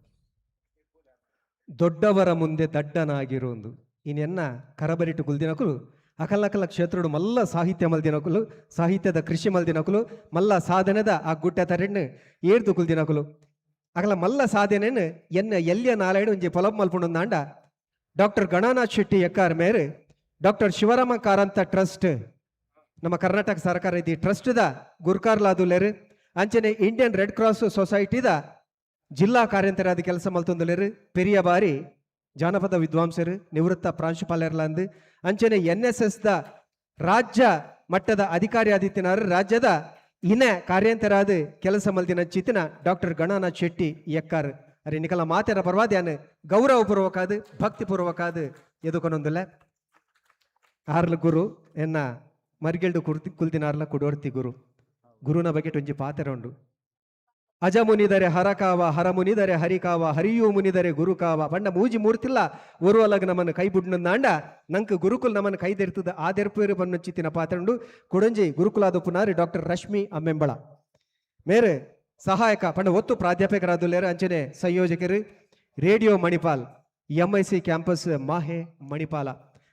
ದೊಡ್ಡವರ ಮುಂದೆ ದಡ್ಡನಾಗಿರೋಂದು ಇನ್ನೆನ್ನ ಕರಬರಿಟ್ಟು ಗುಲ್ದಿನಕುಲು ಅಕಲಕಲ ಕ್ಷೇತ್ರಡು ಮಲ್ಲ ಸಾಹಿತ್ಯ ಮಲ್ದಿನಕುಲು ಸಾಹಿತ್ಯದ ಕೃಷಿ ಮಲ್ದಿನಕುಲು ಮಲ್ಲ ಸಾಧನೆದ ಆ ಗುಡ್ಡ ತರೆಣ್ಣು ಏರ್ದು ಗುಲ್ದಿನಕುಲು ಅಕಲ ಮಲ್ಲ ಸಾಧನೆಯನ್ನು ಎನ್ನ ಎಲ್ಲಿಯ ನಾರಾಯಣ ಒಂಜಿ ಪೊಲಪ್ ಮಲ್ಪುಂಡು ಅಂಡ ಡಾಕ್ಟರ್ ಗಣನಾಥ್ ಶೆಟ್ಟಿ ಎಕ್ಕಾರ್ ಮೇರೆ ಡಾಕ್ಟರ್ ಶಿವರಾಮ ಕಾರಂತ ಟ್ರಸ್ಟ್ ನಮ್ಮ ಕರ್ನಾಟಕ ಸರ್ಕಾರ ಇದು ಟ್ರಸ್ಟ್ದ ಗುರ್ಕಾರ್ಲಾದುಲೇರು ಅಂಚನೆ ಇಂಡಿಯನ್ ರೆಡ್ ಕ್ರಾಸ್ ಸೊಸೈಟಿದ ಜಿಲ್ಲಾ ಕಾರ್ಯಂತರಾದ ಕೆಲಸ ಮಲ್ತೊಂದುಲೇರು ಪೆರಿಯ ಬಾರಿ ಜಾನಪದ ವಿದ್ವಾಂಸರು ನಿವೃತ್ತ ಪ್ರಾಂಶುಪಾಲರ್ಲಾಂದು ಅಂಚನೆ NSS ದ ರಾಜ್ಯ ಮಟ್ಟದ ಅಧಿಕಾರಿ ಆದಿತ್ಯನಾರು ರಾಜ್ಯದ ಇನ್ನ ಕಾರ್ಯಂತರಾದ ಕೆಲಸ ಮಲ್ದಿನ ಚಿತ್ತಿನ ಡಾಕ್ಟರ್ ಗಣನಾಥ್ ಶೆಟ್ಟಿ ಎಕ್ಕಾರ್ ಅರೆ ನಿಕಲ ಮಾತೆರ ಪರ್ವಾದ್ಯಾನ ಗೌರವಪೂರ್ವಕಾದ ಭಕ್ತಿಪೂರ್ವಕಾದ ಎದುಕೊನೊಂದುಲ್ಲ ಆರ್ಲ ಗುರು ಎನ್ನ ಮರ್ಗೆಲ್ಡು ಕುಲ್ತಿನಾರ್ಲ ಕುಡೋರ್ತಿ ಗುರುನ ಬಗ್ಗೆ ಒಂಜಿ ಪಾತೆರ ಉಂಡು ಅಜ ಮುನಿದರೆ ಹರಕಾವ ಹರ ಮುನಿದರೆ ಹರಿಕಾವ ಹರಿಯೂ ಮುನಿದರೆ ಗುರುಕಾವ ಪಂಡ ಮೂಜಿ ಮೂರ್ತಿಲ್ಲ ಒರುವಲಗ ನಮ್ಮನ್ನು ಕೈ ಬುಡ್ನಂದಾಂಡ ನಂಕ್ ಗುರುಕುಲ್ ನಮ್ಮನ್ನು ಕೈದೆರ್ತದ ಆದೆರ್ಪೇರು ಬನ್ನು ಚಿತ್ತಿನ ಪಾತ್ರಂಡು ಕುಡಂಜಿ ಗುರುಕುಲಾದ ಪುನಾರಿ ಡಾಕ್ಟರ್ ರಶ್ಮಿ ಅಮ್ಮೆಂಬಳ ಮೇರೆ ಸಹಾಯಕ ಪಂಡ ಒತ್ತು ಪ್ರಾಧ್ಯಾಪಕರಾದುಲ್ಲೇರ ಅಂಚನೆ ಸಂಯೋಜಕರು ರೇಡಿಯೋ ಮಣಿಪಾಲ್ MIC ಕ್ಯಾಂಪಸ್ ಮಾಹೆ ಮಣಿಪಾಲ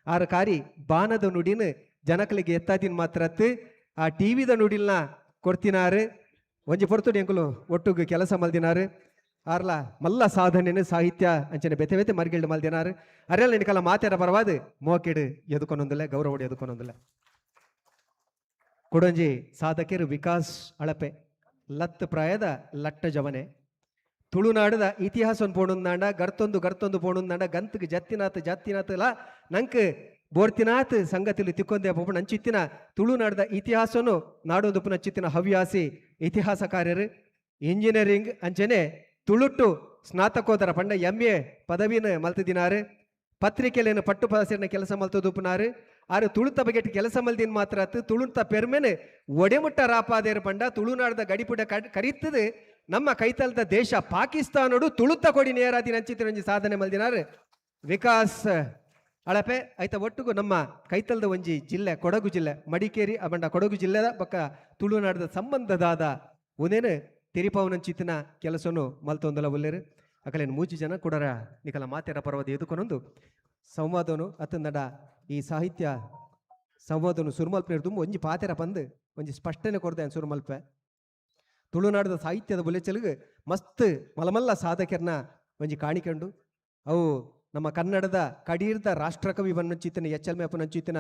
ಆರ ಕಾರಿ ಬಾನದ ನುಡಿನ ಜನಕಲಿಗೆ ಎತ್ತಾದಿನ ಮಾತ್ರತ್ತು ಆ ಟಿವಿದ ನುಡಿಲ್ನ ಕೊಡ್ತಿನಾರು ಒಂಜಿ ಪೊರ್ತುಡು ಎಂಕುಲು ಒಟ್ಟುಗು ಕೆಲಸ ಮಲ್ದಿನಾರು ಆರ್ಲ ಮಲ್ಲ ಸಾಧನೆನು ಸಾಹಿತ್ಯ ಅಂಚನೆ ಬೆತೆ ಬೆತೆ ಮರ್ಗಿಲ್ಡು ಮಲ್ದಿನಾರು ಅರೆಲ್ಲ ನಿಕಲ ಮಾತಾಡ ಪರವಾದ ಮೋಕೆಡು ಎದುಕೊನೊಂದಿಲ್ಲ ಗೌರವಡು ಎದುಕೊನೊಂದಿಲ್ಲ ಕುಡಂಜಿ ಸಾಧಕರು ವಿಕಾಸ್ ಅಳಪೆ ಲತ್ ಪ್ರಾಯದ ಲಟ್ಟ ಜವನೆ ತುಳುನಾಡದ ಇತಿಹಾಸವನ್ನು ಪೋಣುಂದಾಂಡ ಗರ್ತೊಂದು ಪೋಣುಂದಾಂಡ ಗಂತ್ಗೆ ಜತ್ತಿನಾಥ್ ಲ ನಂಕ್ ಬೋರ್ತಿನಾಥ್ ಸಂಗತಿಲಿ ತಿಕ್ಕೊಂದೆ ಪೋಪು ನಂಚಿತ್ತಿನ ತುಳುನಾಡದ ಇತಿಹಾಸನು ನಾಡೋದು ಪುನಚ್ಚಿತ್ತಿನ ಹವ್ಯಾಸಿ ಇತಿಹಾಸಕಾರ್ಯರು ಇಂಜಿನಿಯರಿಂಗ್ ಅಂಚನೆ ತುಳುಟ್ಟು ಸ್ನಾತಕೋತ್ತರ ಪಂಡ MA ಪದವಿನ ಮಲ್ತಿದಿನಾರು ಪತ್ರಿಕೆಲೇನು ಪಟ್ಟು ಪಾಸಿನ ಕೆಲಸ ಮಲ್ತದುಪ್ಪುನಾರು ಆರು ತುಳುತ ಬಗೆಟ್ ಕೆಲಸ ಮಲ್ದಿನ ಮಾತ್ರ ತುಳುತ ಪೆರ್ಮೆನೆ ಒಡೆಮುಟ್ಟ ರಾಪಾದೇರು ಪಂಡ ತುಳುನಾಡದ ಗಡಿಪುಡ ಕರೀತದೆ ನಮ್ಮ ಕೈತಲದ ದೇಶ ಪಾಕಿಸ್ತಾನೋಡು ತುಳುತ ಕೊಡಿ ನೇರಾದಿ ನಂಚಿತ್ತಿನ ಸಾಧನೆ ಮಲ್ದಿನಾರು ವಿಕಾಸ್ ಅಳಪೆ ಐತ ಒಟ್ಟುಗು ನಮ್ಮ ಕೈತಲದ ಒಂಜಿ ಜಿಲ್ಲೆ ಕೊಡಗು ಜಿಲ್ಲೆ ಮಡಿಕೇರಿ ಅಬಂಡ ಕೊಡಗು ಜಿಲ್ಲೆದ ಬೊಕ್ಕ ತುಳುನಾಡದ ಸಂಬಂಧದಾದ ಒಂದೇನು ತಿರಿಪವನಂಚಿತ್ತಿನ ಕೆಲಸನು ಮಲ್ತೊಂದಲ ಒಲ್ಲೇರು ಅಕಲೇನು ಮೂಜಿ ಜನ ಕೊಡರ ನಿಕಲ ಮಾತೆರ ಪರ್ವದ ಎದುಕೊನೊಂದು ಸಂವಾದನು ಅತಂದಡ ಈ ಸಾಹಿತ್ಯ ಸಂವಾದನು ಸುರುಮಲ್ಪನೆ ತುಂಬ ಒಂಜಿ ಪಾತೆರ ಪಂದು ಒಂಜಿ ಸ್ಪಷ್ಟನೆ ಕೊಡ್ದೆ ಸುರುಮಲ್ಪೆ ತುಳುನಾಡದ ಸಾಹಿತ್ಯದ ಬುಲೆಚಲಿಗೆ ಮಸ್ತ್ ಮಲಮಲ್ಲ ಸಾಧಕರನ್ನ ಒಂಜಿ ಕಾಣಿಕೊಂಡು ಅವು ನಮ್ಮ ಕನ್ನಡದ ಕಡೀರ್ದ ರಾಷ್ಟ್ರಕವಿ ಬನ್ನಂಚಿತ್ತಿನ HL ಮೇಪನಂಚಿತ್ತಿನ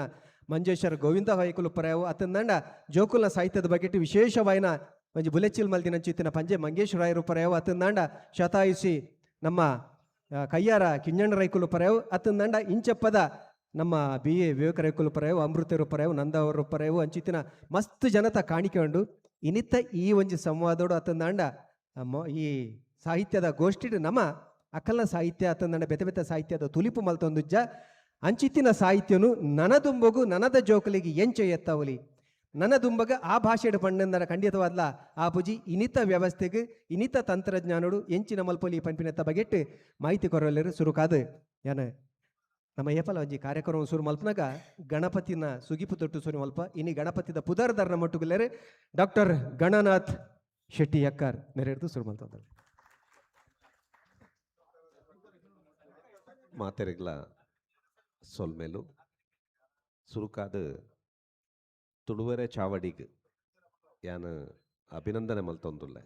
ಮಂಜೇಶ್ವರ ಗೋವಿಂದ ಹೊಯ್ಕುಲು ಪರ್ಯಾವು ಅತಂದಂಡ ಜೋಕುಲ್ನ ಸಾಹಿತ್ಯದ ಬಗ್ಗೆ ವಿಶೇಷವಾಯಿನ ಒಂಜಿ ಬುಲೆಚಿಲ್ ಮಲ್ದಿನಂಚಿತ್ತಿನ ಪಂಜೆ ಮಂಗೇಶ್ವರಾಯರು ಪರ್ಯಾವು ಅತಂದಂಡ ಶತಾಯುಷಿ ನಮ್ಮ ಕಯ್ಯಾರ ಕಿಂಜಣ್ಣ ರೈಕುಲು ಪರ್ಯಾವು ಅತಂದಂಡ ಇಂಚಪ್ಪದ ನಮ್ಮ BA ವಿವೇಕ ರೈಕುಲು ಪರ್ಯಾವು ಅಮೃತರು ಪರ್ಯಾವು ನಂದವರು ಪರ್ಯಾವು ಅಂಚಿತ್ತಿನ ಮಸ್ತ್ ಜನತ ಕಾಣಿಕೊಂಡು ಇನಿತ್ತ ಈ ಒಂಜಿ ಸಂವಾದೋಡು ಅತಂದಂಡ ಈ ಸಾಹಿತ್ಯದ ಗೋಷ್ಠಿ ನಮ್ಮ ಅಕಲ ಸಾಹಿತ್ಯ ಅತಂದಂಡ ಬೆತೆ ಬೆತೆ ಸಾಹಿತ್ಯದ ತುಲಿಪು ಮಲ್ತೊಂದುಜ್ಜ ಅಂಚಿತ್ತಿನ ಸಾಹಿತ್ಯನು ನನದುಂಬಗು ನನದ ಜೋಕಲಿಗೆ ಎಂಚೆ ಎತ್ತವಲಿ ನನದುಂಬಗ ಆ ಭಾಷೆಡು ಪಂಡಂದರ ಖಂಡಿತವಾದ್ಲ ಆ ಪುಜಿ ಇನಿತ ವ್ಯವಸ್ಥೆಗೆ ಇನಿತ ತಂತ್ರಜ್ಞಾನಡು ಎಂಚಿನ ಮಲ್ಪೊಲಿ ಪಂಪಿನೆತ್ತ ಬಗೆಟ್ಟು ಮಾಹಿತಿ ಕೊರಲೇರು ಸುರುಕಾದು ಯಾನ ನಮ್ಮ ಏಪಲ ಒಂಜಿ ಕಾರ್ಯಕ್ರಮ ಸುರು ಮಲ್ಪನಾಗ ಗಣಪತಿನ ಸುಗಿಪು ತೊಟ್ಟು ಸುರು ಮಲ್ಪ ಇನಿ ಗಣಪತಿದ ಪುದರ್ದರ್ನ ಮಟ್ಟುಗುಲೇರು ಡಾಕ್ಟರ್ ಗಣನಾಥ್ ಶೆಟ್ಟಿ ಎಕ್ಕಾರ್ ನೆರೆದು ಸುರು ಮಲ್ತಂದ ಮಾತೆರೆಗ್ಲ ಸೊಲ್ಮೇಲು ಸುರುಕಾದ ತುಳುವೆರೆ ಚಾವಡಿಗ್ ಯಾನ್ ಅಭಿನಂದನೆ ಮಲ್ತೊಂದುಲ್ಲೆ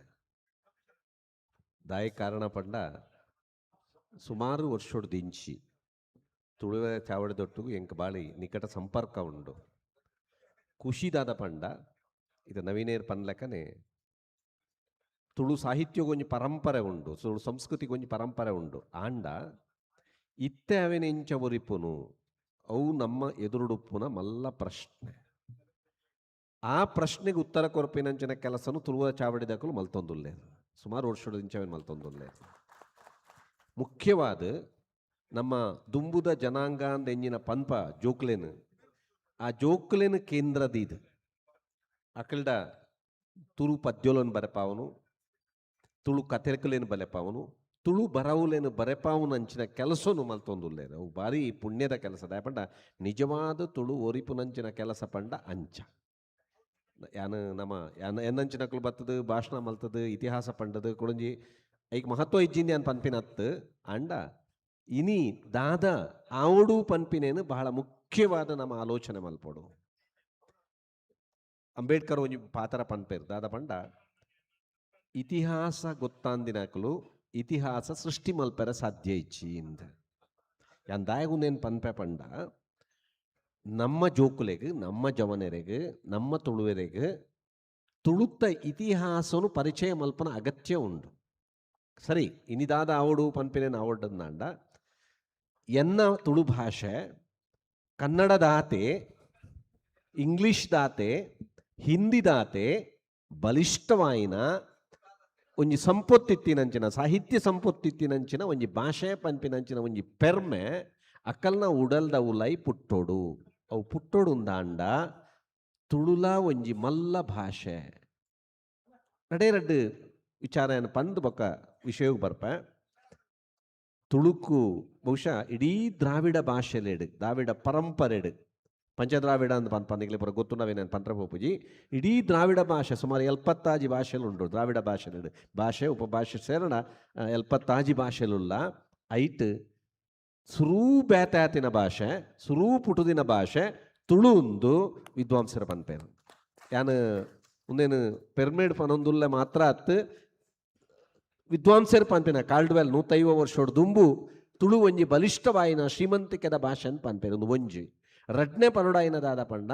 ದಾಯ ಕಾರಣ ಪಂಡ ಸುಮಾರು ವರ್ಷೋಡು ದಿಂಚಿ ತುಳುವೆರೆ ಚಾವಡಿದೊಟ್ಟಿಗೂ ಎಂಕ್ ಬಾಳಿ ನಿಕಟ ಸಂಪರ್ಕ ಉಂಡು ಖುಷಿದಾದ ಪಂಡ ಇದು ನವೀನೇರ್ ಪನ್ಲೆಕ್ಕನೆ ತುಳು ಸಾಹಿತ್ಯಗೊಂಜಿ ಪರಂಪರೆ ಉಂಡು ತುಳು ಸಂಸ್ಕೃತಿಗೊಂಜಿ ಪರಂಪರೆ ಉಂಡು ಆಂಡ ಇತ್ತೆ ಅವೆನೆಂಚ ಒರಿಪುನು ಅವು ನಮ್ಮ ಎದುರುಡುಪ್ಪುನ ಮಲ್ಲ ಪ್ರಶ್ನೆ. ಆ ಪ್ರಶ್ನೆಗೆ ಉತ್ತರ ಕೊರಪಿನಂಚಿನ ಕೆಲಸನು ತುಳುವ ಚಾವಡಿದಾಕಲು ಮಲ್ತೊಂದುಲ್ಲೆ ಸುಮಾರು ವರ್ಷದಿಂಚವೇನು ಮಲ್ತೊಂದುಲ್ಲೆ. ಮುಖ್ಯವಾದ ನಮ್ಮ ದುಂಬುದ ಜನಾಂಗ ಅಂದೆಂಜಿನ ಪನ್ಪ ಜೋಕ್ಲೆನ್ ಆ ಜೋಕ್ಲೆನ್ ಕೇಂದ್ರದೀದು ಅಕಲ್ಡ ತುಳು ಪದ್ಯೋಲನ್ನು ಬರೆಪಾವನು, ತುಳು ಕಥೆಕಲೇನು ಬರೆಪಾವನು, ತುಳು ಬರವುಲೇನು ಬರೆಪಾವನು ಅಂಚಿನ ಕೆಲಸನು ಮಲ್ತೊಂದುಲ್ಲೇನು. ಅವು ಭಾರಿ ಪುಣ್ಯದ ಕೆಲಸ ದಾಯಪಂಡ ನಿಜವಾದ ತುಳು ಒರಿಪುನಂಚಿನ ಕೆಲಸ ಪಂಡ ಅಂಚ ಯಾನು ನಮ್ಮ ಯಾನ ಎನ್ನಂಚಿನಕ್ಕಲು ಬರ್ತದ ಭಾಷಣ ಮಲ್ತದ ಇತಿಹಾಸ ಪಂಡದು ಕುಡಂಜಿ ಈಗ ಮಹತ್ವ ಇಜ್ಜಿಂದಿ ಅಂತ ಪನ್ಪಿನತ್ತು ಅಂಡ ಇನಿ ದಾದ ಆವಡು ಪನ್ಪಿನೇನು ಬಹಳ ಮುಖ್ಯವಾದ ನಮ್ಮ ಆಲೋಚನೆ ಮಲ್ಪಡು. ಅಂಬೇಡ್ಕರ್ ಒಂಜಿ ಪಾತ್ರ ಪನ್ಪೇರು ದಾದ ಪಂಡ ಇತಿಹಾಸ ಗೊತ್ತಾಂದಿನಕಲು ಇತಿಹಾಸ ಸೃಷ್ಟಿ ಮಲ್ಪೆರ ಸಾಧ್ಯ ಇಚ್ಚಿ ಇಂದ ಯಾನ್ ದಾಯಗುಂದೇನು ಪನ್ಪೆ ಪಂಡ ನಮ್ಮ ಜೋಕುಲೆಗೆ ನಮ್ಮ ಜವನೆರೆಗೆ ನಮ್ಮ ತುಳುವೆರೆಗೆ ತುಳುತ್ತ ಇತಿಹಾಸನು ಪರಿಚಯ ಮಲ್ಪನ ಅಗತ್ಯ ಉಂಡು. ಸರಿ ಇನಿದಾದ ಆವಡು ಪನ್ಪಿನೇನು ಆವಡ್ಡಂದಾಂಡ ಎನ್ನ ತುಳು ಭಾಷೆ ಕನ್ನಡ ದಾತೆ ಇಂಗ್ಲಿಷ್ ದಾತೆ ಹಿಂದಿ ದಾತೆ ಬಲಿಷ್ಠವಾಯಿನ ಒಂಜಿ ಸಂಪತ್ತಿತ್ತಿನಂಚಿನ ಸಾಹಿತ್ಯ ಸಂಪತ್ತಿತ್ತಿನಂಚಿನ ಒಂಜಿ ಭಾಷೆ ಪನ್ಪಿನಂಚಿನ ಒಂಜಿ ಪೆರ್ಮೆ ಅಕಲ್ನ ಉಡಲ್ದ ಉಲೈ ಪುಟ್ಟೋಡು ಅವು ಪುಟ್ಟೋಡು ದಾಂಡ ತುಳುಲ ಒಂಜಿ ಮಲ್ಲ ಭಾಷೆ ನಡೇರಡ್ಡು ವಿಚಾರ ಪಂದು ಬೊಕ್ಕ ವಿಷಯಕ್ಕೆ ಬರ್ಪೆ. ತುಳುಕು ಬಹುಶಃ ಇಡೀ ದ್ರಾವಿಡ ಭಾಷೆಲೆಡು ದ್ರಾವಿಡ ಪರಂಪರೆಡು ಪಂಚದ್ರಾವಿಡ ಅಂತ ಪಂದಿಗ್ಲಿ ಬರೋ ಗೊತ್ತು ನಾವೇನೇನು ಪಂತ್ರ ಪೋಪುಜಿ ಇಡೀ ದ್ರಾವಿಡ ಭಾಷೆ ಸುಮಾರು 70 ಭಾಷೆಲು ಉಂಟು ದ್ರಾವಿಡ ಭಾಷೆಲೆಡು ಭಾಷೆ ಉಪಭಾಷೆ ಸೇರಣ 70 ಭಾಷೆಲುಲ್ಲ ಐಟ್ ಸುರೂ ಬೇತಾತಿನ ಭಾಷೆ ಸುರೂ ಪುಟುದಿನ ಭಾಷೆ ತುಳು ಒಂದು ವಿದ್ವಾಂಸರ ಪನ್ಪೇರು ಯಾನು ಒಂದೇನು ಪೆರ್ಮೇಡ್ ಪನೊಂದುಲ್ಲ ಮಾತ್ರ ಅತ್ತು ವಿದ್ವಾಂಸರ ಪನ್ಪೇನ ಕಾಲ್ಡ್ವೆಲ್ 150 ವರ್ಷೋಡು ದುಂಬು ತುಳು ಒಂಜಿ ಬಲಿಷ್ಠವಾಯಿನ ಶ್ರೀಮಂತಿಕೆದ ಭಾಷೆ ಅಂತ ಪನ್ಪೇರು ಒಂದು ಒಂಜಿ ರಡ್ನೆ ಪರುಡಾಯಿನದಾದ ಪಂಡ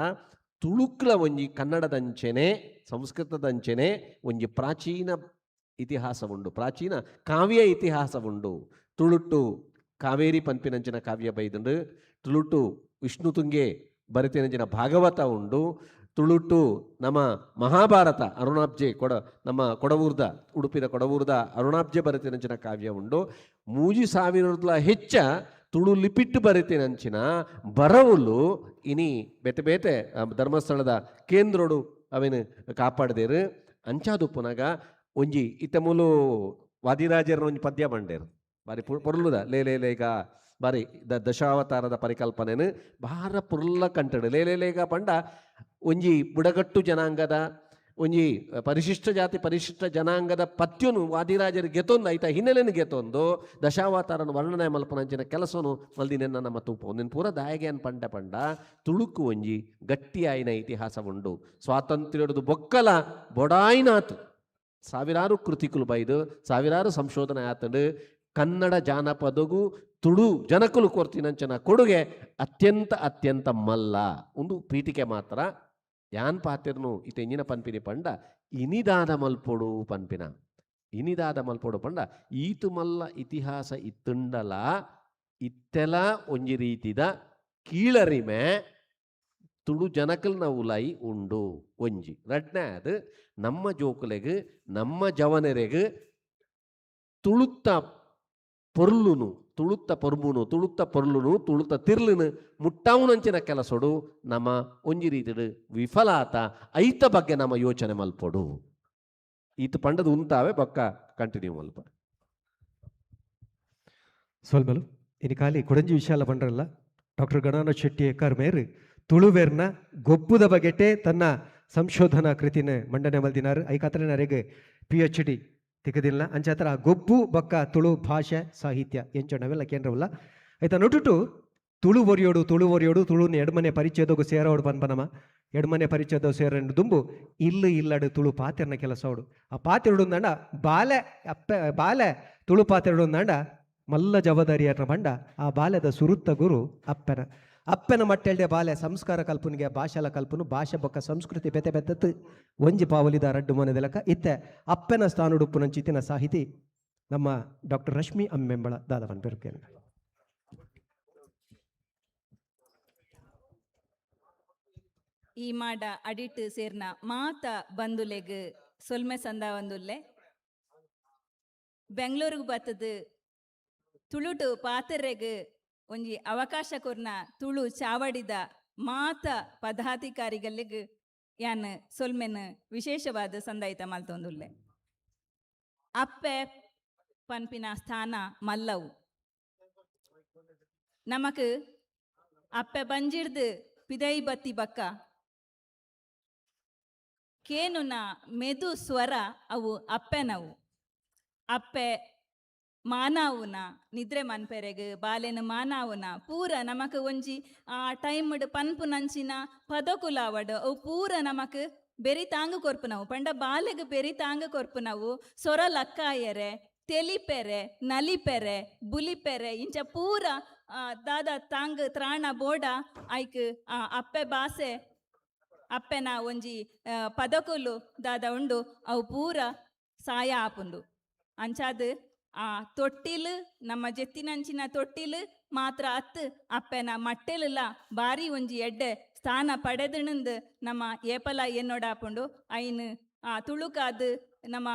ತುಳುಕ್ಲ ಒಂಜಿ ಕನ್ನಡದಂಚೆನೆ ಸಂಸ್ಕೃತದಂಚೆನೆ ಒಂಜಿ ಪ್ರಾಚೀನ ಇತಿಹಾಸ ಉಂಡು, ಪ್ರಾಚೀನ ಕಾವ್ಯ ಇತಿಹಾಸ ಉಂಡು. ತುಳುಟ್ಟು ಕಾವೇರಿ ಪನ್ಪಿನಂಚಿನ ಕಾವ್ಯ ಬೈದುಂಡು, ತುಳುಟ್ಟು ವಿಷ್ಣು ತುಂಗೆ ಬರಿತಿನಂಚಿನ ಭಾಗವತ ಉಂಡು, ತುಳುಟ್ಟು ನಮ್ಮ ಮಹಾಭಾರತ ಅರುಣಾಬ್ಜೆ ನಮ್ಮ ಕೊಡವೂರ್ದ ಉಡುಪಿದ ಕೊಡವೂರ್ದ ಅರುಣಾಬ್ಜೆ ಬರಿತಿನಂಚಿನ ಕಾವ್ಯ ಉಂಡು. 3000 ಹೆಚ್ಚ ತುಳು ಲಿಪಿಟ್ಟು ಬರಿತಿನಂಚಿನ ಬರವುಲು ಇನಿ ಬೇತೆ ಬೇತೆ ಧರ್ಮಸ್ಥಳದ ಕೇಂದ್ರೋಡು ಅವೇನು ಕಾಪಾಡದೇರು ಅಂಚಾದು ಪುನಗ ಒಂಜಿ ಇತ್ತ ಮೂಲು ವಾದಿರಾಜರ ಒಂಜಿ ಪದ್ಯ ಬಂಡೇರು ಬಾರಿ ಪೊರ್ಲುದ ಲೇಗ ಬಾರಿ ದಶಾವತಾರದ ಪರಿಕಲ್ಪನೆನು ಬಾರ ಪುರ್ಲ ಕಂಟಡು ಲೇಗ ಪಂಡ ಒಂಜಿ ಬುಡಗಟ್ಟು ಜನಾಂಗದ ಒಂಜಿ ಪರಿಶಿಷ್ಟ ಜಾತಿ ಪರಿಶಿಷ್ಟ ಜನಾಂಗದ ಪತ್ಯನು ವಾದಿರಾಜರು ಗೆತೊಂದು ಐತ ಹಿನ್ನೆಲೆನು ಗೆತೊಂದು ದಶಾವತಾರನ ವರ್ಣನೆ ಮಲ್ಪನಂಚಿನ ಕೆಲಸನು ಮಲ್ದಿನೆನ್ನ ನಮ್ಮ ತೂಪ ಒಂದಿನ ಪೂರ ದಾಯಗೆ ಪಂಡ ತುಳುಕು ಒಂಜಿ ಗಟ್ಟಿಯಾಯಿನ ಇತಿಹಾಸ ಉಂಡು. ಸ್ವಾತಂತ್ರ್ಯದು ಬೊಕ್ಕಲ ಬೊಡಾಯಿನಾತು ಸಾವಿರಾರು ಕೃತಿಕುಲು ಬೈದು ಸಾವಿರಾರು ಸಂಶೋಧನೆ ಆತಂಡು ಕನ್ನಡ ಜಾನಪದಗೂ ತುಳು ಜನಕುಲು ಕೊರ್ತಿನಂಚನ ಕೊಡುಗೆ ಅತ್ಯಂತ ಮಲ್ಲ ಒಂದು ಪೀಠಿಕೆ ಮಾತ್ರ ಯಾನ್ ಪಾತಿರ್ನು ಇತ ಎಂಜಿನ ಪನ್ಪಿನಿ ಪಂಡ ಇನಿದಾದ ಮಲ್ಪೊಡು ಪನ್ಪಿನ ಇನಿದಾದ ಮಲ್ಪೊಡು ಪಂಡ ಈತು ಮಲ್ಲ ಇತಿಹಾಸ ಇತ್ತುಂಡಲ ಇತ್ತೆಲ ಒಂಜಿ ರೀತಿದ ಕೀಳರಿಮೆ ತುಳು ಜನಕಲ್ನ ಉಲೈ ಉಂಡು ಒಂಜಿ ರಡ್ನೆ ಅದು ನಮ್ಮ ಜೋಕುಲೆಗ್ ನಮ್ಮ ಜವನೆರೆಗ್ ತುಳುತ್ತ ಪೊರ್ಲುನು ತುಳುತ್ತ ಪೊರ್ಮುನು ತುಳುತ್ತ ಪೊರ್ಲುನು ತುಳುತ್ತ ತಿರ್ಲುನು ಮುಟ್ಟಾವುನಂಚಿನ ಕೆಲಸೊಡು ನಮ್ಮ ಒಂಜಿ ರೀತಿಡು ವಿಫಲಾತ ಐತ ಬಗ್ಗೆ ನಮ್ಮ ಯೋಚನೆ ಮಲ್ಪೊಡು ಈತ ಪಂಡದು ಉಂತಾವೆ ಬೊಕ್ಕ ಕಂಟಿನ್ಯೂ ಮಲ್ಪ ಸೋಲ್ಮಲು ಇನಿ ಖಾಲಿ ಕೊಡಂಜಿ ವಿಶಾಲ ಪಂಡ್ರಲ್ಲ ಡಾಕ್ಟರ್ ಗಣಾನಾಥ್ ಶೆಟ್ಟಿ ಎಕ್ಕಾರ್ ಮೇರು ತುಳುವೆರ್ನ ಗೊಬ್ಬುದ ಬಗೆಟೆ ತನ್ನ ಸಂಶೋಧನಾ ಕೃತಿನ ಮಂಡನೆ ಮಲ್ದಿನಾರು ಐಕಾತ್ರ ನರೆಗೆ PhD ತಿಕ್ಕದಿಲ್ಲ ಅಂಚಾತ್ರ ಗೊಬ್ಬು ಬೊಕ್ಕ ತುಳು ಭಾಷೆ ಸಾಹಿತ್ಯ ಎಂಚೊಣವೆಲ್ಲ ಕೇಂದ್ರವಲ್ಲ ಆಯ್ತಾ ನೋಟುಟು ತುಳು ಒರಿಯೋಡು ತುಳುನ ಎಡ್ಮನೆ ಪರಿಚಯದೋಗು ಸೇರೋಡು ಪನ್ಪನಮ ಎಡ್ಮನೆ ಪರಿಚಯದ ಸೇರಂಡು ದುಂಬು ಇಲ್ಲಡು ತುಳು ಪಾತೆರ್ನ ಕೆಲಸೋಡು ಆ ಪಾತೆರಡು ಅಂದ ಬಾಲೆ ತುಳು ಪಾತೆರಡು ಅಂದ ಮಲ್ಲ ಜವಾದಾರಿಯರ್ನ ಬಂಡ ಆ ಬಾಲ್ಯದ ಸುರುತ್ತ ಗುರು ಅಪ್ಪನ ಮಟ್ಟೆಲ್ಡೆ ಬಾಲ್ಯ ಸಂಸ್ಕಾರ ಕಲ್ಪನಿಗೆ ಭಾಷೆಲ ಕಲ್ಪನು ಭಾಷೆ ಬೊಕ್ಕ ಸಂಸ್ಕೃತಿ ಬೆತೆ ಬೆತ್ತತ್ತು ಒಂಜಿ ಪಾವಲಿದ ರಡ್ಡು ಮನೆದೆಲಕ ಇತ್ತೆ ಅಪ್ಪನ ಸ್ಥಾನುಡುಪ್ಪು ನಂಚಿತ್ತಿನ ಸಾಹಿತಿ ನಮ್ಮ ಡಾಕ್ಟರ್ ರಶ್ಮಿ ಅಮ್ಮೆಂಬಳ ದಾದವನ್ ಬೆರುಕೇನ ಈ ಮಾಡ ಅಡಿಟ್ ಸೇರ್ನ ಮಾತ ಬಂದುಲೆಗ್ ಸೊಲ್ಮೆ ಸಂದ ಒಂದುಲ್ಲೆ ಬೆಂಗಳೂರಿಗೆ ಬತ್ತದು ತುಳುಟು ಪಾತರೆಗ್ ಒಂಜಿ ಅವಕಾಶ ಕೊರ್ನ ತುಳು ಚಾವಡಿದ ಮಾತ ಪದಾಧಿಕಾರಿಗಳಿಗೆ ಯಾನ್ ಸೊಲ್ಮೆನ್ ವಿಶೇಷವಾದ ಸಂದಾಯಿತ ಮಲ್ತೊಂದುಲ್ಲೆ ಅಪ್ಪೆ ಪನ್ಪಿನ ಸ್ಥಾನ ಮಲ್ಲವು ನಮಕ್ ಅಪ್ಪೆ ಬಂಜಿಡ್ದು ಪಿದೈ ಬತ್ತಿ ಬಕ್ಕ ಕೇನುನ ಮೆದು ಸ್ವರ ಅವು ಅಪ್ಪೆನವು ಅಪ್ಪೆ ಮಾನಾವುನ ನಿದ್ರೆ ಮನ್ಪೆರೆಗ್ ಬಾಲೆನ ಮಾನಾವುನ ಪೂರ ನಮಕ್ ಒಂಜಿ ಆ ಟೈಮ್ಡ್ ಪನ್ಪು ನಂಚಿನ ಪದಕುಲಾವಡ್ ಅವು ಪೂರ ನಮಕ್ ಬೆರಿ ತಾಂಗ ಕೊರ್ಪುನವು ಪಂಡ ಬಾಲೆಗ್ ಬೆರಿ ತಾಂಗ ಕೊರ್ಪುನವು ಸೊರ ಲಕ್ಕಾಯರೆ ತೆಲಿಪೆರೆ ನಲಿಪೆರೆ ಬುಲಿಪೆರೆ ಇಂಚ ಪೂರ ದಾದ ತಾಂಗ್ ತ್ರಾಣ ಬೋಡ ಐಕ್ ಅಪ್ಪೆ ಬಾಸೆ ಅಪ್ಪೆನ ಒಂಜಿ ಪದಕುಲು ದಾದ ಉಂಡು ಅವು ಪೂರ ಸಾಯ ಆಪುಂಡು ಅಂಚಾದ್ ಆ ತೊಟ್ಟಿಲು ನಮ್ಮ ಜೆತ್ತಿನಂಚಿನ ತೊಟ್ಟಿಲು ಮಾತ್ರ ಅತ್ತು ಅಪ್ಪೆನ ಮಟ್ಟೆಲುಲ ಬಾರಿ ಒಂಜಿ ಎಡ್ಡೆ ಸ್ಥಾನ ಪಡೆದಣಂದು ನಮ್ಮ ಏಪಲ ಎನ್ನೋಡಾಪುಂಡು ಐನ್ ಆ ತುಳುಕಾದ್ ನಮ್ಮ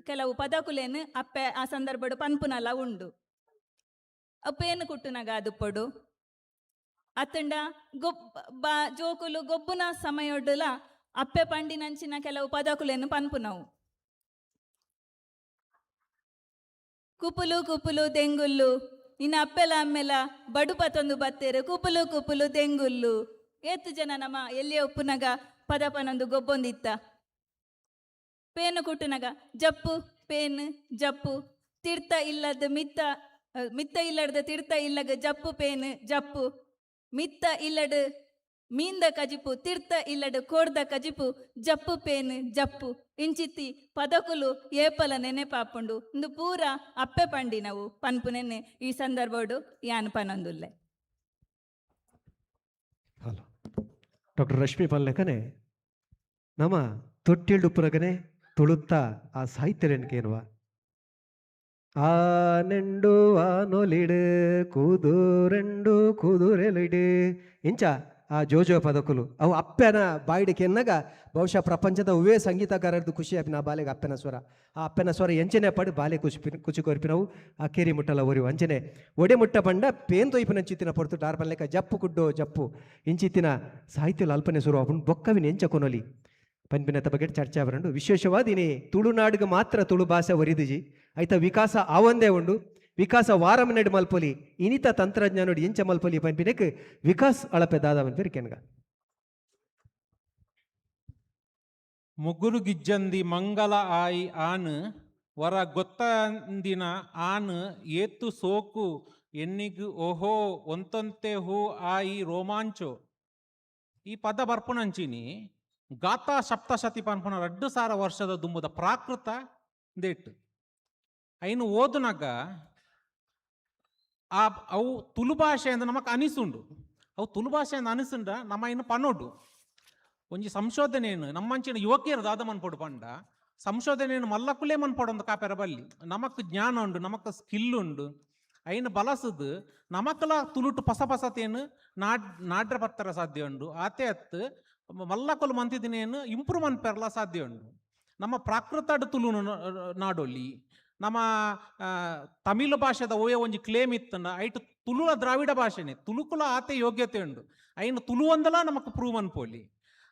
ಕೆಲವು ಪದಕುಲೇನು ಅಪ್ಪೆ ಆ ಸಂದರ್ಭಡು ಪನ್ಪುನಲ ಉಂಡು ಅಪ್ಪೇನು ಕುಟ್ಟುನಗ ಅದು ಪೊಡು ಅತ್ತಂಡ ಜೋಕುಲು ಗೊಬ್ಬುನ ಸಮಯೊಡ್ಡುಲ ಅಪ್ಪೆ ಪಂಡಿನಂಚಿನ ಕೆಲವು ಪದಕುಲೇನು ಪನ್ಪುನವು ಕುಪುಲು ಕುಪುಲು ದೆಂಗುಲ್ಲು ಇನ್ನು ಅಪ್ಪೆಲ ಅಮ್ಮೆಲ ಬಡುಪತೊಂದು ಬತ್ತೇರು ಕುಪುಲು ಕುಪುಲು ದೆಂಗುಲ್ಲು ಏತು ಜನ ನಮ್ಮ ಎಲ್ಲಿಯೇ ಉಪ್ಪುನಗ ಪದಪನೊಂದು ಗೊಬ್ಬೊಂದಿತ್ತ ಪೇನು ಕುಟ್ಟುನಗ ಜಪ್ಪು ಪೇನು ಜಪ್ಪು ತೀರ್ಥ ಇಲ್ಲದ ಮಿತ್ತ ಇಲ್ಲದ ತೀರ್ಥ ಇಲ್ಲಗ ಜಪ್ಪು ಪೇನು ಜಪ್ಪು ಮಿತ್ತ ಇಲ್ಲಡು ಮೀಂದ ಕಜಿಪು ತೀರ್ಥ ಇಲ್ಲಡು ಕೋಡ್ದ ಕಜಿಪು ಜಪ್ಪು ಪೇನು ಜಪ್ಪು ಇಂಚಿತ್ತಿ ಪದಕುಲು ಏಪಲ ನೆನೆಪಾಪುಂಡು ಇಂದು ಪೂರ ಅಪ್ಪೆ ಪಂಡಿನವು ಪನ್ಪು ನೆನೆ ಈ ಸಂದರ್ಭಡು ಯಾನ್ ಪನೊಂದುಲ್ಲೆ. ಹಲೋ ಡಾಕ್ಟರ್ ರಶ್ಮಿ ಪಲ್ಲೆಕನೆ ನಮ್ಮ ತೊಟ್ಟಿಲ್ಡು ಪುರಗನೆ ತುಳುತ್ತಾ ಆ ಸಾಹಿತ್ಯರೇನ್ಕೇನುವ ಆ ನೆಂಡು ಆ ನೊಲಿಡು ಕೂದುರೆಂಡು ಕೂದುರೆಲಿಡು ಇಂಚ ಆ ಜೋಜೋ ಪದಕುಲು ಅವು ಅಪ್ಪೆನ ಬಾಯಿಡಿಕೆ ಎನ್ನಗ ಬಹುಶಃ ಪ್ರಪಂಚದ ಅವೇ ಸಂಗೀತಗಾರರದು ಖುಷಿ ಆಪಿನ ಆ ಬಾಲೆಗೆ ಅಪ್ಪೆನ ಸ್ವರ ಆ ಅಪ್ಪೆನ ಸ್ವರ ಎಂಚನೆ ಪಡು ಬಾಲೆ ಕುಚಿ ಕೊರ್ಪಿನವು ಆ ಕೇರಿ ಮುಟ್ಟಲ ಒರಿವು ಅಂಚನೆ ಒಡೆ ಮುಟ್ಟ ಪಂಡ ಪೇನ್ ತೊಯ್ಪಿನ ಚಿತ್ತಿನ ಪೊರ್ತು ಡಾರ್ ಬಲ್ಲೆಕ ಜಪ್ಪು ಕುಡ್ಡೋ ಜಪ್ಪು ಇಂಚಿತ್ತಿನ ಸಾಹಿತ್ಯಲು ಅಲ್ಪನೆ ಸುರು ಅಪುಂಡು ಬೊಕ್ಕವಿನ ಎಂಚ ಕೊನೊಲಿ ಪನ್ಪಿನತ ಬಗ್ಗೆ ಚರ್ಚೆ ಬರಂಡು ವಿಶೇಷವಾದ ಇನಿ ತುಳುನಾಡಿಗೆ ಮಾತ್ರ ತುಳು ಭಾಷೆ ಒರಿದಿಜಿ ಐತ ವಿಕಾಸ ಆವಂದೇ ಉಂಡು ವಿಕಾಸ ವಾರಂ ನೆಡು ಮಲ್ಪೊಲಿ ಇನಿತ ತಂತ್ರಜ್ಞಾನೋಡು ಎಂಚ ಮಲ್ಪೊಲಿ ಪನ್ಪಿನಕ್ ವಿಕಾಸ್ ಅಳಪೆ ದಾದ ಮನ್ಪೇರು ಕೆನ್ಗ ಮುಗುರು ಗಿಜ್ಜಂದಿ ಮಂಗಲ ಆಯಿ ಆನ್ ವರ ಗೊತ್ತಂದಿನ ಆನ್ ಏತು ಸೋಕು ಎನ್ನಿಗು ಓಹೋ ಒಂತೊಂತೆ ಹೂ ಆಯಿ ರೋಮಾಂಚೋ ಈ ಪದ ಬರ್ಪುನಂಚಿನಿ ಗಾತಾ ಸಪ್ತಶತಿ ಪನ್ಪುನ 2,000 ವರ್ಷದ ದುಂಬುದ ಪ್ರಾಕೃತ ದೇಟ್ ಐನು ಓದುನಾಗ ಅವು ತುಳು ಭಾಷೆ ಅಂತ ನಮಕ್ ಅನಿಸುಂಡು ಅವು ತುಳು ಭಾಷೆ ಅಂತ ಅನಿಸುಂಡ ನಮ್ಮ ಇನ್ನು ಪನ್ನೋಡು ಒಂಜಿ ಸಂಶೋಧನೆಯನ್ನು ನಮ್ಮಂಚಿನ ಯುವಕಿಯರು ದಾದ ಮನ್ಪೊಡು ಪಂಡ ಸಂಶೋಧನೆಯನ್ನು ಮಲ್ಲಕುಲೇ ಮನ್ಪೊಡೊಂದು ಕಾಪೆರ ಬಲ್ಲಿ ನಮಕ್ ಜ್ಞಾನ ಉಂಡು ನಮಕ್ ಸ್ಕಿಲ್ ಉಂಡು ಐನು ಬಲಸದು ನಮಕಲ ತುಳುಟು ಪಸಪಸತೇನು ನಾಡ್ರ ಪತ್ತರ ಸಾಧ್ಯ ಉಂಡು ಆತೆ ಅತ್ತು ಮಲ್ಲಕೊಲು ಮಂತಿದಿನೇನು ಇಂಪ್ರೂವ್ ಮನ್ಪೆರ್ಲ ಸಾಧ್ಯ ಉಂಡು ನಮ್ಮ ಪ್ರಾಕೃತಡ್ ತುಳು ನಾಡೊಲಿ ನಮ್ಮ ತಮಿಳು ಭಾಷೆದ ಓಯೋ ಒಂಜಿ ಕ್ಲೇಮ್ ಇತ್ತಂಡ ಐಟು ತುಳುಳ ದ್ರಾವಿಡ ಭಾಷೆನೆ ತುಳುಕುಲ ಆತೆ ಯೋಗ್ಯತೆ ಉಂಡು ಐನು ತುಳು ಒಂದಲ ನಮಕ್ ಪ್ರೂವ್ ಅನ್ಪೋಲಿ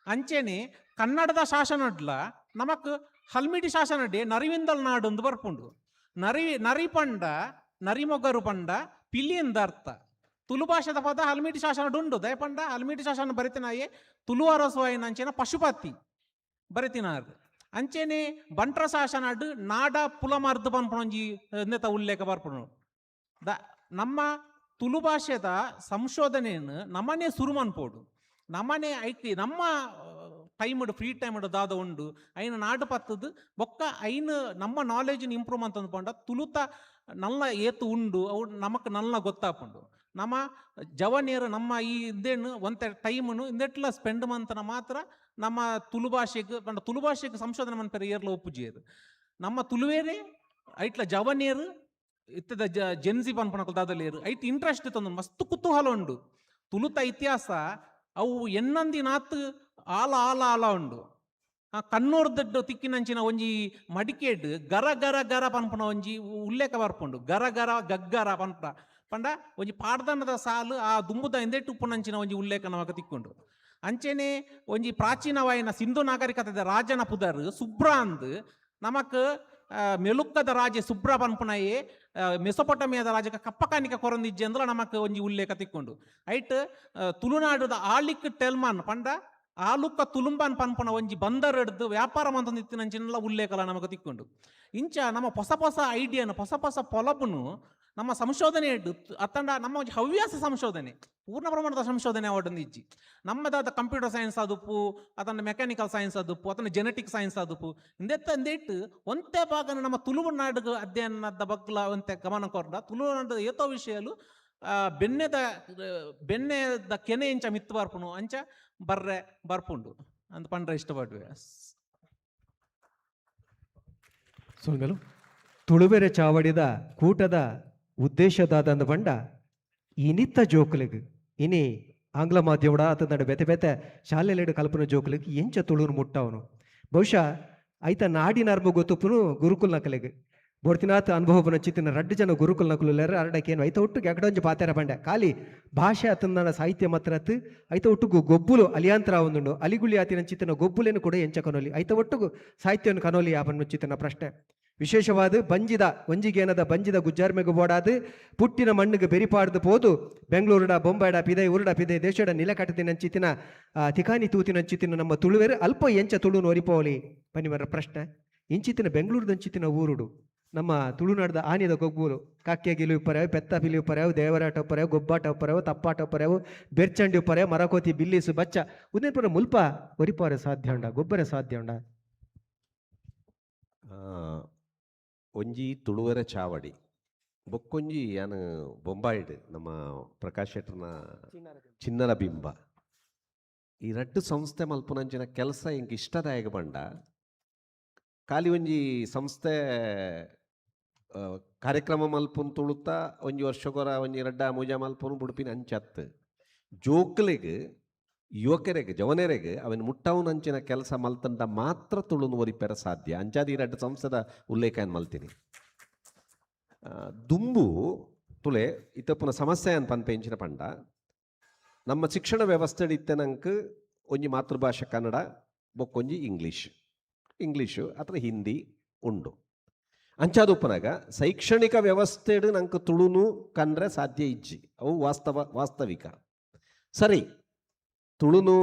ಅಂಚೆನೆ ಕನ್ನಡದ ಶಾಸನಡ್ಲ ನಮಕ್ ಹಲ್ಮಿಡಿ ಶಾಸನಡ್ಡೆ ನರಿವಿಂದಲ್ ನಾಡು ಒಂದು ಬರ್ಪುಂಡು ನರಿ ಪಂಡ ನರಿಮೊಗರು ಪಂಡ ಪಿಲಿಯಿಂದ ಅರ್ಥ ತುಳು ಭಾಷೆದ ಪದ ಹಲ್ಮಿಡಿ ಶಾಸನಡು ಉಂಡು ದಯಪಂಡ ಹಲ್ಮಿಡಿ ಶಾಸನ ಬರಿತಿನಾಯೇ ತುಳು ಅರಸುವಾಯಿನ ಅಂಚೆನ ಪಶುಪತಿ ಬರಿತಿನಾರು ಅಂಚೆನೆ ಬಂಟ್ರ ಶಾಸನಡು ನಾಡ ಪುಲಮರ್ದು ಪನ್ಪುಣಂಜಿ ನೆತ ಉಲ್ಲೇಖ ಬರ್ಪುಣು ನಮ್ಮ ತುಳು ಭಾಷೆದ ಸಂಶೋಧನೆಯನ್ನು ನಮ್ಮನೆ ಸುರು ಮನ್ಪೋಡು ನಮ್ಮನೆ ಐಕಿ ನಮ್ಮ ಟೈಮ್ ಫ್ರೀ ಟೈಮ್ ದಾದ ಉಂಡು ಐನು ನಾಡು ಪತ್ತದು ಬೊಕ್ಕ ಐನು ನಮ್ಮ ನಾಲೆಜ್ನ ಇಂಪ್ರೂವ್ ಅಂತ ಅಂದ್ಕೊಂಡ ತುಳುತ ನಲ್ಲ ಏತು ಉಂಡು ಅವು ನಮಕ್ ನಲ್ಲ ಗೊತ್ತಾಪುಂಡು ನಮ್ಮ ಜವನಿಯರು ನಮ್ಮ ಈ ಇದೇನು ಒಂತೆ ಟೈಮನು ಇಂದೆಟ್ಲ ಸ್ಪೆಂಡ್ ಮಂತನ ಮಾತ್ರ ನಮ್ಮ ತುಳು ಭಾಷೆಗೆ ಪಂಡ ತುಳು ಭಾಷೆಗೆ ಸಂಶೋಧನೆ ಮನ್ಪೆರ ಏರ್ಲ ಒಪ್ಪುಜಿಯರು ನಮ್ಮ ತುಳುವೇರೆ ಐಟ್ಲ ಜವನಿಯರು ಇತ್ತದ ಜೆನ್ಸಿ ಪನ್ಪಣಕಲ್ ದಾದಲೇರು ಐಟ್ ಇಂಟ್ರೆಸ್ಟ್ ತಂದು ಮಸ್ತ್ ಕುತೂಹಲ ಉಂಡು ತುಳುತ ಇತಿಹಾಸ ಅವು ಎನ್ನಂದಿನಾತ್ ಆಲ ಆಲ ಆಲ ಉಂಡು. ಕಣ್ಣೂರ್ದಡ್ಡು ತಿಕ್ಕಿನಂಚಿನ ಒಂಜಿ ಮಡಿಕೇಡ್ ಗರ ಗರ ಗರ ಪನ್ಪುನ ಒಂಜಿ ಉಲ್ಲೇಖ ಬರ್ಪುಂಡು. ಗರ ಗರ ಗಗ್ಗರ ಪನ್ಪ ಪಂಡ ಒಂಜಿ ಪಾಡ್ದನದ ಸಾಲು ಆ ದುಂಬುದ ಎಂದೆಟ್ಟು ಉಪ್ಪುನಂಚಿನ ಒಂಜಿ ಉಲ್ಲೇಖ ನಮಗ ತಿಕ್ಕೊಂಡು. ಅಂಚೆನೆ ಒಂಜಿ ಪ್ರಾಚೀನವಾಯಿನ ಸಿಂಧು ನಾಗರಿಕತೆದ ರಾಜನ ಪುದರ್ ಸುಬ್ರ ಅಂದ್ ನಮಕ್ ಮೆಲುಕ್ಕದ ರಾಜೆ ಸುಬ್ರ ಪನ್ಪುನಯೇ ಮೆಸೊಪೊಟಮಿಯಾದ ರಾಜಕ ಕಪ್ಪಕಾನಿಕ ಕೊರೊಂದಿಜ್ಜೆ ಅಂದ್ರ ನಮಕ್ ಒಂಜಿ ಉಲ್ಲೇಖ ತಿಕ್ಕೊಂಡು. ಐಟ್ ತುಳುನಾಡುದ ಆಳಿಕ್ ಟೆಲ್ಮಾನ್ ಪಂಡ ಆಲುಕ್ಕ ತುಳುಂಬಾನ್ ಪನ್ಪುನ ಒಂಜಿ ಬಂದರ್ ಹಿಡ್ದು ವ್ಯಾಪಾರ ಮಂತಂದಿತ್ತಿನಂಚಿನೆಲ್ಲ ಉಲ್ಲೇಖಲ ನಮಗ ತಿಕ್ಕೊಂಡು. ಇಂಚ ನಮ್ಮ ಹೊಸ ಹೊಸ ಐಡಿಯಾನು ಹೊಸ ಹೊಸ ಪೊಲಬುನು ನಮ್ಮ ಸಂಶೋಧನೆ ಅತ್ತಂಡ ನಮ್ಮ ಒಂಜಿ ಹವ್ಯಾಸ ಸಂಶೋಧನೆ ಪೂರ್ಣ ಪ್ರಮಾಣದ ಸಂಶೋಧನೆ ಅವಡೊಂದಿಜ್ಜಿ. ನಮ್ಮದಾದ ಕಂಪ್ಯೂಟರ್ ಸೈನ್ಸ್ ಆದುಪ್ಪು ಅತಂಡ ಮೆಕ್ಯಾನಿಕಲ್ ಸೈನ್ಸ್ ಆದುಪ್ಪು ಅತಂಡ ಜೆನೆಟಿಕ್ ಸೈನ್ಸ್ ಆದುಪ್ಪು ಇಂದೆಟ್ಟು ಒಂತೆ ಭಾಗನ ನಮ್ಮ ತುಳುನಾಡು ಅಧ್ಯಯನದ ಬಗ್ಲ ಒಂತೆ ಗಮನ ಕೊರ್ದ ತುಳುನಾಡು ಏತೋ ವಿಷಯಲು ಬೆನ್ನೆದ ಕೆನೆ ಇಂಚ ಮಿತ್ತು ಬರ್ಪುನು ಅಂಚ ಬರ್ರೆ ಬರ್ಪುಂಡು ಅಂತ ಪಂಡ್ರೆ ಇಷ್ಟಪಡ್ವೆ. ಸೋಲ್ಮೇಲು ತುಳುವೆರೆ ಚಾವಡಿದ ಕೂಟದ ಉದ್ದೇಶದಾದಂದ ಬಂಡ ಇನಿತ್ತ ಜೋಕುಲಿಗೆ ಇನಿ ಆಂಗ್ಲ ಮಾಧ್ಯಮಡ ಆತಂದಡ ಬೆತೆ ಬೆತೆ ಶಾಲೆಲೆಡು ಕಲ್ಪನ ಜೋಕುಲಿಗೆ ಎಂಚ ತುಳುನು ಮುಟ್ಟವನು ಬಹುಶಃ ಐತ ನಾಡಿನರ್ಬ ಗೊತ್ತುಪ್ಪನು ಗುರುಕುಲ್ ನಕಲಿಗೆ ಬೋಡ್ತಿನಾಥ ಅನುಭವನ ಚಿತ್ತಿನ ರಡ್ಡು ಜನ ಗುರುಕುಲ್ ನಕುಲೆರ ಅರಡಕ್ಕೇನು ಐತ ಒಟ್ಟಿಗೆ ಎಗಡೊಂಜಿ ಪಾತೆರ ಬಂಡೆ ಖಾಲಿ ಭಾಷೆ ಅತಂದನ ಸಾಹಿತ್ಯ ಮಾತ್ರತ್ ಐತ ಒಟ್ಟಿಗೂ ಗೊಬ್ಬುಲು ಅಲಿಯಾಂತರ ಒಂದುಂಡು ಅಲಿಗುಳಿ ಆತಿನ ಚಿತ್ತಿನ ಗೊಬ್ಬುಲೇನು ಕೂಡ ಎಂಚ ಕನೋಲಿ ಐತ ಒಟ್ಟಿಗೂ ಸಾಹಿತ್ಯವನ್ನು ಕನೋಲಿ ಯಾವನ್ನು ಚಿತ್ತಿನ ಪ್ರಶ್ನೆ ವಿಶೇಷವಾದ ಬಂಜಿದ ಒಂಜಿಗೇನದ ಬಂಜಿದ ಗುಜ್ಜಾರ್ಮೆಗು ಬೋಡಾದು ಪುಟ್ಟಿನ ಮಣ್ಣಿಗೆ ಬೆರಿಪಾಡ್ದು ಪೋದು ಬೆಂಗಳೂರುಡ ಬೊಂಬಾಡ ಪಿದೆ ಉರುಡ ಪಿದೆ ದೇಶದ ನಿಲಕಟ್ಟದಿನಂಚಿತ್ತಿನ ತಿಕಾನಿ ತೂತಿನಂಚಿತ್ತಿನ ನಮ್ಮ ತುಳುವೆರು ಅಲ್ಪ ಎಂಚ ತುಳುನು ಒರಿಪೋಲಿ ಪನಿಮರ ಪ್ರಶ್ನೆ ಇಂಚಿತ್ತಿನ ಬೆಂಗಳೂರದಂಚಿತ್ತಿನ ಊರುಡು ನಮ್ಮ ತುಳುನಾಡದ ಆನೆದ ಗೊಬ್ಬೂರು ಕಾಕ್ಯ ಗಿಲು ಪರ್ಯಾವು ಪೆತ್ತ ಪಿಲಿ ಪರ್ಯಾವು ದೇವರಾಟ ಪರ್ಯಾವು ಗೊಬ್ಬಾಟ ಪರ್ಯಾವು ತಪ್ಪಾಟ ಪರ್ಯಾವು ಬೆರ್ಚಂಡಿ ಪರ್ಯಾವು ಮರಕೋತಿ ಬಿಲ್ಲಿಸು ಬಚ್ಚ ಉದೇಪುರ ಮುಲ್ಪ ಒರಿಪಾರೆ ಸಾಧ್ಯ ಉಂಡ ಗೊಬ್ಬರ ಸಾಧ್ಯ ಉಂಡ ಒಂಜಿ ತುಳುವೆರ ಚಾವಡಿ ಬೊಕ್ಕೊಂಜಿ ಯಾನು ಬೊಂಬಾಯಿಡ್ ನಮ್ಮ ಪ್ರಕಾಶ್ ಶೆಟ್ಟರ್ನ ಚಿನ್ನರ ಬಿಂಬ ಈ ರಡ್ಡು ಸಂಸ್ಥೆ ಮಲ್ಪುನಂಚಿನ ಕೆಲಸ ಇಂಕ ಇಷ್ಟದಾಯಕ ಬಂಡ ಖಾಲಿ ಒಂಜಿ ಸಂಸ್ಥೆ ಕಾರ್ಯಕ್ರಮ ಮಲ್ಪುನ್ ತುಳುತ್ತಾ ಒಂಜಿ ವರ್ಷಕೊರ ಒಂಜಿ ರಡ್ಡ ಮೂಜ ಮಲ್ಪುನು ಬುಡುಪಿನ ಅಂಚತ್ ಜೋಕ್ಲೆಗ್ ಯುವಕರೆಗೆ ಜವನೆರೆಗೆ ಅವನ್ ಮುಟ್ಟವನಂಚಿನ ಕೆಲಸ ಮಲ್ತಂಡ ಮಾತ್ರ ತುಳುನು ಒರಿಪೆರ ಸಾಧ್ಯ ಅಂಚಾದ ಈ ರಡ್ಡು ಸಂಸ್ಥೆದ ಉಲ್ಲೇಖ ಮಲ್ತೀನಿ. ದುಂಬು ತುಳೆ ಇತ್ತಪ್ಪನ ಸಮಸ್ಯೆ ಅಂತ ಪನ್ಪೆಂಚಿನ ಪಂಡ ನಮ್ಮ ಶಿಕ್ಷಣ ವ್ಯವಸ್ಥೆ ಇತ್ತನಂಕ್ ಒಂಜಿ ಮಾತೃಭಾಷೆ ಕನ್ನಡ ಬೊಕ್ಕೊಂಜಿ ಇಂಗ್ಲೀಷು ಅಥವಾ ಹಿಂದಿ ಉಂಡು ಅಂಚಾದುಪ್ಪನಾಗ ಶೈಕ್ಷಣಿಕ ವ್ಯವಸ್ಥೆ ನಂಗೆ ತುಳುನು ಕಂಡ್ರೆ ಸಾಧ್ಯ ಇಜ್ಜಿ ಅವು ವಾಸ್ತವಿಕ ಸರಿ. ತುಳುನು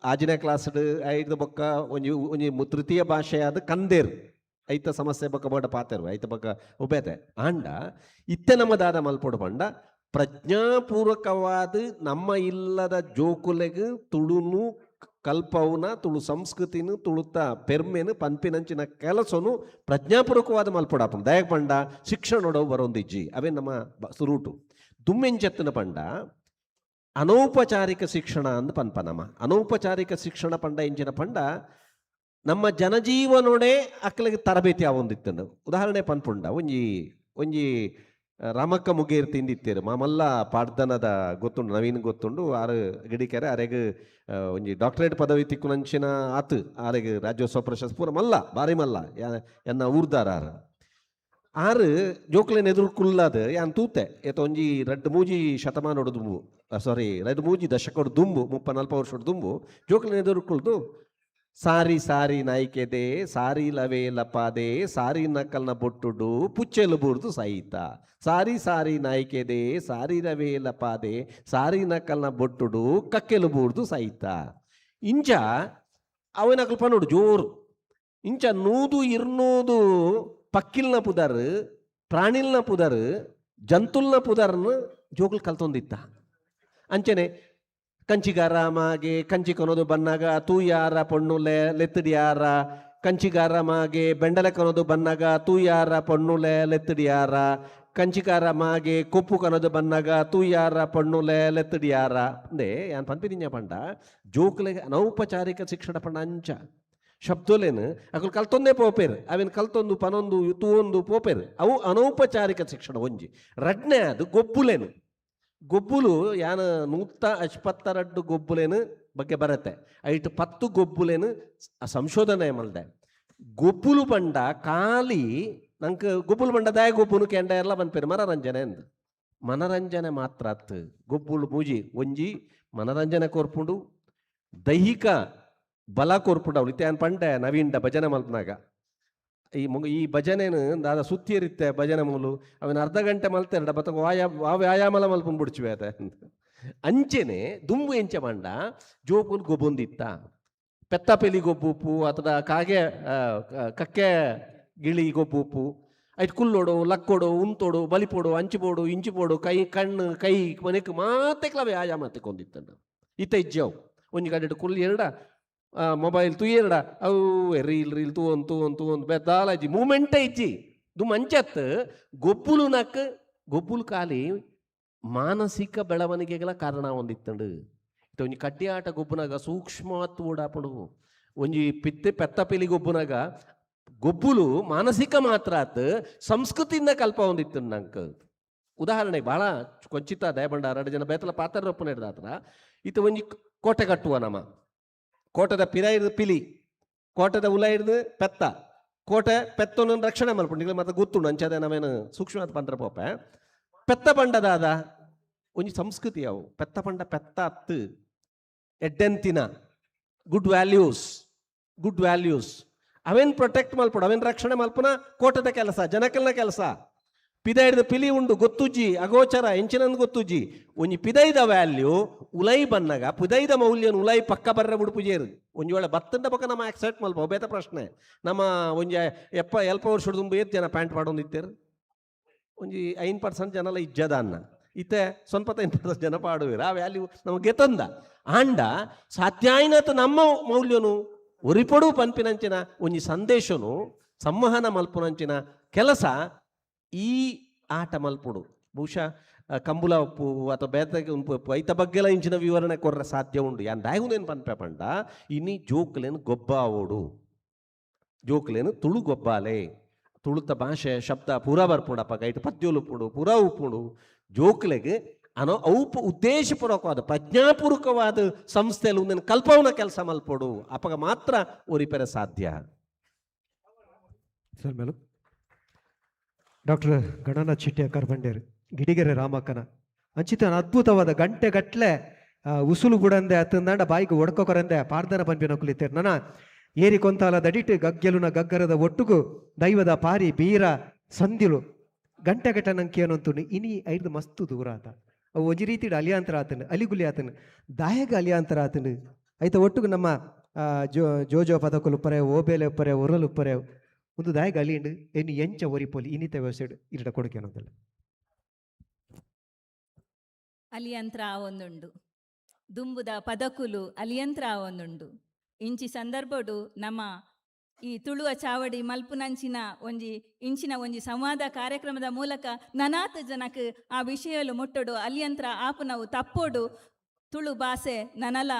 ಆಜನೇ ಕ್ಲಾಸ್ ಐದು ಬೊಕ್ಕ ಒಂಜಿ ತೃತೀಯ ಭಾಷೆಯಾದ ಕಂದೇರು ಐತ ಸಮಸ್ಯೆ ಬೊಕ್ಕ ಬೋಡ ಪಾತೆರು ಐತ ಬೊಕ್ಕ ಉಬೇತೆ ಆಂಡ ಇತ್ತೆ ನಮ್ಮದಾದ ಮಲ್ಪೊಡು ಪಂಡ ಪ್ರಜ್ಞಾಪೂರ್ವಕವಾದ ನಮ್ಮ ಇಲ್ಲದ ಜೋಕುಲೆಗ್ ತುಳುನು ಕಲ್ಪವುನ ತುಳು ಸಂಸ್ಕೃತಿನು ತುಳುತ್ತ ಪೆರ್ಮೆನು ಪನ್ಪಿನಂಚಿನ ಕೆಲಸನು ಪ್ರಜ್ಞಾಪೂರ್ವಕವಾದ ಮಲ್ಪೊಡಾಪ ದಯಕ್ ಪಂಡ ಶಿಕ್ಷಣೊಡವು ಬರೋಂದಿಜ್ಜಿ ಅವೇ ನಮ್ಮ ಸುರೂಟು ದುಮ್ಮೆಂಚೆತ್ತಿನ ಪಂಡ ಅನೌಪಚಾರಿಕ ಶಿಕ್ಷಣ ಅಂದ್ ಪನ್ಪ ನಮ್ಮ ಅನೌಪಚಾರಿಕ ಶಿಕ್ಷಣ ಪಂಡ ಎಂಚಿನ ಪಂಡ ನಮ್ಮ ಜನಜೀವನೊಡೆ ಅಕ್ಕಲಿಗೆ ತರಬೇತಿ ಆವೊಂದಿತ್ತಂಡು ಉದಾಹರಣೆ ಪನ್ಪುಂಡ ಒಂಜಿ ರಾಮಕ್ಕ ಮುಗೇರ್ ತಿಂದಿತ್ತೇರು ಮಾಮಲ್ಲ ಪಾಡ್ದನದ ಗೊತ್ತುಂಡು ನವೀನ್ ಗೊತ್ತುಂಡು ಆರು ಗಿಡಿಕೆರೆ ಅರೆಗ್ ಒಂಜಿ ಡಾಕ್ಟರೇಟ್ ಪದವಿ ತಿಕ್ಕುನಂಚಿನ ಆತು ಆರೆಗ್ ರಾಜ್ಯೋತ್ಸವ ಪ್ರಶಸ್ತಿ ಪೂರ ಮಲ್ಲ ಬಾರಿ ಮಲ್ಲ ಎನ್ನ ಊರ್ದಾರ ಆರು ಜೋಕ್ಲೇನ್ ಎದುರುಕುಲ್ಲದ ಯಾನ್ ತೂತೆ ಏತ ಒಂಜಿ ರಡ್ಡು ಮೂಜಿ ಶತಮಾನೋಡು ದುಂಬು ರಡ್ಡು ಮೂಜಿ ದಶಕಡು ದುಂಬು 30-40 ವರ್ಷದ ದುಂಬು ಜೋಕ್ಲೇನ್ ಎದುರುಕುಲ್ದು ಸಾರಿ ಸಾರಿ ನಾಯ್ಕೆದೆ ಸಾರಿ ಲವೇ ಲಪಾದೆ ಸಾರಿ ನಕಲ್ನ ಬೊಟ್ಟುಡು ಪುಚ್ಚೆಲು ಬೂರ್ದು ಸಹಿತ ಸಾರಿ ಸಾರಿ ನಾಯ್ಕೆದೆ ಸಾರಿ ರವೇ ಲಪಾದೆ ಸಾರಿ ನಕಲ್ನ ಬೊಟ್ಟುಡು ಕಕ್ಕೆಲು ಬೂರ್ದು ಸಹಿತ ಇಂಚ ಅವನಕಲ್ ಪನ್ನೋಡು ಜೋರು ಇಂಚ 100-200 ಪಕ್ಕಿಲ್ನ ಪುದರ್ ಪ್ರಾಣಿಲ್ನ ಪುದರ್ ಜಂತುಲ್ನ ಪುದರ್ನ ಜೋಗ್ಲು ಕಲ್ತೊಂದಿತ್ತ ಅಂಚನೆ ಕಂಚಿಗಾರ ಮಾಗೆ ಕಂಚಿ ಕೊನೋದು ಬನ್ನಾಗ ತೂಯಾರ ಪೊಣ್ಣುಲೆ ಲೆತ್ತಡಿಯಾರ ಕಂಚಿಗಾರ ಮಾಗೆ ಬೆಂಡಲೆ ಕೊನೋದು ಬನ್ನಾಗ ತೂಯಾರ ಪೊಣ್ಣುಲೆ ಲೆತ್ತಡಿಯಾರ ಕಂಚಿಗಾರ ಮಾಗೆ ಕೊಪ್ಪು ಕನೋದು ಬನ್ನಾಗ ತೂಯಾರ ಪೊಣ್ಣುಲೆ ಲೆತ್ತಡಿಯಾರ ಅಂದೆ ಯಾನ್ ಪನ್ಪಿದಿನ್ಯ ಪಂಡ ಜೋಕ್ಲೆಗೆ ಅನೌಪಚಾರಿಕ ಶಿಕ್ಷಣ ಪಂಡ ಅಂಚ ಶಬ್ದೋಲೇನು ಅಕಲ್ ಕಲ್ತೊಂದೇ ಪೋಪೇರು ಅವೇನು ಕಲ್ತೊಂದು ಪನೊಂದು ತೂವೊಂದು ಪೋಪೇರು ಅವು ಅನೌಪಚಾರಿಕ ಶಿಕ್ಷಣ ಒಂಜಿ ರಡ್ನೆ ಅದು ಗೊಬ್ಬುಲೇನು ಗೊಬ್ಬುಲು ಯಾನ 152 ಗೊಬ್ಬುಲೇನು ಬಗ್ಗೆ ಬರುತ್ತೆ. ಐಟ್ 10 ಗೊಬ್ಬುಲೇನು ಸಂಶೋಧನೆ ಮಲ್ದೆ. ಗೊಬ್ಬುಲು ಬಂಡ ಖಾಲಿ ನಂಗೆ ಗೊಬ್ಬುಲು ಬಂಡ ದಾಯ ಗೊಬ್ಬುನು ಕೆಂಡ ಎಲ್ಲ ಬಂದ್ಪೇರು ಮನರಂಜನೆ ಅಂದು. ಮನರಂಜನೆ ಮಾತ್ರ ಅತ್ತು ಗೊಬ್ಬುಲು ಮೂಜಿ ಒಂಜಿ ಮನರಂಜನೆ ಕೊರ್ಪುಂಡು, ದೈಹಿಕ ಬಲ ಕೊರ್ಪುಂಡು. ಅವಳು ಇತ್ತೆ ಪಂಡೆ ನವೀಂಡ ಭಜನೆ ಮಲ್ಪನಾಗ ಈ ಭಜನೆನು ದಾದ ಸುತ್ತಿ ಇರುತ್ತೆ ಭಜನೆ ಮೂಲು ಅವನ ಅರ್ಧ ಗಂಟೆ ಮಲ್ತಾರೆ ಬತ್ತ ವ್ಯಾಯಾಮಲ ಮಲ್ಪನ್ ಬಿಡ್ಚಿವೆ ಅದ ಅಂಚೆನೆ ದುಂಬು ಎಂಚೆ ಮಂಡ ಜೋಪುಲ್ ಗೊಬ್ಬೊಂದಿತ್ತ ಪೆತ್ತ ಪೆಲಿ ಗೊಬ್ಬುಪ್ಪು ಅಥವಾ ಕಾಗೆ ಕಕ್ಕೆ ಗಿಳಿ ಗೊಬ್ಬುಪ್ಪು ಐಟ್ ಕುಲ್ಲೋಡು ಲಕ್ಕೋಡು ಉಂತೋಡು ಬಲಿಪೋಡು ಅಂಚಿಪೋಡು ಇಂಚಿಪೋಡು ಕೈ ಕಣ್ಣು ಕೈ ಮನೆಕ್ ಮಾತೆಕ್ಲ ವ್ಯಾಯಾಮ ತೆಕ್ಕೊಂದಿತ್ತಂಡ ಇತ್ತ ಇಜ್ಜವು ಒಂಜಿ ಗಡ್ಡೆ ಕುಲ್ ಎರಡ ಮೊಬೈಲ್ ತುಯ್ಯರಡ ಅವು ರೀಲ್ ತೂ ಒಂದು ಬೆದ್ದಾಲಜಿ ಮೂಮೆಂಟೇ ಇಜ್ಜಿ ದು ಮಂಚತ್ ಗೊಬ್ಬುಲು ನಕ್ ಗೊಬ್ಬುಲು ಖಾಲಿ ಮಾನಸಿಕ ಬೆಳವಣಿಗೆಗಳ ಕಾರಣ ಹೊಂದಿತ್ತಂಡು ಇತ್ತ ಒಂಜಿ ಕಡ್ಡಿ ಆಟ ಗೊಬ್ಬುನಾಗ ಸೂಕ್ಷ್ಮವತ್ತು ಓಡಾಪಡು ಒಂಜಿ ಪೆತ್ತ ಪಿಲಿ ಗೊಬ್ಬುನಾಗ ಗೊಬ್ಬುಲು ಮಾನಸಿಕ ಮಾತ್ರ ಆತ್ ಸಂಸ್ಕೃತಿಯಿಂದ ಕಲ್ಪ ಹೊಂದಿತ್ತು ನಂಗೆ. ಉದಾಹರಣೆಗೆ ಭಾಳ ಕೊಂಚಿತ ದಯಬಂಡ 2 ಜನ ಬೇತಲ ಪಾತ್ರ ರೊಪ್ಪನ ಹಿಡ್ದಾತ್ರ ಇತ್ತ ಒಂಜಿ ಕೋಟೆ ಕಟ್ಟುವ ನಮ್ಮ ಕೋಟದ ಪಿರ ಹಿಡಿದು ಪಿಲಿ ಕೋಟದ ಉಲ ಹಿಡಿದು ಪೆತ್ತ ಕೋಟೆ ಪೆತ್ತನ ರಕ್ಷಣೆ ಮಲ್ಪುಂಡು ಮತ್ತೆ ಗೊತ್ತುಂಡು ಅಂಚದೆ ನಾವೇನು ಸೂಕ್ಷ್ಮ ಪಂತ್ರ ಪೋಪ ಪೆತ್ತ ಪಂಡದಾದ ಒಂಜಿ ಸಂಸ್ಕೃತಿ ಅವು ಪೆತ್ತ ಪಂಡ ಪೆತ್ತ ಅತ್ತು ಎಡ್ಡೆಂತಿನ ಗುಡ್ ವ್ಯಾಲ್ಯೂಸ್ ಅವೇನು ಪ್ರೊಟೆಕ್ಟ್ ಮಲ್ಪಡು ಅವೇನು ರಕ್ಷಣೆ ಮಲ್ಪನ ಕೋಟದ ಕೆಲಸ ಜನಕಲ್ನ ಕೆಲಸ. ಪಿದ ಹಿಡಿದು ಪಿಲಿ ಉಂಡು ಗೊತ್ತುಜ್ಜಿ ಅಗೋಚರ ಎಂಚಿನಂದು ಗೊತ್ತುಜ್ಜಿ ಒಂಜಿ ಪಿದೈದ ವ್ಯಾಲ್ಯೂ ಉಲೈ ಬನ್ನಗ ಪಿದೈದ ಮೌಲ್ಯನು ಉಲೈ ಪಕ್ಕ ಬರ್ರೆ ಬಿಡುಪುಜೇರು ಒಂಜಿ ವೇಳೆ ಬತ್ತಂಡ ಪಕ್ಕ ನಮ್ಮ ಆಕ್ಸೆಪ್ಟ್ ಮಲ್ಪ ಬೇತ ಪ್ರಶ್ನೆ ನಮ್ಮ ಒಂಜಿ ಎಲ್ಪ ವರ್ಷದ ತುಂಬ ಏತ್ ಜನ ಪ್ಯಾಂಟ್ ಪಾಡೊಂದಿತ್ತೇರು ಒಂಜಿ 5% ಜನಲ ಇಜ್ಜದ ಅನ್ನ ಇತ್ತೆ 95% ಜನ ಪಾಡುವೇರು ಆ ವ್ಯಾಲ್ಯೂ ನಮಗೆ ಗೆತ್ತಂದ ಆಂಡ ಸಾಧ್ಯಾಯಿನತ ನಮ್ಮ ಮೌಲ್ಯನು ಒರಿಪಡು ಪನ್ಪಿನಂಚಿನ ಒಂಜಿ ಸಂದೇಶನು ಸಂವಹನ ಮಲ್ಪುನಂಚಿನ ಕೆಲಸ ಈ ಆಟ ಮಲ್ಪುಡು ಬಹುಶಃ ಕಂಬುಲ ಉಪ್ಪು ಅಥವಾ ಬೇತಗೆ ಉಪ್ಪು ಐತ ಬಗ್ಗೆಲ್ಲ ಇಂಚಿನ ವಿವರಣೆ ಕೊರ್ರೆ ಸಾಧ್ಯ ಉಂಡು ಯಾನ್ ದಾಯಗುನೇನು ಪನ್ಪೆ ಪಂಡ ಇನಿ ಜೋಕ್ಲೇನು ಗೊಬ್ಬ ಓಡು ಜೋಕ್ಲೇನು ತುಳು ಗೊಬ್ಬಾಲೆ ತುಳುತ ಭಾಷೆ ಶಬ್ದ ಪೂರ ಬರ್ಪುಡಪ್ಪ ಗೈಟ್ ಪದ್ಯೋಲು ಉಪ್ಪುಡು ಪೂರ ಉಪ್ಪುಡು ಜೋಕ್ಲೆಗೆ ಅನ್ನೋ ಔಪ ಉದ್ದೇಶಪೂರ್ವಕವಾದ ಪ್ರಜ್ಞಾಪೂರ್ವಕವಾದ ಸಂಸ್ಥೆಯಲ್ಲಿ ಒಂದಿನ ಕಲ್ಪವನ ಕೆಲಸ ಮಲ್ಪೋಡು ಅಪಗ ಮಾತ್ರ ಒರಿಪೆರೆ ಸಾಧ್ಯ. ಸರ್ ಮೇಲು ಡಾಕ್ಟರ್ ಗಣನಾಥ್ ಶೆಟ್ಟಿ ಅಕ್ಕರ್ ಬಂಡೇರು ಗಿಡಿಗೆರೆ ರಾಮಕ್ಕನ ಅಂಚಿತ ಅದ್ಭುತವಾದ ಗಂಟೆಗಟ್ಲೆ ಉಸುಲು ಬುಡಂದೆ ಅತ್ತಂದಾಂಡ ಬಾಯಿಗೆ ಒಡ್ಕೊಕರಂದೆ ಪಾರ್ದನ ಪಂಪಿನ ಕುಲಿತೇರು ನನ್ನ ಏರಿ ಕೊಂತಾಲ ದಡಿಟ್ಟು ಗಗ್ಗೆಲುನ ಗಗ್ಗರದ ಒಟ್ಟುಗು ದೈವದ ಪಾರಿ ಬೀರ ಸಂದಿಲು ಗಂಟೆಗಟ್ಟ ನಂಗೆ ಏನಂತು ಇನಿ ಐದು ಮಸ್ತು ದೂರ ಆತ ಅವು ಒಂಜಿ ರೀತಿ ಅಲಿಯಾಂತರ ಆತನು ಅಲಿಗುಲಿ ಆತನು ದಾಯಗ ಅಲಿಯಾಂತರ ಆತನು ಐತ ಒಟ್ಟುಗು ನಮ್ಮ ಜೋಜೋ ಪದಕುಲು ಉಪ್ಪರೆ ಓಬೇಲೆ ಉಪ್ಪರೆ ಒರಲು ಉಪ್ಪರೆ ಒಂದು ದಾಯಗ ಅಲಿಯಂಡು ಏನು ಎಂಚ ಒರಿಪೋಲಿ ಇನ್ನಿತ ವ್ಯವಸ್ಥೆ ಇರಡ ಕೊಡುಗೆ ಅನ್ನೋದಲ್ಲ ಅಲಿಯಂತ್ರ ಆವೊಂದುಂಡು ದುಂಬುದ ಪದಕುಲು ಅಲಿಯಂತ್ರ ಆವೊಂದುಂಡು ಇಂಚಿ ಸಂದರ್ಭಡು ನಮ್ಮ ಈ ತುಳುವ ಚಾವಡಿ ಮಲ್ಪುನಂಚಿನ ಇಂಚಿನ ಒಂಜಿ ಸಂವಾದ ಕಾರ್ಯಕ್ರಮದ ಮೂಲಕ ನನಾತ್ ಜನಕ್ಕೆ ಆ ವಿಷಯಲು ಮುಟ್ಟೋಡು ಅಲಿಯಂತ್ರ ಆಪುನವು ತಪ್ಪೋಡು ತುಳು ಭಾಷೆ ನನಲ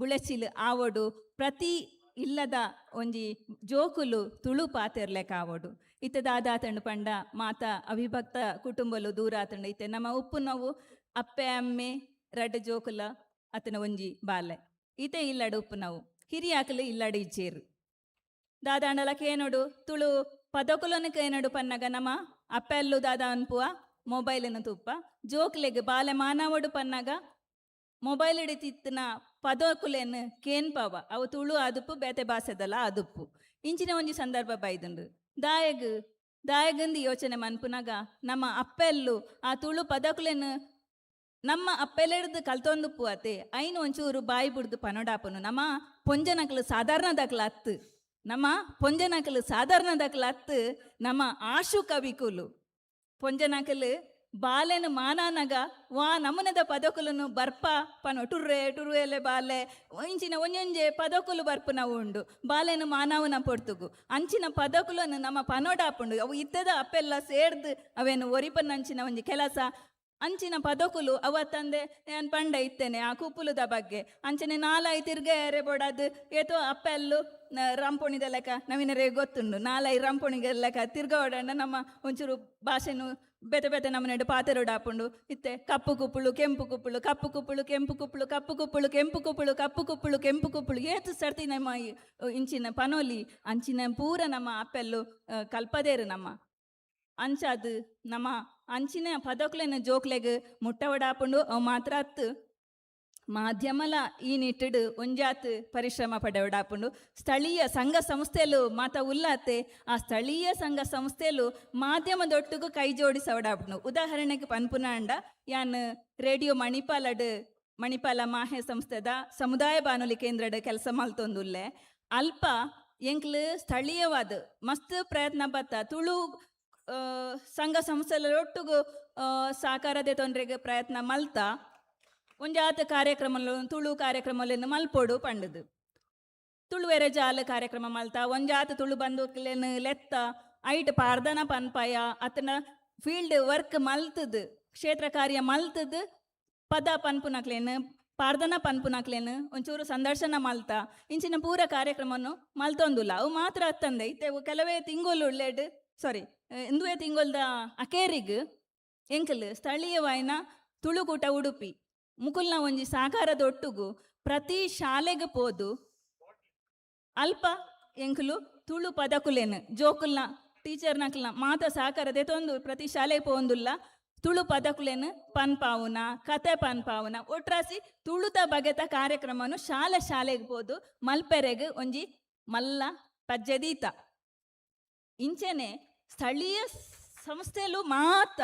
ಬುಳೆಚಿಲು ಆವೋಡು ಪ್ರತಿ ಇಲ್ಲದ ಒಂಜಿ ಜೋಕುಲು ತುಳು ಪಾತೆರ್ಲೆಕ್ ಆವೋಡು ಇತ್ತದಾದಾತಂಡು ಪಂಡ ಮಾತ ಅವಿಭಕ್ತ ಕುಟುಂಬಲು ದೂರ ಆತಂಡು ಇತ್ತೆ ನಮ್ಮ ಉಪ್ಪುನವು ಅಪ್ಪೆ ಅಮ್ಮೆ ರಡ್ಡು ಜೋಕುಲ ಅತನ ಒಂಜಿ ಬಾಲೆ ಇತ್ತೆ ಇಲ್ಲಡು ಉಪ್ಪುನವು ಹಿರಿಯಾಕಲು ಇಲ್ಲಡು ಇಜ್ಜೇರು ದಾದಾಂಡಲಕ್ಕೆ ಏನೋಡು ತುಳು ಪದಕುಲನಕ್ಕೆ ಏನೋಡು ಪನ್ನಗ ನಮ್ಮ ಅಪ್ಪೆಲ್ಲು ದಾದ ಅನ್ಪುವ ಮೊಬೈಲನ್ನು ತುಪ್ಪ ಜೋಕ್ಲೆಗ್ ಬಾಲೆ ಮಾನವಡು ಪನ್ನಗ ಮೊಬೈಲ್ ಹಿಡಿತಿತ್ತಿನ ಪದಕುಲೆನ್ ಕೇನ್ಪವ ಅವು ತುಳು ಅದುಪ್ಪು ಬೇತೆ ಭಾಷೆದಲ್ಲ ಅದುಪ್ಪು ಇಂಚಿನ ಒಂಜಿ ಸಂದರ್ಭ ಬೈದುಂಡು ದಾಯಗಂದು ಯೋಚನೆ ಮನ್ಪುನಗ ನಮ್ಮ ಅಪ್ಪೆಲ್ಲು ಆ ತುಳು ಪದಕುಲೆನ್ ನಮ್ಮ ಅಪ್ಪೆಲೆಡ್ದು ಕಲ್ತೊಂದುಪ್ಪು ಅತೆ ಐನು ಒಂಚೂರು ಬಾಯಿ ಬುಡ್ದು ಪನೋಡಾಪನು ನಮ್ಮ ಪೊಂಜನಕಲು ಸಾಧಾರಣದಕ್ಲ ಅತ್ತು ನಮ್ಮ ಪೊಂಜನಕಲು ಸಾಧಾರಣದಕ್ಲ ಅತ್ತು ನಮ್ಮ ಆಶು ಕವಿಕುಲು ಪೊಂಜನಕಲು ಬಾಲೆನು ಮಾನಾನಗ ವಾ ನಮುನದ ಪದಕುಲನು ಬರ್ಪ ಪನೋ ಟುರ್ರೆ ಬಾಲೆ ಇಂಚಿನ ಒಂಜೊಂಜೆ ಪದಕುಲು ಬರ್ಪುನ ಉಂಡು ಬಾಲೆನು ಮಾನವನ ಪೊಡ್ತುಗು ಅಂಚಿನ ಪದಕುಲನು ನಮ್ಮ ಪನೋಡಾಪುಂಡು ಅವು ಇತ್ತದ ಅಪ್ಪೆಲ್ಲ ಸೇರ್ದು ಅವೇನು ಒರಿಪನಂಚಿನ ಒಂಜಿ ಕೆಲಸ ಅಂಚಿನ ಪದಕುಲು ಅವತ್ತಂದೆ ನಾನು ಪಂಡ ಇತ್ತೇನೆ ಆ ಕುಪ್ಪುಲದ ಬಗ್ಗೆ ಅಂಚನೆ ನಾಲೈ ತಿರ್ಗೆ ಎರೆ ಬೋಡದು ಏತೋ ಅಪ್ಪೆಲ್ಲು ರಂಪೊಣಿದ ಲೆಕ್ಕ ನವೀನರೇ ಗೊತ್ತುಂಡು ನಾಲೈ ರಂಪೊಣಿಗೆ ಲೆಕ್ಕ ತಿರ್ಗ ಓಡಂಡ ನಮ್ಮ ಒಂಚೂರು ಭಾಷೆನು ಬೆತೆ ಬೆತೆ ನಮ್ಮನೆಡು ಪಾತೆರೋಡು ಹಾಕೊಂಡು ಇತ್ತೆ ಕಪ್ಪು ಕುಪ್ಪುಳು ಕೆಂಪು ಕುಪ್ಪುಳು ಕಪ್ಪು ಕುಪ್ಪುಳು ಕೆಂಪು ಕುಪ್ಪುಳು ಕಪ್ಪು ಕುಪ್ಪುಳು ಕೆಂಪು ಕುಪ್ಪುಳು ಕಪ್ಪು ಕುಪ್ಪುಳು ಕೆಂಪು ಕುಪ್ಪುಳು ಏತು ಸರ್ತಿ ನಮ್ಮ ಇಂಚಿನ ಪನೋಲಿ ಅಂಚಿನ ಪೂರ ನಮ್ಮ ಅಪ್ಪೆಲ್ಲು ಕಲ್ಪದೇರು ನಮ್ಮ ಅಂಚಾದು ನಮ್ಮ ಅಂಚಿನ ಪದಕ್ಲೆನ ಜೋಕ್ಲೆಗ್ ಮುಟ್ಟವಡಾಪುಂಡು ಅವು ಮಾತ್ರ ಅತ್ತು ಮಾಧ್ಯಮಲ ಈ ನಿಟ್ಟಿಡು ಒಂಜಾತ್ ಪರಿಶ್ರಮ ಪಡೆವಡಾಪುಂಡು ಸ್ಥಳೀಯ ಸಂಘ ಸಂಸ್ಥೆಲು ಮಾತ ಉಲ್ಲತ್ತೆ ಆ ಸ್ಥಳೀಯ ಸಂಘ ಸಂಸ್ಥೆಲು ಮಾಧ್ಯಮದೊಟ್ಟಿಗೂ ಕೈ ಜೋಡಿಸವಡಾಪುಂಡು ಉದಾಹರಣೆಗೆ ಪನ್ಪುನ ಅಂಡ ಯಾನ್ ರೇಡಿಯೋ ಮಣಿಪಾಲ ಮಾಹೆ ಸಂಸ್ಥೆದ ಸಮುದಾಯ ಬಾನುಲಿ ಕೇಂದ್ರಡ್ ಕೆಲಸ ಮಲ್ತೊಂದುಲ್ಲೆ ಅಲ್ಪ ಎಂಕ್ಲು ಸ್ಥಳೀಯವಾದ ಮಸ್ತ್ ಪ್ರಯತ್ನ ಬತ್ತ ತುಳು ಸಂಘ ಸಂಸ್ಥೆಲೊಟ್ಟಿಗೂ ಸಾಕಾರದೆ ತೊಂದರೆಗೆ ಪ್ರಯತ್ನ ಮಲ್ತಾ ಒಂಜಾತ ಕಾರ್ಯಕ್ರಮಲು ತುಳು ಕಾರ್ಯಕ್ರಮಲೇನು ಮಲ್ಪೋಡು ಪಂಡದು ತುಳುವೆರೆ ಜಾಲ ಕಾರ್ಯಕ್ರಮ ಮಲ್ತಾ ಒಂಜಾತ ತುಳು ಬಂದುಕ್ಲೇನು ಲೆತ್ತ ಐಟ್ ಪಾರ್ದನ ಪನ್ಪಾಯ ಅತನ ಫೀಲ್ಡ್ ವರ್ಕ್ ಮಲ್ತದು ಕ್ಷೇತ್ರ ಕಾರ್ಯ ಮಲ್ತದು ಪದ ಪನ್ಪುನಕ್ಲೇನು ಪಾರ್ದನ ಪನ್ಪುನಕ್ಲೇನು ಒಂಚೂರು ಸಂದರ್ಶನ ಮಲ್ತಾ ಇಂಚಿನ ಪೂರ ಕಾರ್ಯಕ್ರಮವನ್ನು ಮಲ್ತೊಂದುಲ್ಲ ಅವು ಮಾತ್ರ ಅತ್ತಂದೆ ಇತ್ತೆ ಕೆಲವೇ ತಿಂಗಳು ಉಳ್ಳೇಡು ಇಂದುವೆ ತಿಂಗೊಲ್ದ ಅಕೇರಿಗ್ ಎಂಕಲ್ ಸ್ಥಳೀಯವಾಯಿನ ತುಳುಕೂಟ ಉಡುಪಿ ಮುಕುಲ್ನ ಒಂಜಿ ಸಾಕಾರದೊಟ್ಟುಗು ಪ್ರತಿ ಶಾಲೆಗೆ ಪೋದು ಅಲ್ಪ ಎಂಕುಲು ತುಳು ಪದಕುಲೇನು ಜೋಕುಲ್ನ ಟೀಚರ್ನಕ್ಲ ಮಾತ ಸಾಕಾರದೆ ತೊಂದು ಪ್ರತಿ ಶಾಲೆಗೆ ಪೋಂದುಲ್ಲ ತುಳು ಪದಕುಲೇನು ಪನ್ಪಾವುನ ಕತೆ ಪನ್ಪಾವುನ ಒಟ್ರಾಸಿ ತುಳುತ ಬಗೆತ ಕಾರ್ಯಕ್ರಮನು ಶಾಲೆಗೆ ಪೋದು ಮಲ್ಪೆರೆಗ್ ಒಂಜಿ ಮಲ್ಲ ಪಜ್ಜದೀತ ಇಂಚೆನೆ ಸ್ಥಳೀಯ ಸಂಸ್ಥೆಲು ಮಾತ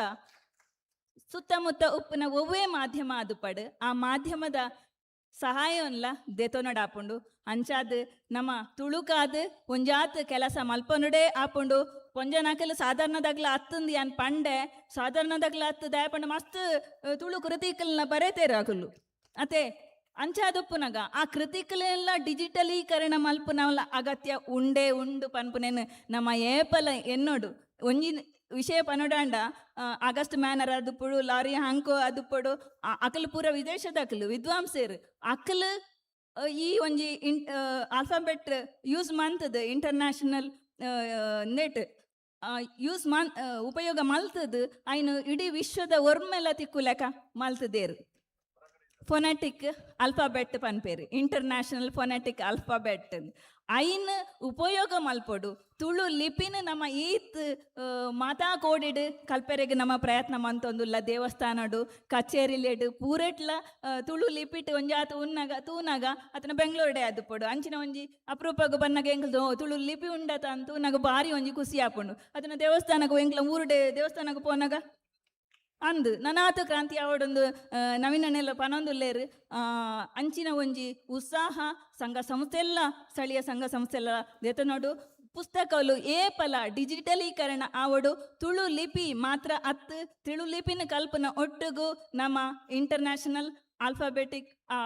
ಸುತ್ತಮುತ್ತ ಉಪ್ಪುನ ಒವ್ವೇ ಮಾಧ್ಯಮ ಅದು ಪಡು ಆ ಮಾಧ್ಯಮದ ಸಹಾಯವನ್ಲ ದೆತೊನಡಾಪುಂಡು ಅಂಚಾದ್ ನಮ್ಮ ತುಳುಕಾದ್ ಒಂಜಾತ್ ಕೆಲಸ ಮಲ್ಪೊನುಡೇ ಆಪುಂಡು ಪೊಂಜನಾಕಲು ಸಾಧಾರಣದಾಗ್ಲ ಹತ್ತಂದು ಯಾನ್ ಪಂಡೆ ಸಾಧಾರಣದಾಗ್ಲ ಹತ್ತು ದಯಪಂಡು ಮಸ್ತ್ ತುಳು ಕೃತಿಕಲ್ನ ಬರೇತೇರಾಕುಲು ಅತೆ ಅಂಚಾದೊಪ್ಪುನಗ ಆ ಕೃತಿಕಲೆಲ್ಲ ಡಿಜಿಟಲೀಕರಣ ಮಲ್ಪುನವಲ್ಲ ಅಗತ್ಯ ಉಂಡು ಪನ್ಪುನೇನು ನಮ್ಮ ಏಪಲ ಎನ್ನೋಡು ಒಂಜಿ ವಿಷಯ ಪನೋಡಾಂಡ ಆಗಸ್ಟ್ ಮ್ಯಾನರ್ ಅದುಪುಡು ಲಾರಿ ಹಾಂಕೋ ಅದುಪಡು ಅಕಲು ಪೂರ ವಿದೇಶದಕಲು ವಿದ್ವಾಂಸರು ಅಕಲು ಈ ಒಂಜಿ ಆಲ್ಫಾಬೆಟ್ ಯೂಸ್ ಮಂತದ ಇಂಟರ್ನ್ಯಾಷನಲ್ ನೆಟ್ ಉಪಯೋಗ ಮಲ್ತದು ಐನು ಇಡೀ ವಿಶ್ವದ ಒರ್ಮೆಲ್ಲ ತಿಕ್ಕು ಲೆಕ್ಕ ಮಲ್ತದೇರು ಫೊನೆಟಿಕ್ ಆಲ್ಫಾಬೆಟ್ ಪನ್ಪೇರು ಇಂಟರ್ನ್ಯಾಷನಲ್ ಫೊನೆಟಿಕ್ ಆಲ್ಫಾಬೆಟ್ ಐನ್ ಉಪಯೋಗ ಮಲ್ಪೊಡು ತುಳು ಲಿಪಿನ ನಮ್ಮ ಈತ್ ಮಾತಾ ಕೋಡಿಡು ಕಲ್ಪೆರೆಗೆ ನಮ್ಮ ಪ್ರಯತ್ನ ಮಂತೊಂದುಲ್ಲ ದೇವಸ್ಥಾನಡು ಕಚೇರಿಲೆಡು ಪೂರೆಟ್ಲ ತುಳು ಲಿಪಿಟ್ ಒಂಜಾತ ತೂನಗ ಅತನ ಬೆಂಗಳೂರುಡೆ ಅದು ಪೊಡು ಅಂಚಿನ ಒಂಜಿ ಅಪರೂಪಗ ಬನ್ನಗ ಎಂಕ್ಲು ತುಳು ಲಿಪಿ ಉಂಡತ ಅಂತೂ ನಗ ಬಾರಿ ಒಂಜಿ ಖುಷಿ ಆಪುಂಡು ಅದನ್ನ ದೇವಸ್ಥಾನಕ್ಕೆ ಎಂಕ್ಲ ಊರುಡೆ ದೇವಸ್ಥಾನಕ್ಕೆ ಪೋನಾಗ ಅಂದು ನನಾತು ಕ್ರಾಂತಿ ಅವಡೊಂದು ನವೀನನೆಲ್ಲ ಪನೊಂದುಲ್ಲೇರು ಅಂಚಿನ ಒಂಜಿ ಉತ್ಸಾಹ ಸಂಘ ಸಂಸ್ಥೆಲ್ಲ ಸ್ಥಳೀಯ ಸಂಘ ಸಂಸ್ಥೆಲ್ಲ ದೆತನೋಡು ಪುಸ್ತಕಲು ಏಪಲ ಡಿಜಿಟಲೀಕರಣ ಆವಡು ತುಳು ಲಿಪಿ ಮಾತ್ರ ಅತ್ತು ತುಳು ಲಿಪಿನ ಕಲ್ಪನ ಒಟ್ಟಿಗೂ ನಮ್ಮ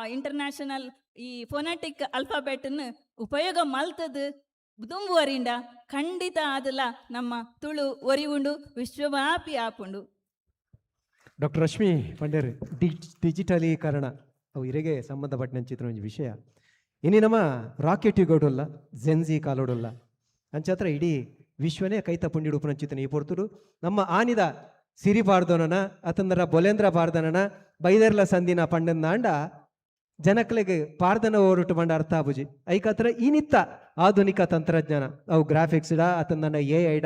ಇಂಟರ್ನ್ಯಾಷನಲ್ ಈ ಫೊನೆಟಿಕ್ ಆಲ್ಫಾಬೆಟ್ನ ಉಪಯೋಗ ಮಲ್ತದು ದುಂಬುವರಿಂದ ಖಂಡಿತ ಆದಲ್ಲ ನಮ್ಮ ತುಳು ಒರಿವುಂಡು ವಿಶ್ವವ್ಯಾಪಿ ಆಪುಂಡು. ಡಾಕ್ಟರ್ ರಶ್ಮಿ ಪಂಡೇರ್ ಡಿಜಿಟಲೀಕರಣ ಅವು ಇರೆಗೆ ಸಂಬಂಧಪಟ್ಟನ ಚಿತ್ರ ಒಂದು ವಿಷಯ ಇನ್ನು ನಮ್ಮ ರಾಕೆಟ್ ಯುಗೋಡಲ್ಲ ಜೆನ್ಜಿ ಕಾಲೋಡಲ್ಲ ಅಂಚತ್ರ ಇಡೀ ವಿಶ್ವನೇ ಕೈತ ಪುಂಡಿಡು ಉಪನಂಚಿತನ ಈ ಪೊರ್ತುಡು ನಮ್ಮ ಆನಿದ ಸಿರಿ ಬಾರ್ದೋನನ ಅತಂದರ ಬೊಲೇಂದ್ರ ಬಾರ್ದನನ ಬೈದರ್ಲ ಸಂದಿನ ಪಂಡಂದಾಂಡ ಜನಕ್ಲೆಗೆ ಪಾರ್ದನ ಓರುಟು ಬಂಡ ಅರ್ಥ ಆಬುಜಿ ಐಕತ್ರ ಈನಿತ್ತ ಆಧುನಿಕ ತಂತ್ರಜ್ಞಾನ ಅವು ಗ್ರಾಫಿಕ್ಸ್ಡ ಅತಂದನ AI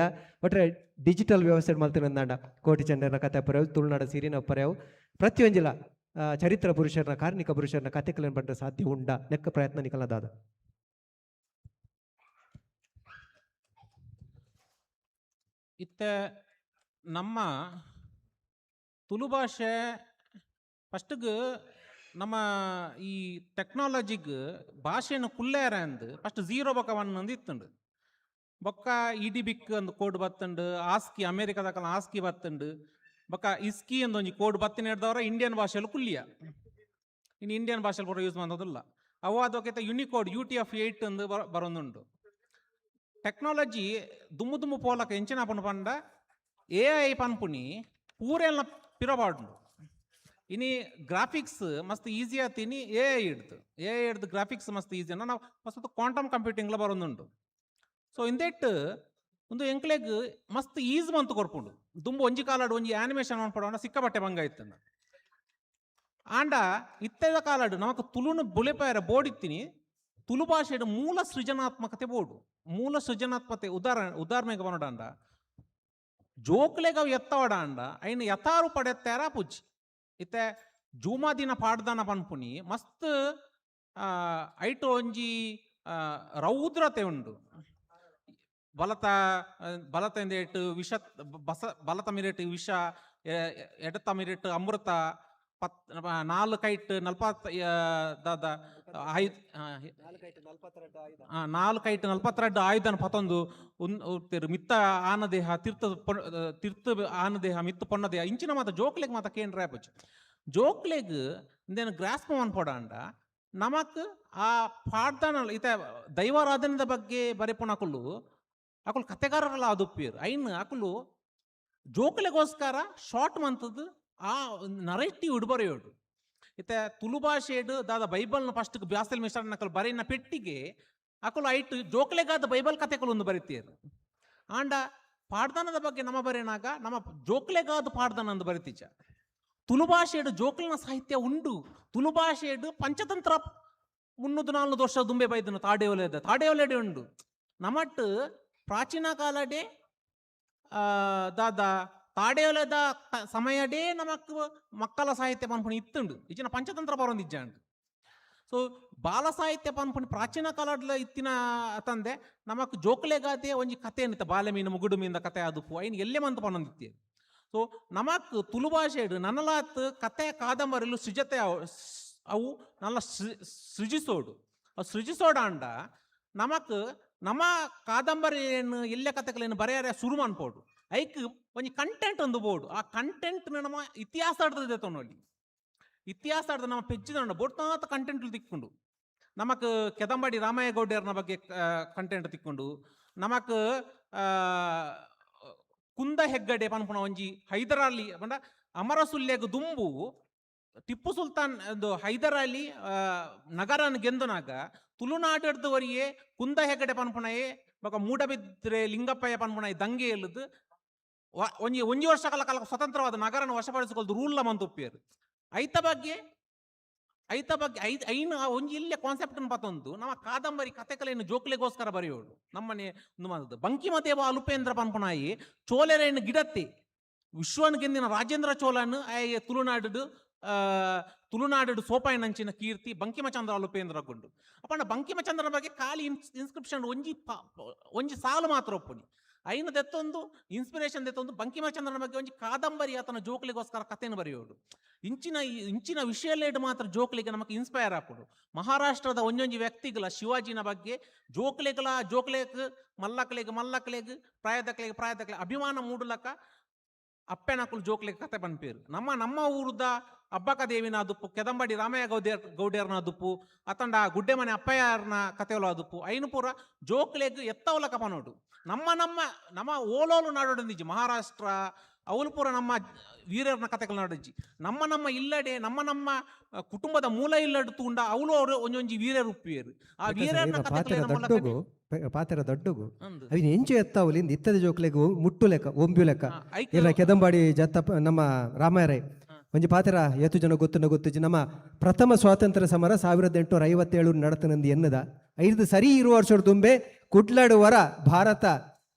ಒಟ್ರೆ ಡಿಜಿಟಲ್ ವ್ಯವಸ್ಥೆ ಮಲ್ತಿನಂದಾಂಡ ಕೋಟಿ ಚಂಡನ ಕತೆ ಪರ್ಯಾವು ತುಳುನಾಡ ಸಿರಿನ ಪರ್ಯಾವು ಪ್ರತಿಯೊಂಜಿಲ ಚರಿತ್ರ ಪುರುಷರನ್ನ ಕಾರ್ಮಿಕ ಪುರುಷರನ್ನ ಕತೆಗಳನ್ನು ಬಂದ ಸಾಧ್ಯ ಉಂಡ ನೆಕ್ಕ ಪ್ರಯತ್ನ ನಿಕಲದಾದ ಇತ್ತ ನಮ್ಮ ತುಳು ಭಾಷೆ ಫಸ್ಟ್ಗೆ ನಮ್ಮ ಈ ಟೆಕ್ನಾಲಜಿಗೆ ಭಾಷೆನ ಕುಲ್ಲೇರ ಅಂದು ಫಸ್ಟ್ 0 ಬೊಕ್ಕ 1 ಅಂದು ಇತ್ತುಂಡು ಬೊಕ್ಕ ಇಡಿಬಿಕ್ ಅಂದು ಕೋಡ್ ಬತ್ತುಂಡು ಆಸ್ಕಿ ಅಮೇರಿಕಾದ ಆಸ್ಕಿ ಬತ್ತುಂಡು ಬೊಕ್ಕ ಇಸ್ಕಿ ಅಂದು ಒಂಜಿ ಕೋಡ್ ಬತ್ತಿನ ಹಿಡ್ದವರ ಇಂಡಿಯನ್ ಭಾಷೆಯಲ್ಲಿ ಕುಲ್ಲಿಯ ಇನ್ನು ಇಂಡಿಯನ್ ಭಾಷೆಯಲ್ಲಿ ಕೂಡ ಯೂಸ್ ಮಾಡೋದಿಲ್ಲ ಅವು ಅದಕ್ಕೆ ಯುನಿಕೋಡ್ UTF-8 ಅಂದು ಬರೋದುಂಡು ಟೆಕ್ನಾಲಜಿ ದುಮ್ಮು ಪೋಲಕ ಎಂಚಿನ ಪಂಡ AI ಪನ್ಪುನಿ ಪೂರೆಲ್ಲ ಪಿರಬಾಡು ಇನಿ ಗ್ರಾಫಿಕ್ಸ್ ಮಸ್ತ್ ಈಸಿ ಆತೀನಿ ಹಿಡ್ದು ಗ್ರಾಫಿಕ್ಸ್ ಮಸ್ತ್ ಈಸಿ ಅನ್ನ ನಾವು ಮಸ್ತ್ ಕ್ವಾಂಟಮ್ ಕಂಪ್ಯೂಟಿಂಗ್ಲ ಬರೋದುಂಟು. ಸೊ ಇಂದೆಟ್ ಒಂದು ಎಂಕ್ಲೆಗ್ ಮಸ್ತ್ ಈಸ್ ಮಂತ್ ಕೊರ್ಪುಂಡು ದುಂಬು ಒಂಜಿ ಕಾಲಾಡು ಒಂಜಿ ಆನಿಮೇಷನ್ ಮಾಡ್ಪಡೋಣ ಸಿಕ್ಕಬಟ್ಟೆ ಬಂಗ ಇತ್ತಂಡ ಆಂಡ ಇತ್ತೆದ ಕಾಲಾಡು ನಮಕ್ ತುಳುನು ಬುಳೆಪಾಯರ ಬೋರ್ಡ್ ಇತ್ತೀನಿ. ತುಳು ಭಾಷೆಡು ಮೂಲ ಸೃಜನಾತ್ಮಕತೆ ಬೋರ್ಡು. ಮೂಲ ಸೃಜನಾತ್ಮಕತೆ ಉದಾಹರಣೆಗೆ ಬನ್ನೋಡಾಂಡ ಜೋಕ್ಲೆಗ ಎತ್ತವಡಾಂಡ ಐನು ಯಥಾರು ಪಡೆತ್ತಾರ ಪುಜ್ ಇತ್ತೆ ಜೂಮಾ ದಿನ ಪಾಡ್ದಾನ ಪನ್ಪುನಿ ಮಸ್ತ್ ಐಟು ಒಂಜಿ ರೌದ್ರತೆ ಉಂಡು. ಬಲತ ಎಂದೇಟ್ ವಿಷ ಬಲತ ಮಿರೇಟ್ ವಿಷ ಎಡತ ಮಿರೇಟ್ ಅಮೃತ 4 ಕೈಟ್ 42 ಆಯುಧನ ಪತೊಂದು ಮಿತ್ತ ಆನದೇಹ ತೀರ್ಥ ಆನದೇಹ ಮಿತ್ತ ಪೊನ್ನದೇಹ ಇಂಚಿನ ಮಾತ ಜೋಕ್ಲೆಗ್ ಮಾತ ಕೇಂದ್ರ ರ್ಯಾಪಚ್ ಜೋಕ್ಲೆಗ್ ಇಂದೇನು ಗ್ರಾಸ್ಪ ಅನ್ಪೋಡಾಂಡ ನಮಕ್ ಆ ಪಾಡ್ದಾನ ಇತ ದೈವಾರಾಧನೆದ ಬಗ್ಗೆ ಬರೆಪುಣಕುಲು ಅಕುಲು ಕತೆಗಾರರಲ್ಲ ಅದುಪ್ಪಿಯರು ಐನ್ ಅಕುಲು ಜೋಕ್ಲೆಗೋಸ್ಕರ ಶಾರ್ಟ್ ಮಂತದ್ದು ಆ ನರೇಟಿವ್ ಬರೆಯೋಡು. ಇತ್ತೆ ತುಳು ಭಾಷೆಡು ದಾದ ಬೈಬಲ್ನ ಫಸ್ಟ್ ಬ್ಯಾಸಲ್ ಮಿಶ್ರಣ ನಕಲು ಬರೆಯಿನ ಪೆಟ್ಟಿಗೆ ಅಕಲು ಐಟು ಜೋಕ್ಲೆಗಾದ ಬೈಬಲ್ ಕಥೆಗಳು ಒಂದು ಬರಿತೀರು. ಆಂಡ ಪಾಡ್ದಾನದ ಬಗ್ಗೆ ನಮ್ಮ ಬರೆನಾಗ ನಮ್ಮ ಜೋಕ್ಲೆಗಾದ ಪಾಡ್ದಾನ ಅಂದು ಬರಿತೀಚ. ತುಳು ಭಾಷೆಡು ಜೋಕ್ಲಿನ ಸಾಹಿತ್ಯ ಉಂಡು. ತುಳು ಭಾಷೆಡು ಪಂಚತಂತ್ರ 300-400 ವರ್ಷ ದುಂಬೆ ಬೈದನು ತಾಡೆಯೋಲೆಡೆ ಉಂಡು. ನಮಟ್ ಪ್ರಾಚೀನ ಕಾಲಡೆ ದಾದ ತಾಡೆಯೋಲೆದ ಸಮಯಡೇ ನಮಕ್ ಮಕ್ಕಳ ಸಾಹಿತ್ಯ ಪನ್ಪುಣಿ ಇತ್ತುಂಡು ಇಚ್ಚಿನ ಪಂಚತಂತ್ರ ಬರೋಂದಿಜ್ಜಾಂಡು. ಸೊ ಬಾಲ ಸಾಹಿತ್ಯ ಪನ್ಪುಣಿ ಪ್ರಾಚೀನ ಕಾಲಡ್ಲ ಇತ್ತಿನ ತಂದೆ ನಮಕ್ ಜೋಕ್ಲೆಗಾದೆ ಒಂಜಿ ಕತೆ ಏನಿತ್ತ ಬಾಲೆ ಮೀನು ಮುಗುಡು ಮೀನಿಂದ ಕತೆ ಆದುಪ್ಪು ಐನ್ ಎಲ್ಲೆ ಮಂತ್ ಪನ್ನೊಂದಿತ್ತೇವೆ. ಸೊ ನಮಕ್ ತುಳು ಭಾಷೆಡು ನನ್ನಲಾತ್ ಕತೆ ಕಾದಂಬರಿಲು ಸೃಜತೆ ಅವು ನಲ್ಲ ಸೃಜಿಸೋಡು ಅವು ಸೃಜಿಸೋಡಾಂಡ ನಮಕ್ ನಮ್ಮ ಕಾದಂಬರಿ ಏನು ಎಲ್ಲೆ ಕತೆಗಳೇನು ಬರೆಯಾರೆ ಶುರು ಅನ್ಪೋಡು ಐಕ್ ಒಂಜಿ ಕಂಟೆಂಟ್ ಒಂದು ಬೋರ್ಡು. ಆ ಕಂಟೆಂಟ್ ನಮ್ಮ ಇತಿಹಾಸ ಆಡ್ತದೆ ತೊನ್ನೊಳ್ಳಿ ಇತಿಹಾಸ ಆಡ್ದ ನಮ್ಮ ಪೆಜ್ಜಿದ ಬೋಡ್ತಾತ ಕಂಟೆಂಟ್ ತಿಕ್ಕೊಂಡು ನಮಕ್ ಕೆದಂಬಡಿ ರಾಮಯ್ಯ ಗೌಡ್ಯರ್ನ ಬಗ್ಗೆ ಕಂಟೆಂಟ್ ತಿಕ್ಕೊಂಡು ನಮಕ್ ಕುಂದ ಹೆಗ್ಗಡೆ ಪನ್ಪುಣ ಒಂಜಿ ಹೈದರಾಲಿ ಬಂಡ ಅಮರಸುಲ್ಯಗ್ ದುಂಬು ಟಿಪ್ಪು ಸುಲ್ತಾನ್ ಅದು ಹೈದರಾಲಿ ನಗರನ ಗೆಂದನಾಗ ತುಳುನಾಡದವರಿಗೆ ಕುಂದ ಹೆಗ್ಗಡೆ ಪನ್ಪುಣಯೇ ಬೊಕ ಮೂಡಬಿದ್ರೆ ಲಿಂಗಪ್ಪಯ್ಯ ಪನ್ಪುಣಯ್ ದಂಗೆ ಎಲ್ಲದು ಒಂಜಿ ವರ್ಷ ಕಾಲ ಸ್ವತಂತ್ರವಾದ ನಗರನ ವಶಪಡಿಸಿಕೊಳ್ಳದು ರೂಲ್ನ ಮಂತುಪ್ಪಿಯರು. ಐತ ಬಗ್ಗೆ ಐನ ಒಂಜಿ ಇಲ್ಲೇ ಕಾನ್ಸೆಪ್ಟ್ ಪತ್ತೊಂದು ನಮ್ಮ ಕಾದಂಬರಿ ಕತೆಕಲೇನು ಜೋಕ್ಲೆಗೋಸ್ಕರ ಬರೆಯೋಡು. ನಮ್ಮನೆ ಒಂದು ಮಾತದ್ದು ಬಂಕಿಮದೇವ ಅಲುಪೇಂದ್ರ ಪನ್ಪುಣಾಯಿ ಚೋಲೆರೇನು ಗಿಡತ್ತೆ ವಿಶ್ವನ್ ಗೆಂದಿನ ರಾಜೇಂದ್ರ ಚೋಳನ್ ತುಳುನಾಡು ಸೋಪಾಯನಂಚಿನ ಕೀರ್ತಿ ಬಂಕಿಮಚಂದ್ರ ಅಲುಪೇಂದ್ರ ಗೊಂಡು ಅಪ್ಪಣ್ಣ ಬಂಕಿಮಚಂದ್ರನ ಬಗ್ಗೆ ಖಾಲಿ ಇನ್ಸ್ಕ್ರಿಪ್ಷನ್ ಒಂಜಿ ಸಾಲು ಮಾತ್ರ ಒಪ್ಪುನಿ ಐನ ದೆತ್ತೊಂದು ಇನ್ಸ್ಪಿರೇಷನ್ ದೆತ್ತೊಂದು ಬಂಕಿಮಚಂದ್ರನ ಬಗ್ಗೆ ಒಂಜಿ ಕಾದಂಬರಿ ಆತನ ಜೋಕ್ಲಿಗೋಸ್ಕರ ಕಥೆಯನ್ನು ಬರೆಯೋಡು. ಇಂಚಿನ ವಿಷಯಲೇಡು ಮಾತ್ರ ಜೋಕ್ಲಿಗೆ ನಮಗೆ ಇನ್ಸ್ಪೈರ್ ಹಾಕೋಡು. ಮಹಾರಾಷ್ಟ್ರದ ಒಂದೊಂದು ವ್ಯಕ್ತಿಗಳ ಶಿವಾಜಿನ ಬಗ್ಗೆ ಜೋಕ್ಲೇಗ್ ಮಲ್ಲಕ್ಲೆಗ್ ಪ್ರಾಯದಕ್ಲೆಗ್ ಅಭಿಮಾನ ಮೂಡಲಕ್ಕ ಅಪ್ಪೆನಕುಲು ಜೋಕ್ಲೆಗ್ ಕತೆ ಪನ್ಪೇರು. ನಮ್ಮ ಊರದ ಅಬ್ಬಕ್ಕ ದೇವಿನ ಅದುಪ್ಪು ಕೆದಂಬಡಿ ರಾಮಯ್ಯ ಗೌಡ್ಯರ್ನ ಅದುಪ್ಪು ಅತಂಡ ಗುಡ್ಡೆಮನೆ ಅಪ್ಪಯ್ಯರ್ನ ಕತೆಗಳು ಅದುಪ್ಪು ಐನು ಪೂರ ಜೋಕ್ಲೆಗ್ ಎತ್ತವಲಕ ಪನೋಡು. ನಮ್ಮ ಓಲೋಲು ನಾಡೋಡಿಂದಿಜ್ಜಿ ಮಹಾರಾಷ್ಟ್ರ ಅವಳು ಪೂರ ನಮ್ಮ ವೀರರ್ನ ಕತೆಗಳು ನಾಡಿಜ್ಜಿ ನಮ್ಮ ಇಲ್ಲಡೆ ನಮ್ಮ ಕುಟುಂಬದ ಮೂಲ ಇಲ್ಲಡು ತೂಂಡ ಅವಳು ಅವರು ಒಂಜೊಂಜಿ ವೀರರು ಉಪ್ಪಿಯರು. ಆ ವೀರರ್ನ ಪಾತ್ರ ದೊಡ್ಡಗು ಅವಿನ ಎಂಚು ಎತ್ತಾವಲಿಂದ ಇತ್ತದ ಜೋಕ್ಲೆಗ್ ಮುಟ್ಟು ಲೆಕ್ಕ ಒಂಬು ಲೆಕ್ಕ ಇಲ್ಲ ಕೆದಂಬಾಡಿ ಜತ್ತಪ್ಪ ನಮ್ಮ ರಾಮಾಯರೇ ಒಂಜಿ ಪಾತ್ರ ಎತ್ತು ಜನ ಗೊತ್ತು ನಮ್ಮ ಪ್ರಥಮ ಸ್ವಾತಂತ್ರ್ಯ ಸಮರ 1857 ನಡತನಂದು ಎನ್ನದ 5 ಸರಿ ಇರುವ ವರ್ಷದ ದುಂಬೆ ಕುಡ್ಲಾಡು ವರ ಭಾರತ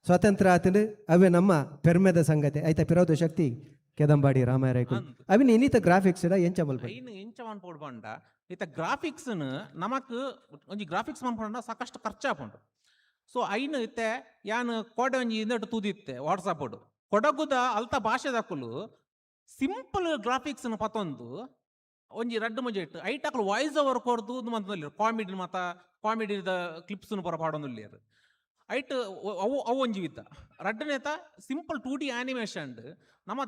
ಸ್ವಾತಂತ್ರ್ಯ ಆತನು ಅವೇ ನಮ್ಮ ಪೆರ್ಮೆದ ಸಂಗತಿ ಆಯ್ತಾ ಪಿರೋದು ಶಕ್ತಿ ಕೆದಂಬಾಡಿ ರಾಮಾಯರೇ ಅವಿನ ಇನ್ನಿತ ಗ್ರಾಫಿಕ್ಸ್ ಎಂಚ ಮನ್ಪೊಡ್ಬಂಡ ಈತ ಗ್ರಾಫಿಕ್ಸ್ ನಮಕ್ ಒಂಜಿ ಗ್ರಾಫಿಕ್ಸ್ ಮನ್ಪೊಂಡ ಸಾಕಷ್ಟು ಖರ್ಚಾಪುಂಡು. ಸೊ ಐನು ಇತ್ತೆ ಯಾನ್ ಕೋಡೆ ಒಂಜಿ ಇಂದಟ್ಟು ತೂದಿತ್ತೆ ವಾಟ್ಸಾಪ್ ಕೊಡಗುದ ಅಲ್ತ ಭಾಷೆದಕ್ಕಲು ಸಿಂಪಲ್ ಗ್ರಾಫಿಕ್ಸ್ ಪತ್ತೊಂದು ಒಂಜಿ ರಡ್ಡು ಮುಜೆಟ್ ಐಟಕ್ಲು ವಾಯ್ಸ್ ಓವರ್ ಕೊರ್ದು ಮಂತಲ್ಲಿ ಕಾಮಿಡಿದ ಕ್ಲಿಪ್ಸ್ ಪೂರ ಪಾಡೊಂದುಲ್ಲೇರು ಐಟ್ ಅವು ಒಂಜಿ ವಿದ್ದ ರಡ್ಡನೇತ ಸಿಂಪಲ್ 2D ಆನಿಮೇಷನ್ ನಮ್ಮ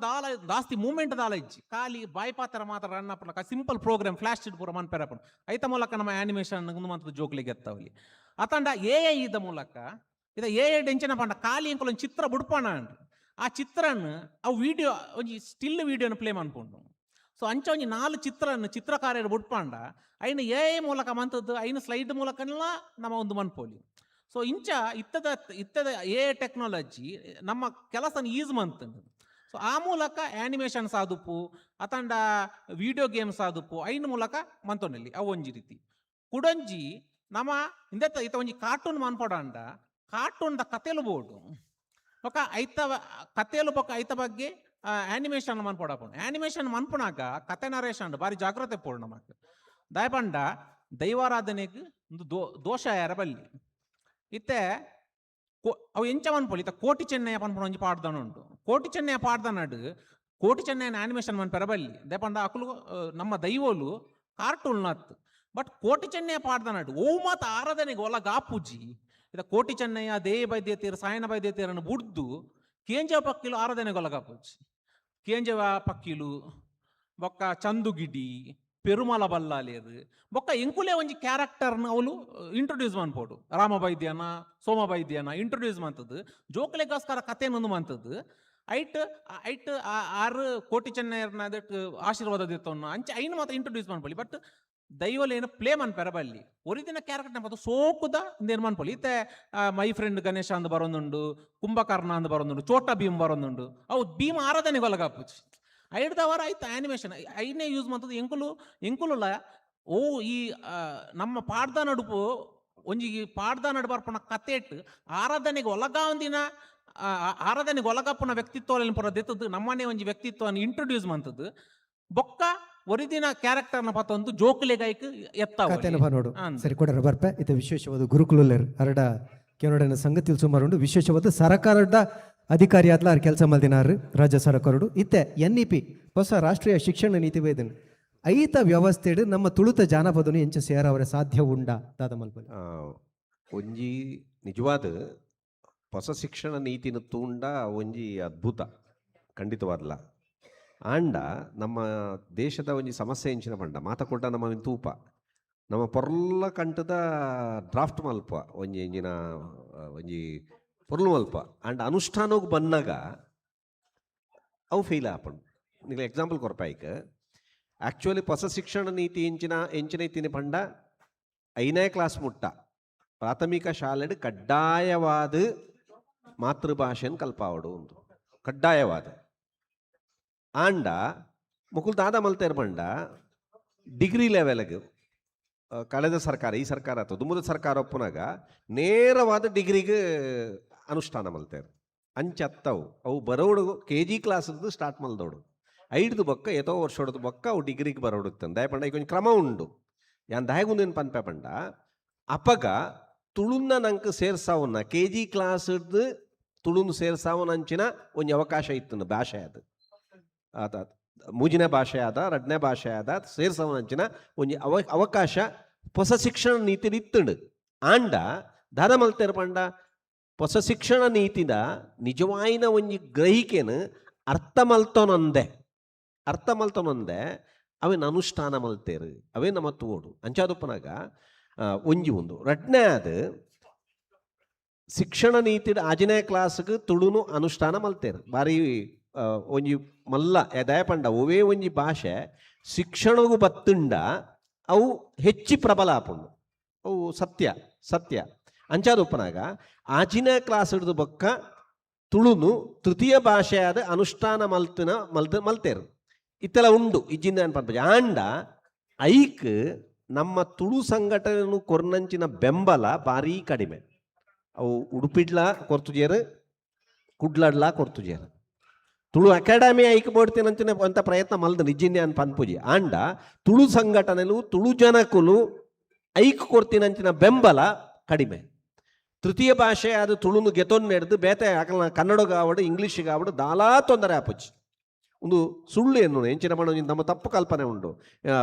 ಜಾಸ್ತಿ ಮೂಮೆಂಟ್ ದಾಲ ಇಜ್ಜಿ ಖಾಲಿ ಬಾಯಿ ಪಾತ್ರ ಮಾತ್ರ ರನ್ ಅಪ್ಪನ ಸಿಂಪಲ್ ಪ್ರೋಗ್ರಾಮ್ ಫ್ಲಾಶ್ ಪೂರ ಮನ್ಪೆರಪ್ಪನ ಐತ ಮೂಲಕ ನಮ್ಮ ಆನಿಮೇಷನ್ ಮಂತ್ ಜೋಕ್ಲಿಗೆ ಎತ್ತವಲ್ಲಿ ಅತಂಡ AI ಇದ್ದ ಮೂಲಕ ಇದ AI ಡೆಂಚನ ಪಂಡ ಖಾಲಿ ಎಂಕಲೊಂದು ಚಿತ್ರ ಬುಡ್ಪಣ ಅಂಡ್ ಆ ಚಿತ್ರನ ಅವು ವಿಡಿಯೋ ಒಂಜಿ ಸ್ಟಿಲ್ ವಿಡಿಯೋನ ಪ್ಲೇ ಮನ್ಪುಂಡು. ಸೊ ಅಂಚ ಒಂಜಿ 4 ಚಿತ್ರಕಾರ್ಯರು ಬುಡ್ಪಾಂಡ ಐನ ಎ ಮೂಲಕ ಮಂತದ್ದು ಐನ ಸ್ಲೈಡ್ ಮೂಲಕನೆಲ್ಲ ನಮ್ಮ ಒಂದು ಮನ್ಪೋಲಿ. ಸೊ ಇಂಚ ಇತ್ತದ ಎ ಟೆಕ್ನಾಲಜಿ ನಮ್ಮ ಕೆಲಸನ ಈಸ್ ಮಂತಂದು. ಸೊ ಆ ಮೂಲಕ ಆ್ಯನಿಮೇಷನ್ಸ್ ಆದುಪ್ಪು ಅತಂಡ ವಿಡಿಯೋ ಗೇಮ್ಸ್ ಆದುಪ್ಪು ಐನ ಮೂಲಕ ಮಂತೊಂಡೆಲ್ಲಿ ಅವು ಒಂಜಿ ರೀತಿ ಕುಡೊಂಜಿ ನಮ್ಮ ಇಂದೆತ್ತ ಇತ್ತ ಒಂಜಿ ಕಾರ್ಟೂನ್ ಮನ್ಪೊಡಾಂಡ ಕಾರ್ಟೂನ್ದ ಕತೆಲು ಬೋಡು ಬೊಕ ಐತ ಕತೆಲು ಬೊಕ ಐತ ಬಗ್ಗೆ ಆ್ಯನಿಮೇಷನ್ ಮನ್ಪೊಡಪುಂಡು. ಆ್ಯನಿಮೇಷನ್ ಮನ್ಪುನಾಗ ಕತೆ ನರೇಶನ್ ಬಾರಿ ಜಾಗ್ರತೆ ಪೋಡು ನಮಕ್ ದಯಪಂಡ ದೈವಾರಾಧನೆಗೆ ಒಂದು ದೋಷ ಯಾರ ಬಲ್ಲಿ ಇತ್ತೆ ಅವು ಎಂಚ ಮನ್ಪೊಲಿ ಇತ್ತ ಕೋಟಿ ಚೆನ್ನಯ್ಯ ಪನ್ಪುಣ ಒಂಜಿ ಪಾಡ್ದಾನ ಉಂಟು. ಕೋಟಿ ಚೆನ್ನಯ್ಯ ಪಾಡ್ದಾನಡು ಕೋಟಿ ಚೆನ್ನಯ್ಯನ ಆ್ಯನಿಮೇಷನ್ ಮನ್ಪೆರ ಬಲ್ಲಿ ದಯಪಂಡ ಅಕುಲು ನಮ್ಮ ದೈವೋಲು ಕಾರ್ಟೂನ್ ನತ್ತು. ಬಟ್ ಕೋಟಿ ಚೆನ್ನಯ್ಯ ಪಾಡ್ದಾನಡು ಓ ಮಾತ ಆರಾಧನೆಗೆ ಒಲ ಗಾಪುಜಿ ಇದ ಕೋಟಿ ಚೆನ್ನಯ್ಯ ದೇಯ ಬೈದ್ಯತೀರ ಸಾಯನ ಬೈದ್ಯತೀರನ್ನು ಬುಡ್ದು ಕೇಂಜವ ಪಕ್ಕಿಲು ಆರಾಧನೆಗೆ ಒಲ ಗಾಪುಜಿ. ಕೇಂಜವ ಪಕ್ಕಿಲು ಬೊಕ್ಕ ಚಂದುಗಿಡಿ ಪೆರುಮಲ ಬಲ್ಲಾಲೇರು ಬೊಕ್ಕ ಎಂಕುಲೆ ಒಂಜಿ ಕ್ಯಾರೆಕ್ಟರ್ನ ಅವಳು ಇಂಟ್ರೊಡ್ಯೂಸ್ ಮನ್ಪೋಡು. ರಾಮ ಬೈದ್ಯನ ಸೋಮ ಬೈದ್ಯನ ಇಂಟ್ರೊಡ್ಯೂಸ್ ಮಂತದ್ದು ಜೋಕುಲೆಗೋಸ್ಕರ ಕಥೆನೊಂದು ಮಂತದ್ದು ಐಟ್ 6 ಕೋಟಿ ಚೆನ್ನಯ್ಯರ್ನ ಅದಕ್ಕೆ ಆಶೀರ್ವಾದ ದಿತ್ತವನ್ನ ಅಂಚೆ ಐನು ಮಾತ್ರ ಇಂಟ್ರೊಡ್ಯೂಸ್ ಮನ್ಪೊಲಿ. ಬಟ್ ದೈವಲೇನು ಪ್ಲೇ ಮನ್ಪೆರ ಬಲ್ಲಿ ಒರಿದಿನ ಕ್ಯಾರೆಕ್ಟರ್ ಮತ್ತು ಸೋಕುದ ಇಂದೇನು ಮನ್ಪೊಲಿ ಇತ್ತೆ ಮೈ ಫ್ರೆಂಡ್ ಗಣೇಶ ಅಂದ್ ಬರೋದುಂಡು, ಕುಂಭಕರ್ಣ ಅಂದ್ ಬರೋದುಂಡು, ಚೋಟ ಭೀಮ್ ಬರೋದುಂಡು. ಅವು ಭೀಮ್ ಆರಾಧನೆಗೆ ಒಳಗಾಪುಜಿ ಐಡ್ದವರ ಆಯ್ತು ಆ್ಯನಿಮೇಷನ್ ಐನೇ ಯೂಸ್ ಮಾಡ್ತದ್ದು ಎಂಕುಲುಲ್ಲ ಓ ಈ ನಮ್ಮ ಪಾಡ್ದ ನಡುಪು ಒಂಜಿ ಪಾಡ್ದ ನಡು ಬರ್ಪುನ ಕತೆಟ್ ಆರಾಧನೆಗೆ ಒಳಗಾವಂದಿನ ಆರಾಧನೆಗೆ ಒಳಗಪ್ಪನ ವ್ಯಕ್ತಿತ್ವ ಪುರದೆತ್ತದ್ದು ನಮ್ಮನೆ ಒಂಜಿ ವ್ಯಕ್ತಿತ್ವನ ಇಂಟ್ರೊಡ್ಯೂಸ್ ಮಾಡ್ತದ್ದು ಬೊಕ್ಕ ಒರಿದಿನ ಕ್ಯಾರೆಕ್ಟರ್ನ ಪತ್ತೊಂದು ಜೋಕುಲೆಗಾಯ್ಕ ಎತ್ತ ನೋಡು ಸರಿ ಕೊಡರ ಬರ್ಪೆ ಇದು ವಿಶೇಷವಾದ ಗುರುಕುಲರ್ ಅರಡ ಕೆಲವೊಡ ಸಂಗತಿ ಸುಮಾರು ವಿಶೇಷವಾದ ಸರಕಾರದ ಅಧಿಕಾರಿ ಆದ್ಲ ಅವ್ರು ಕೆಲಸ ಮಲ್ದಿನಾರು ರಾಜ್ಯ ಸರ್ಕಾರಡು ಇತ್ತೆ NEP ಹೊಸ ರಾಷ್ಟ್ರೀಯ ಶಿಕ್ಷಣ ನೀತಿ ವೇದನೆ ಐತ ವ್ಯವಸ್ಥೆ ನಮ್ಮ ತುಳುತ ಜಾನಪದನು ಎಂಚ ಸೇರವರ ಸಾಧ್ಯ ಉಂಡ ದಾದ ಮಲ್ಪನೆ ಒಂಜಿ ನಿಜವಾದ ಹೊಸ ಶಿಕ್ಷಣ ನೀತಿನ ತೂಂಡ ಒಂಜಿ ಅದ್ಭುತ ಖಂಡಿತವಾದ್ಲ ಆಂಡ ನಮ್ಮ ದೇಶದ ಒಂಜಿ ಸಮಸ್ಯೆ ಎಂಚಿನ ಪಂಡ ಮಾತಕೊಟ್ಟ ನಮ್ಮ ತೂಪ ನಮ್ಮ ಪೊರ್ಲ ಕಂಟದ ಡ್ರಾಫ್ಟ್ ಮಲ್ಪ ಒಂಜಿ ಎಂಜಿನ ಒಂಜಿ ಪೊರ್ಲು ಮಲ್ಪ ಆಂಡ್ ಅನುಷ್ಠಾನಕ್ಕೆ ಬಂದಾಗ ಅವು ಫೇಲ್ ಆಪಂಡು. ನೀವು ಎಕ್ಸಾಂಪಲ್ ಕೊರಪಾಯ್ಕ ಆ್ಯಕ್ಚುಲಿ ಹೊಸ ಶಿಕ್ಷಣ ನೀತಿ ಎಂಚಿನ ಇತ್ತಿನ ಪಂಡ 5ನೇ ಕ್ಲಾಸ್ ಮುಟ್ಟ ಪ್ರಾಥಮಿಕ ಶಾಲೆಡ್ ಕಡ್ಡಾಯವಾದ ಮಾತೃಭಾಷೆಯನ್ನು ಕಲ್ಪಾವಡು ಒಂದು ಕಡ್ಡಾಯವಾದ ಆಂಡ ಮುಕುಲ್ ದಾದ ಮಲ್ತೇರ್ ಪಂಡ ಡಿಗ್ರಿ ಲೆವೆಲ್ಗೆ ಕಳೆದ ಸರ್ಕಾರ ಈ ಸರ್ಕಾರ ಅಥವಾ ದುಮ್ಮದ ಸರ್ಕಾರ ಒಪ್ಪನಾಗ ನೇರವಾದ ಡಿಗ್ರಿಗೆ ಅನುಷ್ಠಾನ ಮಲ್ತೇರು ಅಂಚತ್ತವು ಅವು ಬರೋಡು KG ಕ್ಲಾಸ್ದು ಸ್ಟಾರ್ಟ್ ಮಲ್ದೋಡು 5 ಬೊಕ್ಕ ಎತೋ ವರ್ಷ ಹೊಡೆದು ಬೊಕ್ಕ ಅವು ಡಿಗ್ರಿಗೆ ಬರೋಡುತ್ತಂದು ದಯಪಂಡ ಈಗ ಒಂದು ಕ್ರಮ ಉಂಡು ಯಾನ್ ದಯಗುಂದೇನು ಪನ್ಪೆ ಪಂಡ ಅಪಗ ತುಳುನ್ನ ನಂಗೆ ಸೇರ್ಸಾವನ್ನ KG ಕ್ಲಾಸ್ದು ತುಳುನು ಸೇರ್ಸಾವನ ಅಂಚಿನ ಒಂದು ಅವಕಾಶ ಇತ್ತು ಭಾಷೆ ಅದು ಮೂಜಿನ ಭಾಷೆ ಆದ 2ನೇ ಭಾಷೆ ಆದ ಸೇರ್ಸವನಂಚಿನ ಒಂಜಿ ಅವಕಾಶ ಹೊಸ ಶಿಕ್ಷಣ ನೀತಿ ಇತ್ತುಂಡು ಆಂಡ ದಾದ ಮಲ್ತೇರು ಪಂಡ ಹೊಸ ಶಿಕ್ಷಣ ನೀತಿದ ನಿಜವಾಯಿನ ಒಂಜಿ ಗ್ರಹಿಕೆನು ಅರ್ಥ ಮಲ್ತೊನೊಂದೆ ಅವೇನು ಅನುಷ್ಠಾನ ಮಲ್ತೇರು ಅವೇ ನಮ್ಮ ತೋಡು ಅಂಚಾದಪ್ಪನಾಗ ಒಂಜಿ ಒಂದು 2ನೇ ಅದು ಶಿಕ್ಷಣ ನೀತಿದ 5ನೇ ಕ್ಲಾಸ್ಗೆ ತುಳುನು ಅನುಷ್ಠಾನ ಮಲ್ತೇರು ಬಾರಿ ಒಂಜಿ ಮಲ್ಲ ದಯಪಂಡ ಒವೇ ಒಂಜಿ ಭಾಷೆ ಶಿಕ್ಷಣಗೂ ಬತ್ತುಂಡ ಅವು ಹೆಚ್ಚಿ ಪ್ರಬಲ ಆಪುಂಡು ಅವು ಸತ್ಯ ಅಂಚಾದೊಪ್ಪನಾಗ 5ನೇ ಕ್ಲಾಸ್ ಹಿಡಿದು ಬೊಕ್ಕ ತುಳುನು ತೃತೀಯ ಭಾಷೆಯಾದ ಅನುಷ್ಠಾನ ಮಲ್ತೇರು ಇತ್ತೆಲ್ಲ ಉಂಡು ಇಜ್ಜಿಂದ ಅನ್ಪಂಪ ಆಂಡ ಐಕ್ ನಮ್ಮ ತುಳು ಸಂಘಟನೆ ಕೊರ್ನಂಚಿನ ಬೆಂಬಲ ಭಾರೀ ಕಡಿಮೆ. ಅವು ಉಡುಪಿಡ್ಲ ಕೊರ್ತುಜೇರು ಕುಡ್ಲಡ್ಲ ಕೊರ್ತುಜೇರು ತುಳು ಅಕಾಡೆಮಿ ಐಕ್ ಬೋಡ್ತೀನಂಚಿನ ಅಂತ ಪ್ರಯತ್ನ ಮಲ್ದ ನಿಜ್ಜಿಂದೆ ಅನ್ ಪನ್ಪುಜಿ ಆಂಡ ತುಳು ಸಂಘಟನೆಲು ತುಳು ಜನಕುಲು ಐಕ್ ಕೊಡ್ತೀನಂಚಿನ ಬೆಂಬಲ ಕಡಿಮೆ. ತೃತೀಯ ಭಾಷೆ ಅದು ತುಳುನು ಗೆತೊಂದು ನೆಡ್ದು ಬೇತೆ ಅಕಲ್ನ ಕನ್ನಡಗಾವಡು ಇಂಗ್ಲೀಷಿಗಾವಡು ದಾಲಾ ತೊಂದರೆ ಆಪುಜಿ ಒಂದು ಸುಳ್ಳು ಏನು ಎಂಚಿನ ಮಣ್ಣು ನಮ್ಮ ತಪ್ಪು ಕಲ್ಪನೆ ಉಂಡು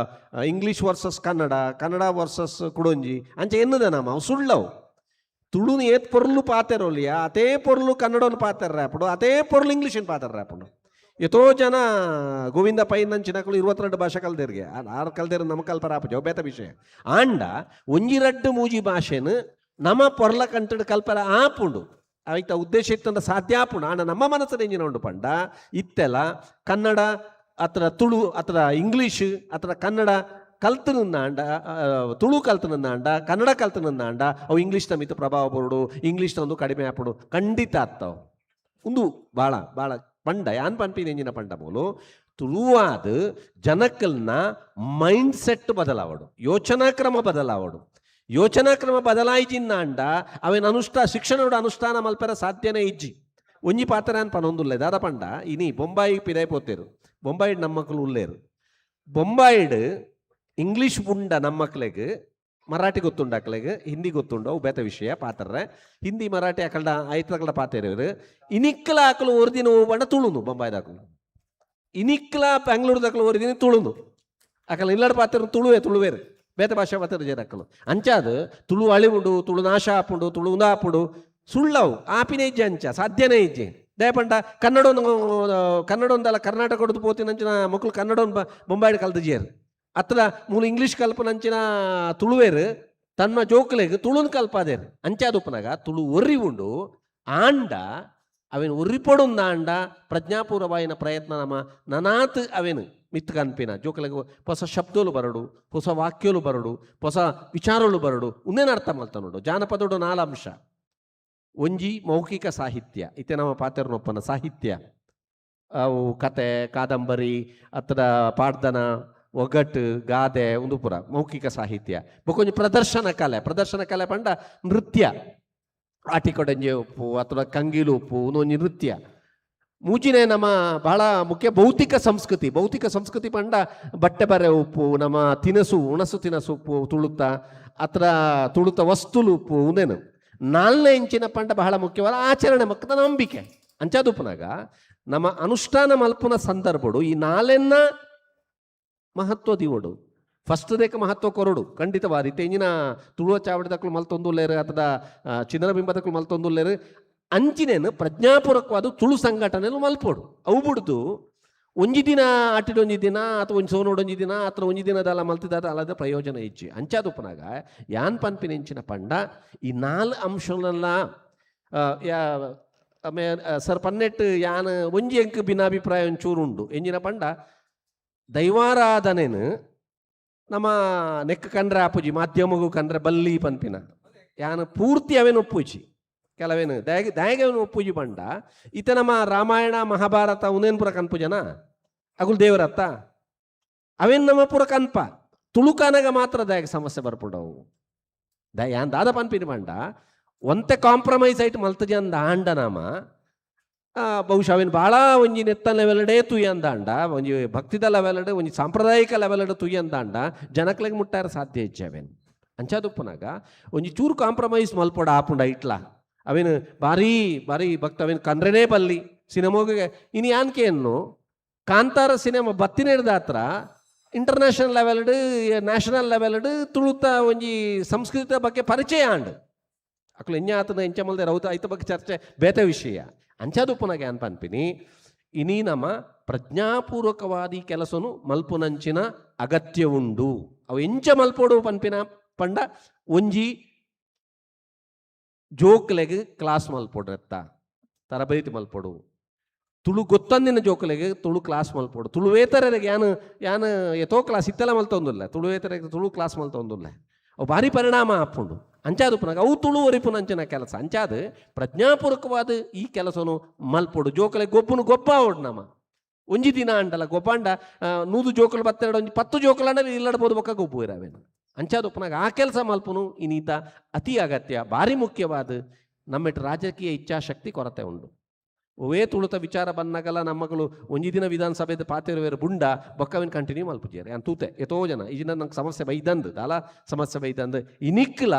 ಇಂಗ್ಲೀಷ್ ವರ್ಸಸ್ ಕನ್ನಡ ವರ್ಸಸ್ ಕುಡೊಂಜಿ ಅಂಚೆ ಎನ್ನದ ನಮ್ಮ ಅವು ಸುಳ್ಳವು ತುಳುನು ಏತ್ ಪೊರ್ಲು ಪಾತೆರೋಲಿಯ ಅದೇ ಪೊರ್ಲು ಕನ್ನಡವನ್ನು ಪಾತೆರ ರಾಪಡು ಅದೇ ಪೊರ್ಲು ಇಂಗ್ಲೀಷನ್ನು ಪಾತೆರ ರಾಪಡು ಎಷ್ಟೋ ಜನ ಗೋವಿಂದ ಪೈನಂಚಿನಕಲು 22 ಭಾಷೆ ಕಲ್ದೇರ್ಗೆ 6 ಕಲ್ದೇರು ನಮ್ಮ ಕಲ್ಪ ರಾಪಜ ಬೇತ ವಿಷಯ ಆಂಡ ಒಂಜಿ 2 ಮೂಜಿ ಭಾಷೆನು ನಮ್ಮ ಪೊರ್ಲ ಕಂಟಡು ಕಲ್ಪರ ಆಪುಂಡು ಆಯ್ತ ಉದ್ದೇಶ ಇತ್ತಂದ ಸಾಧ್ಯ ಆಪುಂಡು ಆಂಡ ನಮ್ಮ ಮನಸ್ಸು ಎಂಜಿನ ಉಂಡು ಪಂಡ ಇತ್ತೆಲ್ಲ ಕನ್ನಡ ಅತ್ರ ತುಳು ಅತ್ರ ಇಂಗ್ಲೀಷ್ ಅತ್ರ ಕನ್ನಡ ಕಲ್ತು ನಿಂದಾಂಡ ತುಳು ಕಲ್ತು ನಿಂದಾಂಡ ಕನ್ನಡ ಕಲ್ತು ನಿಂದಾಂಡ ಅವು ಇಂಗ್ಲೀಷ್ನ ಮಿತ ಪ್ರಭಾವ ಬರೋಡು ಇಂಗ್ಲೀಷ್ನ ಒಂದು ಕಡಿಮೆ ಆಪಡು ಖಂಡಿತ ಆಗ್ತಾವ ಒಂದು ಭಾಳ ಭಾಳ ಪಂಡ ಯಾನ್ ಪನ್ಪಿನ ಎಂಜಿನ ಪಂಡ ಮೂಲು ತುಳುವಾದ ಜನಕ್ಕಲ್ನ ಮೈಂಡ್ ಸೆಟ್ ಬದಲಾವಡು ಯೋಚನಾ ಕ್ರಮ ಬದಲಾವಡು ಯೋಚನಾ ಕ್ರಮ ಬದಲಾಯಿಜಿಂದಾಂಡ ಅವೇನು ಶಿಕ್ಷಣದ ಅನುಷ್ಠಾನ ಮಲ್ಪರ ಸಾಧ್ಯನೇ ಇಜ್ಜಿ ಒಂಜಿ ಪಾತ್ರ ಅಂತ ಪನೊಂದುಲ್ಲೆ ದಾದ ಪಂಡ ಇನಿ ಬೊಂಬಾಯಿ ಪಿದಾಯ್ಪೋತೇರು ಬೊಂಬಾಯಿಡ್ ನಮ್ಮ ಮಕ್ಕಳು ಉಳ್ಳೇರು ಬೊಂಬಾಯಿಡ್ ಇಂಗ್ಲೀಷ್ ಉಂಡ ನಮ್ಮ ಮಕ್ಳಿಗೆ ಮರಾಠಿ ಗೊತ್ತುಂಡು ಅಕ್ಳಿಗೆ ಹಿಂದಿ ಗೊತ್ತುಂಡು ಅವು ಬೇತ ವಿಷಯ ಪಾತ್ರರೆ ಹಿಂದಿ ಮರಾಠಿ ಅಕಲ್ಡ ಆಯ್ತಗಳ ಪಾತೇರು ಇನಿಕ್ಕಲ ಆಕಲು ಒರ್ದಿನ ಬಣ್ಣ ತುಳುನು ಬೊಂಬಾಯ್ದಾಕಲು ಇನಿಕ್ಕಲ ಬೆಂಗಳೂರದಾಕಲು ಒರ್ದಿನ ತುಳುನು ಅಕಲ ಇಲ್ಲಡ ಪಾತ್ರ ತುಳುವೇರು ಬೇತ ಭಾಷೆ ಪಾತ್ರ ಜೇರಾಕಲು ಅಂಚಾದ ತುಳು ಅಳಿವುಂಡು ತುಳು ನಾಶ ಆಪುಂಡು ತುಳು ಉಂದ ಆಪುಡು ಸುಳ್ಳವು ಆಪಿನೇ ಇಜ್ಜೆ ಅಂಚ ಸಾಧ್ಯನೇ ಇಜ್ಜೆ ದಯಪಂಡ ಕನ್ನಡ ಒಂದಲ್ಲ ಕರ್ನಾಟಕ ಹೊಡೆದು ಪೋತಿನಂಚಿನ ಮಕ್ಕಳು ಕನ್ನಡ ಬೊಂಬಾಯಿಡ್ ಕಲ್ತಜೇರು ಅತ್ರ ಮೂಲ ಇಂಗ್ಲೀಷ್ ಕಲ್ಪನಂಚಿನ ತುಳುವೇರು ತನ್ನ ಜೋಕ್ಲೆಗೆ ತುಳುನ್ ಕಲ್ಪಾದೇರು ಅಂಚಾದುಪ್ಪನಾಗ ತುಳು ಒರ್ರಿ ಉಂಡು ಆಂಡ ಅವೇನು ಒರ್ರಿಪೊಡುಂದ ಆಂಡ ಪ್ರಜ್ಞಾಪೂರ್ವವಾಯಿನ ಪ್ರಯತ್ನ ನಮ್ಮ ನನಾತ್ ಅವೇನು ಮಿತ್ ಕನ್ಪಿನ ಜೋಕ್ಲೆಗೆ ಹೊಸ ಶಬ್ದೋಲು ಬರಡು ಹೊಸ ವಾಕ್ಯೋಲು ಬರಡು ಹೊಸ ವಿಚಾರಗಳು ಬರಡು ಉನ್ನೇನು ಅರ್ಥ ಮಾಡ್ತಾ ನೋಡು ಜಾನಪದೋಡು 4 ಅಂಶ ಒಂಜಿ ಮೌಖಿಕ ಸಾಹಿತ್ಯ ಇತ್ತೆ ನಮ್ಮ ಪಾತೆರ್ನೊಪ್ಪನ ಸಾಹಿತ್ಯ ಅವು ಕತೆ ಕಾದಂಬರಿ ಅತ್ರ ಪಾಡ್ದನ ಒಗಟ್ಟು ಗಾದೆ ಒಂದು ಪುರ ಮೌಖಿಕ ಸಾಹಿತ್ಯ ಬೊಕೊಂಜಿ ಪ್ರದರ್ಶನ ಕಲೆ ಪಂಡ ನೃತ್ಯ ಆಟಿಕೊಡಂಜೆ ಉಪ್ಪು ಅಥವಾ ಕಂಗೀಲು ಉಪ್ಪು ಒಂದೊಂಜಿ ನೃತ್ಯ ಮೂಜಿನೇ ನಮ್ಮ ಬಹಳ ಮುಖ್ಯ ಭೌತಿಕ ಸಂಸ್ಕೃತಿ ಪಂಡ ಬಟ್ಟೆ ಬರೆ ಉಪ್ಪು ನಮ್ಮ ಉಣಸು ತಿನಸು ಉಪ್ಪು ತುಳುತ್ತ ವಸ್ತುಲು ಉಪ್ಪು ಉಂದೇನು 4ನೇ ಇಂಚಿನ ಪಂಡ ಬಹಳ ಮುಖ್ಯವಾದ ಆಚರಣೆ ಮಕ್ಕದ ನಂಬಿಕೆ ಅಂಚಾದುಪ್ಪನಾಗ ನಮ್ಮ ಅನುಷ್ಠಾನ ಮಲ್ಪುನ ಸಂದರ್ಭಡು ಈ 4ನ್ನ ಮಹತ್ವ ದಿವಡು ಫಸ್ಟ್ ದೇಕ ಮಹತ್ವ ಕೊರಡು ಖಂಡಿತವಾದ ಇಂಜಿನ ತುಳುವ ಚಾವಡಿದಕ್ಕಳು ಮಲ್ತೊಂದುಲ್ಲೇರು ಅಥವಾ ಚಿನ್ನರ ಬಿಂಬದಕ್ಕಳು ಮಲ್ತೊಂದುಲ್ಲೇರು ಅಂಚಿನೇನು ಪ್ರಜ್ಞಾಪೂರ್ವಕವಾದ ತುಳು ಸಂಘಟನೆಲು ಮಲ್ಪೋಡು ಅವು ಬಿಡ್ದು ಒಂಜಿ ದಿನ ಆಟಿಡೊಂಜಿ ದಿನ ಅಥವಾ ಒಂಜಿ ಸೋನೋಡೊಂಜಿ ದಿನ ಅಥವಾ ಒಂಜಿ ದಿನದಲ್ಲ ಮಲ್ತಿದಾದ ಅಲ್ಲದ ಪ್ರಯೋಜನ ಇಜ್ಜಿ ಅಂಚಾದುಪ್ಪನಾಗ ಯಾನ್ ಪನ್ಪಿನ ಇಂಚಿನ ಪಂಡ ಈ 4 ಅಂಶಗಳನ್ನ ಸರ್ ಪನ್ನೆಟ್ಟು ಯಾನ್ ಒಂಜಿ ಎಂಕ್ ಭಿನ್ನಾಭಿಪ್ರಾಯ ಒಂಚೂರು ಉಂಡು ಎಂಜಿನ ಪಂಡ ದೈವಾರಾಧನೆನು ನಮ್ಮ ನೆಕ್ ಕಂಡ್ರೆ ಆಪುಜಿ ಮಾಧ್ಯಮಗೂ ಕಂಡ್ರೆ ಬಲ್ಲಿ ಪನ್ಪಿನ ಯಾನು ಪೂರ್ತಿ ಅವೇನು ಒಪ್ಪುಜಿ ಕೆಲವೇನು ದಯಗೇನು ಒಪ್ಪುಜಿ ಪಂಡ ಈತ ನಮ್ಮ ರಾಮಾಯಣ ಮಹಾಭಾರತ ಉನೇನು ಪುರ ಕನ್ಪುಜನ ಅಗುಲ್ ದೇವರತ್ತ ಅವೇನು ನಮ್ಮ ಪುರ ಕನ್ಪ ತುಳುಕಾನಾಗ ಮಾತ್ರ ದಯಗೆ ಸಮಸ್ಯೆ ಬರ್ಪುಂಡವು ಯಾನ್ ದಾದ ಪನ್ಪಿನ ಪಂಡ ಒಂತೆ ಕಾಂಪ್ರಮೈಸ್ ಆಯ್ತು ಮಲ್ತಜಿ ಅಂದ ಆಂಡ ನಾಮ ಬಹುಶಃ ಅವೇನು ಭಾಳ ಒಂಜಿ ನೆತ್ತ ಲೆವೆಲ್ಡೇ ತುಯ್ಯಂದಾಂಡ ಒಂಜಿ ಭಕ್ತಿದ ಲೆವೆಲ್ಡ್ ಒಂಜಿ ಸಾಂಪ್ರದಾಯಿಕ ಲೆವೆಲ್ಡ್ ತುಯ್ಯಂದಾಂಡ ಜನಕ್ಲೆಗೆ ಮುಟ್ಟಾರ ಸಾಧ್ಯ ಇಜ್ಜೆ ಅವೇನು ಅಂಚಾದುಪ್ಪನಾಗ ಒಂಜಿ ಚೂರು ಕಾಂಪ್ರಮೈಸ್ ಮಲ್ಪೋಡ ಆಪುಂಡ ಇಟ್ಲ ಅವೇನು ಭಾರೀ ಭಕ್ತ ಅವೇನು ಕಂಡ್ರೆನೇ ಬಲ್ಲಿ ಸಿನಿಮಾಗೆ ಇನ್ನು ಯಾನ್ಕೇನು ಕಾಂತಾರ ಸಿನಿಮಾ ಬತ್ತಿನ ಹಿಡ್ದ ಹತ್ರ ಇಂಟರ್ನ್ಯಾಷನಲ್ ಲೆವೆಲ್ಡ್ ನ್ಯಾಷನಲ್ ಲೆವೆಲ್ಡ್ ತುಳುತ ಒಂಜಿ ಸಂಸ್ಕೃತಿ ಬಗ್ಗೆ ಪರಿಚಯ ಆಂಡ್ ಅಕ್ಲು ಎಂಚ ಎಂಚ ಮಲ್ದೆ ರೌತ ಐತ ಬಗ್ಗೆ ಚರ್ಚೆ ಬೇತೆ ವಿಷಯ ಅಂಚಾದುಪ್ಪನಾಗ ಏನ್ ಪನ್ಪಿನಿ ಇನಿ ನಮ್ಮ ಪ್ರಜ್ಞಾಪೂರ್ವಕವಾದಿ ಕೆಲಸನು ಮಲ್ಪುನಂಚಿನ ಅಗತ್ಯ ಉಂಡು ಅವು ಎಂಚ ಮಲ್ಪೋಡು ಪನ್ಪಿನ ಪಂಡ ಒಂಜಿ ಜೋಕ್ಲೆಗೆ ಕ್ಲಾಸ್ ಮಲ್ಪೋಡ್ರತ್ತ ತರಬೇತಿ ಮಲ್ಪೋಡು ತುಳು ಗೊತ್ತಂದಿನ ಜೋಕ್ಲೆಗೆ ತುಳು ಕ್ಲಾಸ್ ಮಲ್ಪೋಡು ತುಳುವೇತರರಿಗೆ ಯಾನು ಎತೋ ಕ್ಲಾಸ್ ಇತ್ತೆಲ್ಲ ಮಲ್ತೊಂದಿಲ್ಲ ತುಳುವೇತರಿಗೆ ತುಳು ಕ್ಲಾಸ್ ಮಲ್ತೊಂದಿಲ್ಲ ಅವು ಭಾರಿ ಪರಿಣಾಮ ಆಪುಂಡು ಅಂಚಾದುಪ್ಪನಾಗ ಅವು ತುಳು ಒರಿಪುನಂಚಿನ ಕೆಲಸ ಅಂಚಾದ ಪ್ರಜ್ಞಾಪೂರ್ವಕವಾದ ಈ ಕೆಲಸನು ಮಲ್ಪೋಡು ಜೋಕಲೆ ಗೊಬ್ಬನು ಗೊಬ್ಬ ಓಡು ನಮ್ಮ ಒಂಜಿ ದಿನ ಅಂಡಲ್ಲ ಗೊಬ್ಬಂಡ 100 ಜೋಕಲು ಬತ್ತೆರಡು ಒಂಜಿ 10 ಜೋಕಲಂಡ ಇಲ್ಲಡ್ಬೋದು ಬೊಕ್ಕ ಗೊಬ್ಬು ಇರವೇನು ಅಂಚಾದುಪ್ಪನಾಗ ಆ ಕೆಲಸ ಮಲ್ಪನು ಇನ್ನೀತ ಅತಿ ಅಗತ್ಯ ಭಾರಿ ಮುಖ್ಯವಾದ ನಮ್ಮೆಟ್ಟು ರಾಜಕೀಯ ಇಚ್ಛಾಶಕ್ತಿ ಕೊರತೆ ಉಂಡು ಒವೇ ತುಳುತ ವಿಚಾರ ಬಂದಾಗಲ್ಲ ನಮ್ಮಗಳು ಒಂಜಿ ದಿನ ವಿಧಾನಸಭೆದ ಪಾತಿರುವೇರು ಬುಂಡ ಬೊಕ್ಕವೇನು ಕಂಟಿನ್ಯೂ ಮಲ್ಪುಜೇರಿ ಅಂತ ತೂತೆ ಎತೋ ಜನ ಈ ಜನ ನಂಗೆ ಸಮಸ್ಯೆ ಬೈದಂದು ದಾಲ ಸಮಸ್ಯೆ ಬೈದಂದು ಇನಿಕ್ಲ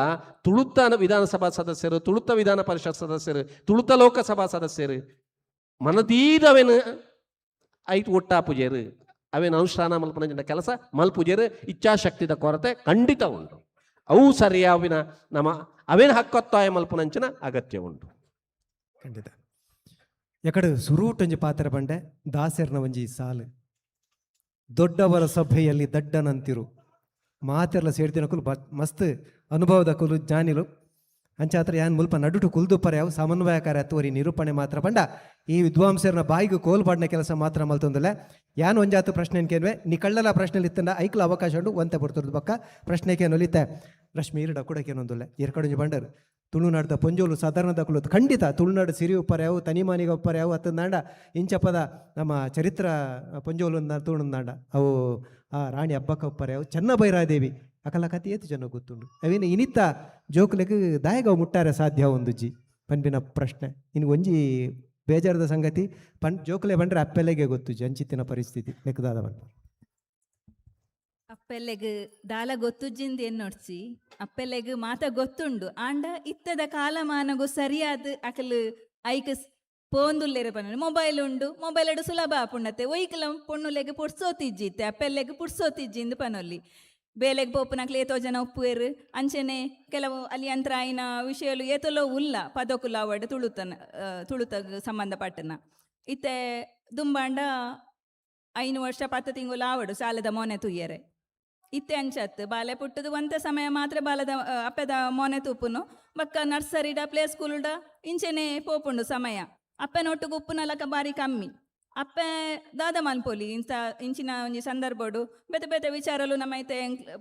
ತುಳುತ ವಿಧಾನಸಭಾ ಸದಸ್ಯರು ತುಳುತ ವಿಧಾನ ಪರಿಷತ್ ಸದಸ್ಯರು ತುಳುತ ಲೋಕಸಭಾ ಸದಸ್ಯರು ಮನದೀದವೇನು ಐತು ಒಟ್ಟಾಪುಜೇರು ಅವೇನು ಅನುಷ್ಠಾನ ಮಲ್ಪನ ಕೆಲಸ ಮಲ್ಪುಜೇರು ಇಚ್ಛಾಶಕ್ತಿದ ಕೊರತೆ ಖಂಡಿತ ಉಂಟು ಅವು ಸರಿಯಾವಿನ ನಮ್ಮ ಅವೇನು ಹಕ್ಕೊತ್ತಾಯ ಮಲ್ಪನಂಚಿನ ಅಗತ್ಯ ಉಂಟು ಖಂಡಿತ ಎಕಡೆ ಸುರೂಟಂಜಿ ಪಾತ್ರ ಬಂಡೆ ದಾಸರ್ನ ಒಂಜಿ ಸಾಲು ದೊಡ್ಡವರ ಸಭೆಯಲ್ಲಿ ದಡ್ಡನಂತಿರು ಮಾತೆರ್ಲ ಸೇರ್ತಿನ ಕುಲು ಮಸ್ತ್ ಅನುಭವದ ಕುಲು ಜ್ಞಾನಿಲು ಅಂಚಾತ್ರ ಯಾನ್ ಮುಲ್ಪ ನಡುಟು ಕುಲ್ದುಪ್ಪರ ಯಾವ ಸಮನ್ವಯಕಾರ ತೋರಿ ನಿರೂಪಣೆ ಮಾತ್ರ ಬಂಡ ಈ ವಿದ್ವಾಂಸರನ್ನ ಬಾಯಿಗೆ ಕೋಲ್ ಪಾಡಿನ ಕೆಲಸ ಮಾತ್ರ ಮಲ್ತೊಂದಿಲ್ಲ ಯಾನ್ ಒಂಜಾತು ಪ್ರಶ್ನೆ ಕೇನ್ವೆ ನೀ ಕಳ್ಳಲ ಪ್ರಶ್ನೆ ಇತ್ತಂಡ ಐಕ್ಲ ಅವಕಾಶ ಉಂಡು ಒಂತೆ ಬರ್ತದ ಬಕ್ಕ ಪ್ರಶ್ನೆಗೆ ನೊಲಿತೆ ರಶ್ಮಿ ಇರಡ ಕೂಡ ಕೇನೊಂದಿಲ್ಲ ಎರಕಡಂಜಿ ಬಂಡರು ತುಳುನಾಡ್ದ ಪೊಂಜೋಲು ಸಾಧಾರಣದ ಕುಲು ಖಂಡಿತ ತುಳುನಾಡು ಸಿರಿ ಉಪ್ಪರ ಯಾವ ತನಿಮಾನಿಗ ಉಪ್ಪರ ಯಾವ ಹತ್ತಂದಾಂಡ ಇಂಚಪದ ನಮ್ಮ ಚರಿತ್ರ ಪೊಂಜೋಲು ತುಳುನಾಡ ಅವು ಆ ರಾಣಿ ಹಬ್ಬಕ್ಕ ಉಪ್ಪರ ಯಾವ ಚೆನ್ನಭೈರಾದೇವಿ ಅಕಲ ಕತೆ ಏತು ಜನ ಗೊತ್ತುಂಡು ಅವೇನು ಇನಿತ್ತ ಜೋಕ್ಲೆಗ್ ದಾಯಗ ಮುಟ್ಟಾರೆ ಸಾಧ್ಯ ಒಂದುಜಿ ಪನ್ಪಿನ ಪ್ರಶ್ನೆ ಇನ್ನು ಒಂಜಿ ಬೇಜಾರದ ಸಂಗತಿ ಜೋಕ್ಲೆ ಬಂದ್ರೆ ಅಪ್ಪೆಲೆಗೆ ಗೊತ್ತುಜಿ ಅಂಚಿತ್ತಿನ ಪರಿಸ್ಥಿತಿ ಲೆಕ್ಕದಾದ ಬಂದು ಅಪ್ಪೆಲೆಗ್ ದಾಲ ಗೊತ್ತುಜ್ಜಿಂದ ಏನ್ ನೋಡ್ಸಿ ಅಪ್ಪೆಲೆಗ್ ಮಾತ ಗೊತ್ತುಂಡು ಆಂಡ ಇತ್ತದ ಕಾಲಮಾನಗು ಸರಿಯಾದ ಅಕಲು ಐಕ್ ಪೋಂದುಲ್ಲೇರೆ ಪನ್ನ ಮೊಬೈಲ್ ಉಂಡು ಮೊಬೈಲ್ ಎಡು ಸುಲಭ ಆಪುಂಡತೆ ಒಯ್ಕಲ ಪೊಣ್ಣುಲೆಗ್ ಪುಡ್ಸೋತಿಜ್ಜಿತ್ತೆ ಅಪ್ಪೆಲೆಗ್ ಪುಡ್ಸೋತಿಜ್ಜಿಂದು ಪನೊಲ್ಲಿ ಬೇಲೆಗ್ ಪೋಪುನಕ್ಲೆ ಏತೋ ಜನ ಉಪ್ಪುವೆರು ಅಂಚೆನೆ ಕೆಲವು ಅಲ್ಲಿ ಯಂತ್ರ ಆಯ್ನ ವಿಷಯಲು ಏತೊಲೋ ಉಲ್ಲ ಪದಕುಲ ಅವಡ್ ತುಳುತಗ್ ಸಂಬಂಧಪಟ್ಟನ ಇತ್ತೆ ದುಂಬಾಂಡ 5 ವರ್ಷ 10 ತಿಂಗಳು ಆವಡು ಸಾಲದ ಮೊನೆ ತುಯ್ಯರೆ ಇತ್ತೆ ಅಂಚತ್ ಬಾಲೆ ಪುಟ್ಟದು ಒಂತ ಸಮಯ ಮಾತ್ರ ಬಾಲದ ಅಪ್ಪೆದ ಮೊನೆ ತೂಪುನು ಬಕ್ಕ ನರ್ಸರಿಡ ಪ್ಲೇ ಸ್ಕೂಲ್ಡ ಇಂಚೆನೆ ಪೋಪುಂಡು ಸಮಯ ಅಪ್ಪನೊಟ್ಟಿಗೆ ಉಪ್ಪುನಲಕ ಬಾರಿ ಕಮ್ಮಿ ಅಪ್ಪೆ ದಾದ ಮಲ್ಪೊಲಿ ಇಂಚಿನ ಒಂಜಿ ಸಂದರ್ಭಡು ಬೇತೆ ಬೇತೆ ವಿಚಾರಲು ನಮ್ಮೈತೆ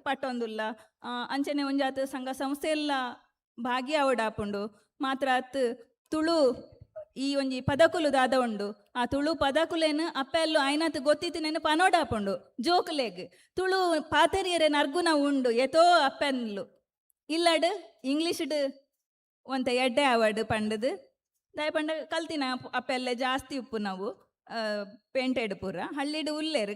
ಪಟ್ಟೊಂದುಲ್ಲ ಅಂಚನೆ ಒಂಜಾತ್ ಸಂಘ ಸಂಸ್ಥೆ ಎಲ್ಲ ಭಾಗಿಯಾವಡಾಪುಂಡು ಮಾತ್ರ ಅತ್ ತುಳು ಈ ಒಂಜಿ ಪದಕುಲು ದಾದ ಉಂಡು ಆ ತುಳು ಪದಕುಲೇನು ಅಪ್ಪೆಲ್ಲು ಐನತ್ ಗೊತ್ತಿತ್ತಿನೇನು ಪನೋಡಾಪುಂಡು ಜೋಕ್ಲೆಗ್ ತುಳು ಪಾತೆರಿಯರೆ ನರ್ಗುನ ಉಂಡು ಎತೋ ಅಪ್ಪೆನ್ಲು ಇಲ್ಲಡ್ ಇಂಗ್ಲೀಷ್ಡ್ ಒಂತ ಎಡ್ಡೆ ಆವಡ್ ಪಂಡದು ದಾಯ ಪಂಡ ಕಲ್ತಿನ ಅಪ್ಪೆಲ್ಲೆ ಜಾಸ್ತಿ ಉಪ್ಪು ನಾವು ಪೇಂಟೆಡ್ ಪೂರ ಹಳ್ಳಿಡು ಉಲ್ಲೇರು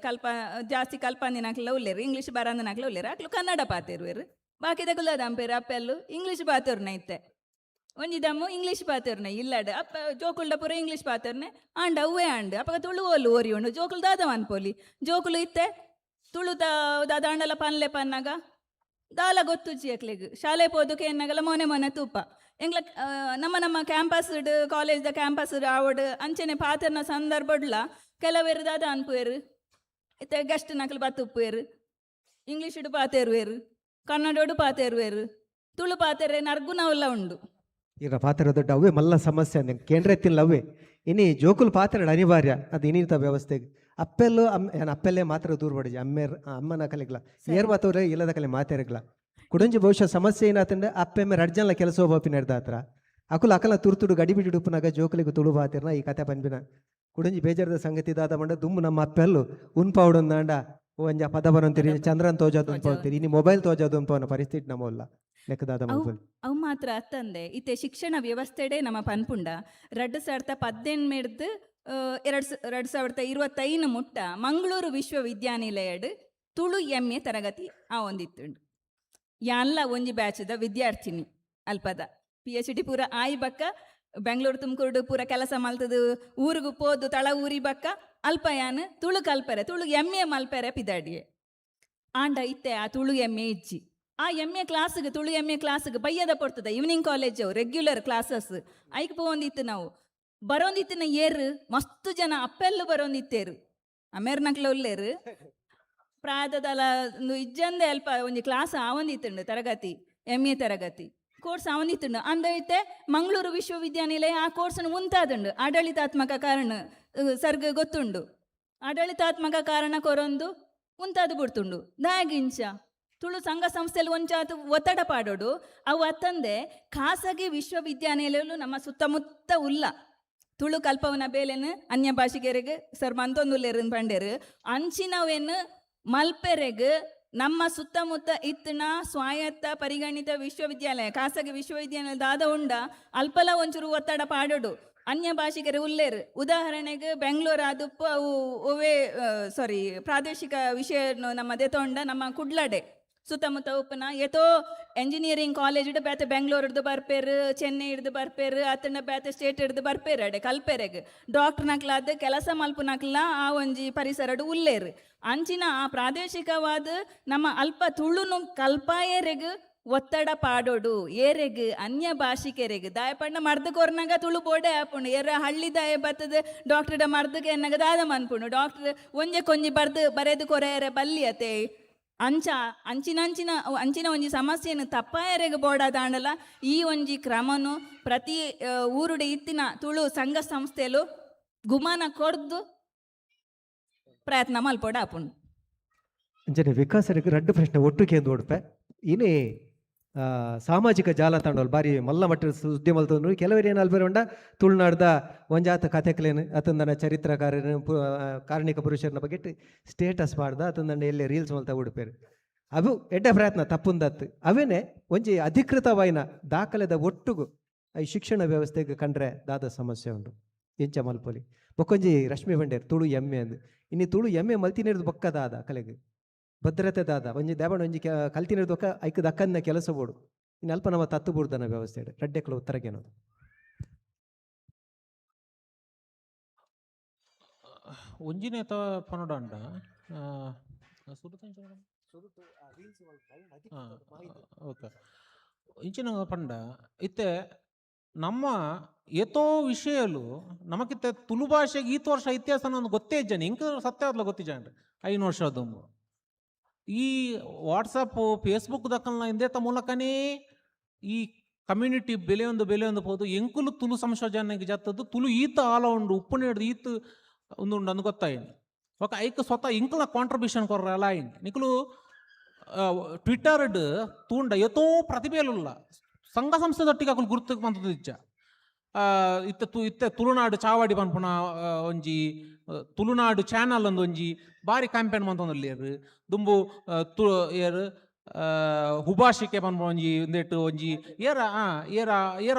ಜಾಸ್ತಿ ಕಲ್ಪಂದಿನಾಕ್ಲ ಉಲ್ಲೇರು ಇಂಗ್ಲೀಷ್ ಬರಂದಿನಾಕ್ಲ ಉಲ್ಲೇರು ಅಕ್ಲು ಕನ್ನಡ ಪಾತೆರುವೆರು ಬಾಕಿದ ಕುಲ್ಲದಂಪೇರು ಅಪ್ಪೆಲ್ಲು ಇಂಗ್ಲೀಷ್ ಪಾತೆರ್ನ ಇತ್ತೆ ಒಂಜಿ ದಮ್ಮು ಇಂಗ್ಲೀಷ್ ಪಾತೆರ್ನೆ ಇಲ್ಲಡ ಅಪ್ಪ ಜೋಕುಲ್ಡ ಪೂರ ಇಂಗ್ಲೀಷ್ ಪಾತೆರ್ನೆ ಆಂಡ ಅವ್ವೇ ಆಂಡ್ ಅಪ್ಪ ತುಳು ಓಲು ಓರಿ ಉಂಡು ಜೋಕುಲು ದಾದ ಅನ್ಪೋಲಿ ಜೋಕುಲು ಇತ್ತೆ ತುಳು ದಾದ ಅಂಡಲ ಪನ್ಲೆ ಪನ್ನಾಗ ದಾಲ ಗೊತ್ತುಜ್ಜಿ ಅಕ್ಲೆಗ್ ಶಾಲೆ ಪೋದುಕೆ ಎನ್ನಾಗಲ ಮೊನೆ ತೂಪ ಎಂಗ್ಲ ನಮ್ಮ ಕ್ಯಾಂಪಸ್ ಕಾಲೇಜ್ದ ಕ್ಯಾಂಪಸ್ ಆವಡ್ ಅಂಚೆನೆ ಪಾತೆರ್ನ ಸಂದರ್ಭಡ್ಲ ಕೆಲವೇರು ದಾದ ಅನ್ಪುವೆರು ಇತ್ತೆ ಗೆಸ್ಟ್ ನಕಲು ಬತ್ತುಪ್ಪುವೆರು ಇಂಗ್ಲೀಷ್ ಪಾತೆರುವೆರು ಕನ್ನಡೋಡು ಪಾತೆರುವೆರು ತುಳು ಪಾತೆರೆ ನರ್ಗುನವಲ್ಲ ಉಂಡು ಈಗ ಪಾತ್ರ ದೊಡ್ಡ ಅವೇ ಮಲ್ಲ ಸಮಸ್ಯೆ ಅಂದೆ ಕೇಂದ್ರ ಎತ್ತಿಲ್ಲ ಅವೇ ಇನಿ ಜೋಕುಲ್ ಪಾತ್ರ ಅನಿವಾರ್ಯ ಅದು ಇನ್ನಿತ ವ್ಯವಸ್ಥೆಗೆ ಅಪ್ಪೆಲ್ಲೂ ಅಪ್ಪೆಲ್ಲೇ ಮಾತ್ರ ದೂರ ಪಡಿಜಿ ಅಮ್ಮನ ಕಲೆಗ್ಲ ಏರ್ ಬಾತವ್ರೆ ಇಲ್ಲದ ಕಲೆ ಮಾತೇರಗ್ಲ ಕುಡಂಜಿ ಬಹುಶಃ ಸಮಸ್ಯೆ ಏನಾತಂದ್ರೆ ಅಪ್ಪೆಮ್ಮೆ ರಡ್ಜನ್ಲ ಕೆಲಸ ಹೋಗಿ ನಡೆದ ಹತ್ರ ಅಕುಲ ಅಕಲ ತುರ್ತುಡು ಗಡಿ ಬಿಡಿ ಉಪ್ಪುನಾಗ ಜೋಕಲಿಗೆ ತುಳು ಬಾತಿರ್ನ ಈ ಕತೆ ಪನ್ಬಿನ ಕುಡಂಜಿ ಬೇಜಾರದ ಸಂಗತಿ ದಾದ ಮಂಡ ದುಮ್ಮು ನಮ್ಮ ಅಪ್ಪೆಲ್ಲು ಉನ್ಪಾವುಡೊಂದಾಂಡ ಒಂಜ ಪದ ಬರೋಂತೀರಿ ಚಂದ್ರನ್ ತೋಜಾದು ಉನ್ಪಾವ್ತೀರಿ ಇನ್ನು ಮೊಬೈಲ್ ತೋಜಾದು ಉನ್ಪಾವನ ಪರಿಸ್ಥಿತಿ ನಮ್ಮಲ್ಲ ಲೆಕ್ಕದಾದ ಅವು ಮಾತ್ರ ಅತ್ತಂದೆ ಇತ್ತೆ ಶಿಕ್ಷಣ ವ್ಯವಸ್ಥೆಡೆ ನಮ್ಮ ಪನ್ಪುಂಡ 2018 2025 ಮುಟ್ಟ ಮಂಗಳೂರು ವಿಶ್ವವಿದ್ಯಾನಿಲಯಡ್ ತುಳು MA ತರಗತಿ ಒಂದಿತ್ತುಂಡು ಯಾನ್ಲ ಒಂಜಿ ಬ್ಯಾಚ್ದ ವಿದ್ಯಾರ್ಥಿನಿ ಅಲ್ಪದ PhD ಪೂರ ಆಯಿ ಬಕ್ಕ ಬೆಂಗಳೂರು ತುಮಕೂರು ಪೂರ ಕೆಲಸ ಮಲ್ತದು ಊರಿಗೂ ಪೋದು ತಳ ಊರಿ ಬಕ್ಕ ಅಲ್ಪ ಯಾನ್ ತುಳು ಕಲ್ಪರೆ ತುಳು MA ಮಲ್ಪೆರೆ ಪಿದಾಡಿಯೆ ಆಂಡ ಇತ್ತೆ ಆ ತುಳು MA ಇಜ್ಜಿ ಆ MA ಕ್ಲಾಸ್ಗೆ ತುಳು MA ಕ್ಲಾಸ್ಗೆ ಬಯ್ಯದ ಪಡ್ತದ ಈವ್ನಿಂಗ್ ಕಾಲೇಜ್ ರೆಗ್ಯುಲರ್ ಕ್ಲಾಸಸ್ ಐಕ್ ಪೋಂದಿತ್ತು ನಾವು ಬರೋಂದಿತ್ತಿನ ಏರು ಮಸ್ತು ಜನ ಅಪ್ಪೆಲ್ಲು ಬರೋಂದಿತ್ತೇರು ಅಮೇರ್ನಕ್ಲ ಉಲ್ಲೇರು ಪ್ರಾಯದಲ್ಲ ಇಜ್ಜಂದೆ ಅಲ್ಪ ಒಂಜಿ ಕ್ಲಾಸ್ ಆವಂದಿತ್ತುಂಡು ತರಗತಿ MA ತರಗತಿ ಕೋರ್ಸ್ ಆವಂದಿತ್ತುಂಡು ಅಂದೈತೆ ಮಂಗಳೂರು ವಿಶ್ವವಿದ್ಯಾನಿಲಯ ಆ ಕೋರ್ಸನ್ನು ಮುಂತಾದುಂಡು ಆಡಳಿತಾತ್ಮಕ ಕಾರಣ ಸರ್ಗ ಗೊತ್ತುಂಡು ಆಡಳಿತಾತ್ಮಕ ಕಾರಣ ಕೊರೊಂದು ಮುಂತಾದು ಬಿಡ್ತುಂಡು ದಾಗಿಂಚ ತುಳು ಸಂಘ ಸಂಸ್ಥೆಯಲ್ಲಿ ಒಂಚಾತು ಒತ್ತಡ ಪಾಡೋಡು ಅವು ಅತ್ತಂದೆ ಖಾಸಗಿ ವಿಶ್ವವಿದ್ಯಾನಿಲಯಗಳು ನಮ್ಮ ಸುತ್ತಮುತ್ತ ಉಲ್ಲ ತುಳು ಕಲ್ಪವನ ಬೇಲೆನು ಅನ್ಯ ಭಾಷಿಗೆರೆಗೆ ಸರ್ ಮಂತೊಂದುಲ್ಲೇರು ಪಂಡೇರು ಅಂಚಿನವೇನು ಮಲ್ಪೆರೆಗೆ ನಮ್ಮ ಸುತ್ತಮುತ್ತ ಇತ್ತಿನ ಸ್ವಾಯತ್ತ ಪರಿಗಣಿತ ವಿಶ್ವವಿದ್ಯಾಲಯ ಖಾಸಗಿ ವಿಶ್ವವಿದ್ಯಾಲಯ ದಾದ ಉಂಡ ಅಲ್ಪಲ ಒಂಚೂರು ಒತ್ತಡ ಪಾಡೋಡು ಅನ್ಯ ಭಾಷಿಗರು ಉಲ್ಲೇರು ಉದಾಹರಣೆಗೆ ಬೆಂಗಳೂರು ಆದುಪ್ಪು ಅವು ಒವೇ ಪ್ರಾದೇಶಿಕ ವಿಷಯ ನಮ್ಮ ದೆತೊಂಡ ನಮ್ಮ ಕುಡ್ಲಡೆ ಸುತ್ತಮುತ್ತ ಉಪ್ಪನ ಏತೋ ಎಂಜಿನಿಯರಿಂಗ್ ಕಾಲೇಜ್ ಇಡು ಬೇತೆ ಬೆಂಗಳೂರು ಹಿಡ್ದು ಬರ್ಪೇರು ಚೆನ್ನೈ ಹಿಡ್ದು ಬರ್ಪೇರು ಅತ್ತಂಡ ಬೇತೆ ಸ್ಟೇಟ್ ಹಿಡ್ದು ಬರ್ಪೇರು ಅಡೆ ಕಲ್ಪೆರೆಗೆ ಡಾಕ್ಟರ್ ನಕ್ಲಾದ ಕೆಲಸ ಮಲ್ಪುನಕ್ಲ ಆ ಒಂಜಿ ಪರಿಸರಡು ಉಲ್ಲೇರು ಅಂಚಿನ ಆ ಪ್ರಾದೇಶಿಕವಾದ ನಮ್ಮ ಅಲ್ಪ ತುಳುನು ಕಲ್ಪಾಯರೆಗೆ ಒತ್ತಡ ಪಾಡೋಡು ಏರೆಗ್ ಅನ್ಯ ಭಾಷಿಕೆರೆಗ್ ದಾಯಪಂಡ ಮರ್ದ ಕೊರ್ನಾಗ ತುಳು ಬೋಡೆ ಆಪುಂಡು ಎರ ಹಳ್ಳಿ ದಾಯ ಬತ್ತದ ಡಾಕ್ಟರ್ಡ ಮರ್ದಗೆ ಎನ್ನಗ ದಾದ ಮನ್ಪುಂಡು ಡಾಕ್ಟರ್ ಒಂಜೆ ಕೊಂಜಿ ಬರೆದು ಕೊರೆಯರೆ ಬಲ್ಲಿಯತೆ ಅಂಚಿನ ಒಂಜಿ ಸಮಸ್ಯೆಯನ್ನು ತಪ್ಪಾಯರೆಗೆ ಬೋಡಾದಾಂಡಲ ಈ ಒಂಜಿ ಕ್ರಮನು ಪ್ರತಿ ಊರುಡೆ ಇತ್ತಿನ ತುಳು ಸಂಘ ಸಂಸ್ಥೆಲು ಗುಮಾನ ಕೊಡ್ದು ಪ್ರಯತ್ನ ಮಲ್ಪೋಡ ಆಪುಂಡು. ಅಂಚನೆ ವಿಕಾಸರಿಗೆ ರಡ್ಡು ಪ್ರಶ್ನೆ ಒಟ್ಟು ಕೇಂದ್ರ ಓಡ್ಪೆ ಇನೇ ಸಾಮಾಜಿಕ ಜಾಲತಾಣಗಳು ಬಾರಿ ಮಲ್ಲ ಮಟ್ಟದ ಸುದ್ದಿ ಮಲ್ತಂದ್ರು ಕೆಲವರು ಏನು ಅಲ್ಬೇರೆ ಉಂಡ ತುಳುನಾಡ್ದ ಒಂಜಾತ ಕಥೆಗಳೇನು ಅತಂದನ ಚರಿತ್ರಕಾರನ ಕಾರಣಿಕ ಪುರುಷರನ ಬಗ್ಗೆ ಸ್ಟೇಟಸ್ ಮಾಡ್ದ ಅತಂದನ ಎಲ್ಲೇ ರೀಲ್ಸ್ ಮಲ್ತ ಉಡುಪೇರು ಅವು ಎಡ್ಡ ಪ್ರಯತ್ನ ತಪ್ಪುಂದತ್ತು ಅವೇನೆ ಒಂಜಿ ಅಧಿಕೃತವಾಯಿನ ದಾಖಲೆದ ಒಟ್ಟುಗು ಈ ಶಿಕ್ಷಣ ವ್ಯವಸ್ಥೆಗೆ ಕಂಡ್ರೆ ದಾದ ಸಮಸ್ಯೆ ಉಂಟು ಎಂಚ ಮಲ್ಪೊಲಿ ಬೊಕ್ಕೊಂಜಿ ರಶ್ಮಿ ಬಂಡೇರು ತುಳು ಎಮ್ಮೆ ಅಂದು ಇನ್ನು ತುಳು ಎಮ್ಮೆ ಮಲ್ತಿನಿರ್ದು ಬೊಕ್ಕದಾದ ಕಲೆಗೆ ಭದ್ರತೆ ದಾದ ಒಂಜಿ ದೇವಣ ಒಂಜಿ ಕಲ್ತಿನಿರ್ದು ಬೊಕ್ಕ ಐಕ್ ದಕ್ಕನ್ನ ಕೆಲಸ ಬೋಡು ಇನ್ನು ಅಲ್ಪ ನಮ್ಮ ತತ್ತು ಬುಡ್ದನ ವ್ಯವಸ್ಥೆ ರಡ್ಡೆಕ್ಲ ಉತ್ತರಗೇನದು ಒಂಜಿನೇತ ಪನೋಡಂಡ ಓಕೆ ಇಂಚಿನ ಪಂಡ ಇತ್ತೆ ನಮ್ಮ ಎತೋ ವಿಷಯಲು ನಮಕಿತ್ತೆ ತುಳು ಭಾಷೆಗೆ ಈತ ವರ್ಷ ಇತಿಹಾಸ ಗೊತ್ತೇ ಇದ್ದಾನೆ ಇಂಕ ಸತ್ಯವಾದ್ಲ ಗೊತ್ತಿದ್ದಾನೆ 5 ವರ್ಷದ ಈ ವಾಟ್ಸಪ್ ಫೇಸ್ಬುಕ್ ದಕ್ಕಲ್ನ ಇಂದೇತ ಮೂಲಕನೇ ಈ ಕಮ್ಯುನಿಟಿ ಬೆಲೆಯೊಂದು ಪೋದು ಎಂಕುಲು ತುಳು ಸಂಶೋಧನೆಗೆ ಜತ್ತದ್ದು ತುಳು ಈತ ಆಲ ಉಂಡು ಉಪ್ಪು ನೀಡ್ದು ಈತ ಒಂದು ಅಂದು ಗೊತ್ತಾಯಿನಿ ఒక ಐಕ್ ಸ್ವತಃ ಇಂಕಲ್ನ ಕಾಂಟ್ರಿಬ್ಯೂಷನ್ ಕೊರ್ರಲ್ಲ ಆಯ್ನಿ ನಿಕಲು ಟ್ವಿಟ್ಟರ್ಡ್ ತೂಂಡ ಎತ್ತೋ ಪ್ರತಿಭೆಯಲ್ಲ ಸಂಘ ಸಂಸ್ಥೆದೊಟ್ಟಿಗೆ ಅಕಲು ಗುರುತು ಬಂದದ್ದು ಇಜ್ಜ ಇತ್ತೆ ತುಳುನಾಡು ಚಾವಾಡಿ ಪನ್ಪುನ ಒಂಜಿ ತುಳುನಾಡು ಚಾನಲ್ ಒಂದು ಒಂಜಿ ಬಾರಿ ಕ್ಯಾಂಪೇನ್ ಮಂತೊಂದುಲ್ಲೇರು ದುಂಬು ಏರು ಹುಭಾಷಿಕೆ ಪನ್ಪುನ ಒಂಜಿ ಒಂದೇಟು ಒಂಜಿ ಏರ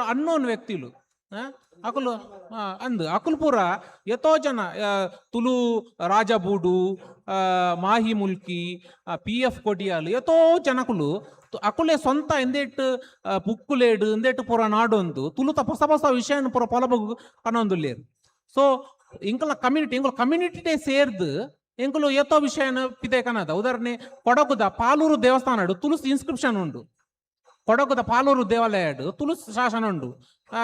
ಅನ್ನೋನ್ ವ್ಯಕ್ತಿಲು ಅಕುಲು ಅಂದು ಅಕುಲು ಪೂರ ಎತೋ ಜನ ತುಳು ರಾಜಬೂಡು ಮಾಹಿ ಮುಲ್ಕಿ PF ಕೊಡಿಯಾಲು ಎತೋ ಜನಕುಲು ಅಕುಲೆ ಸ್ವಂತ ಎಂದೇಟು ಬುಕ್ಕುಲೇಡು ಎಂದೇಟು ಪೂರ ನಾಡೊಂದು ತುಳುತ ಹೊಸ ವಿಷಯನ ಪೂರ ಪೊಲಬಗು ಪನೊಂದುಲ್ಲೇರು ಸೊ ಇಂಕಲ ಕಮ್ಯುನಿಟಿನೇ ಸೇರ್ದು ಎಂಕುಲು ಎತ್ತೋ ವಿಷಯನ ಪಿದೆ ಕನದ ಉದಾಹರಣೆ ಕೊಡಗುದ ಪಾಲೂರು ದೇವಸ್ಥಾನ ತುಳುಸ್ ಇನ್ಸ್ಕ್ರಿಪ್ಷನ್ ಉಂಡು ಕೊಡಗುದ ಪಾಲೂರು ದೇವಾಲಯ ತುಳುಸ್ ಶಾಸನ ಉಂಡು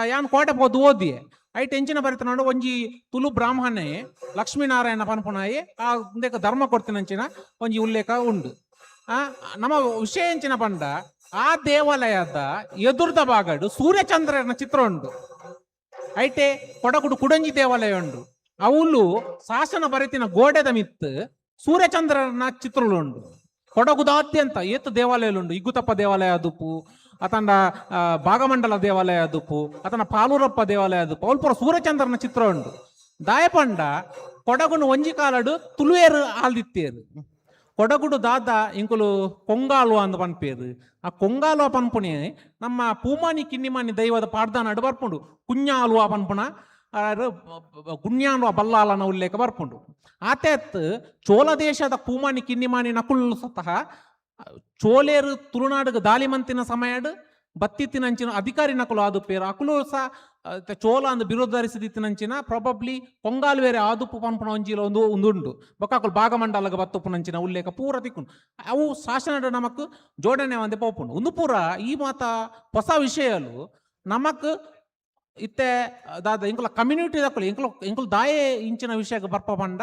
ಯಾನ್ ಕೋಟೆ ಪೋದು ಓದಿಯೆ ಐಟ್ ಎಂಚಿನ ಬರಿತನಾಡು ಒಂಜಿ ತುಳು ಬ್ರಾಹ್ಮಣೆ ಲಕ್ಷ್ಮೀನಾರಾಯಣ ಪನ್ಪುನಾಯಿ ಆ ಧರ್ಮ ಕೊಡ್ತಿನಂಚಿನ ಒಂಜಿ ಉಲ್ಲೇಖ ಉಂಡು ನಮ್ಮ ವಿಷಯ ಎಂಚಿನ ಪಂಡ ಆ ದೇವಾಲಯದ ಎದುರ್ದ ಭಾಗಡು ಸೂರ್ಯಚಂದ್ರನ ಚಿತ್ರ ಉಂಡು ಐಟೆ ಕೊಡಗುಡು ಕುಡಂಜಿ ದೇವಾಲಯ ಉಂಡು ಅವಳು ಶಾಸನ ಬರಿತಿನ ಗೋಡೆದ ಮಿತ್ ಸೂರ್ಯಚಂದ್ರನ ಚಿತ್ರಳುಂಡು ಕೊಡಗುದಾದ್ಯಂತ ಏತ್ ದೇವಾಲಯలుండు ಇಗ್ಗುತಪ್ಪ ದೇವಾಲಯ ಅದುಪು ಅತಂಡ ಭಾಗಮಂಡಲ ದೇವಾಲಯ ಅದುಪು ಅತನ ಪಾಲೂರಪ್ಪ ದೇವಾಲಯ ಅದುಪು ಅವಳು ಪೂರ ಸೂರ್ಯಚಂದ್ರನ ಚಿತ್ರ ಉಂಡು ದಾಯಪಂಡ ಕೊಡಗುನು ಒಂಜಿ ಕಾಲಡು ತುಳುವೇರು ಆಲ್ದಿತ್ತೇರು ಕೊಡಗುಡು ದಾದ ಇಂಕುಲು ಕೊಂಗಾಲುವ ಅಂದು ಪನ್ಪೇರು ಆ ಕೊಂಗಾಲುವ ಪನ್ಪುಣೆ ನಮ್ಮ ಪೂಮಾನಿ ಕಿನ್ನಿಮಾನಿ ದೈವದ ಪಾಡ್ದಾನ ಬರ್ಪುಂಡು ಕುഞ്ഞാಲುವ ಪನ್ಪುಣ ಗುಣ್ಯಾನ್ವ ಬಲ್ಲಾಲನ ಉಲ್ಲೇಖ ಬರ್ಪುಂಡು ಆತೇತ್ ಚೋಳ ದೇಶದ ಪೂಮಾನಿ ಕಿನ್ನಿಮಾನಿ ನಕುಲ್ ಸತಃ ಚೋಲೇರು ತುಳುನಾಡುಗ ದಾಳಿಮಂತಿನ ಸಮಯಡ್ ಬತ್ತಿತ್ತಿನಂಚಿನ ಅಧಿಕಾರಿ ನಕುಲು ಆದು ಪೇರು ಅಕುಲು ಸಹ ಚೋಳ ಅಂದು ಬಿರುದರಿಸಿದಿತ್ತಿನಂಚಿನ ಪ್ರಾಬಬ್ಲಿ ಪೊಂಗಾಲು ಬೇರೆ ಆದುಪ್ಪು ಪನ್ಪುನ ಒಂಜಿಲ ಒಂದುಂಡು ಬೊಕ್ಕಾಕುಲು ಭಾಗಮಂಡಲಗ ಬತ್ತುಪ್ಪುನಂಚಿನ ಉಲ್ಲೇಖ ಪೂರ ತಿಕ್ಕುಂಡು ಅವು ಶಾಸನ ನಮಕ್ ಜೋಡಣೆ ಒಂದೇ ಪೋಪುಂಡು ಒಂದು ಪೂರ ಈ ಮಾತ ಹೊಸ ವಿಷಯಲು ನಮಕ್ ಇತ್ತೆ ದಾದ ಇಂಕುಲ ಕಮ್ಯುನಿಟಿ ದಕ್ಕಲು ಇಂಕುಲು ದಾಯೆ ಇಂಚಿನ ವಿಷಯಕ್ಕೆ ಬರ್ಪ ಪಂಡ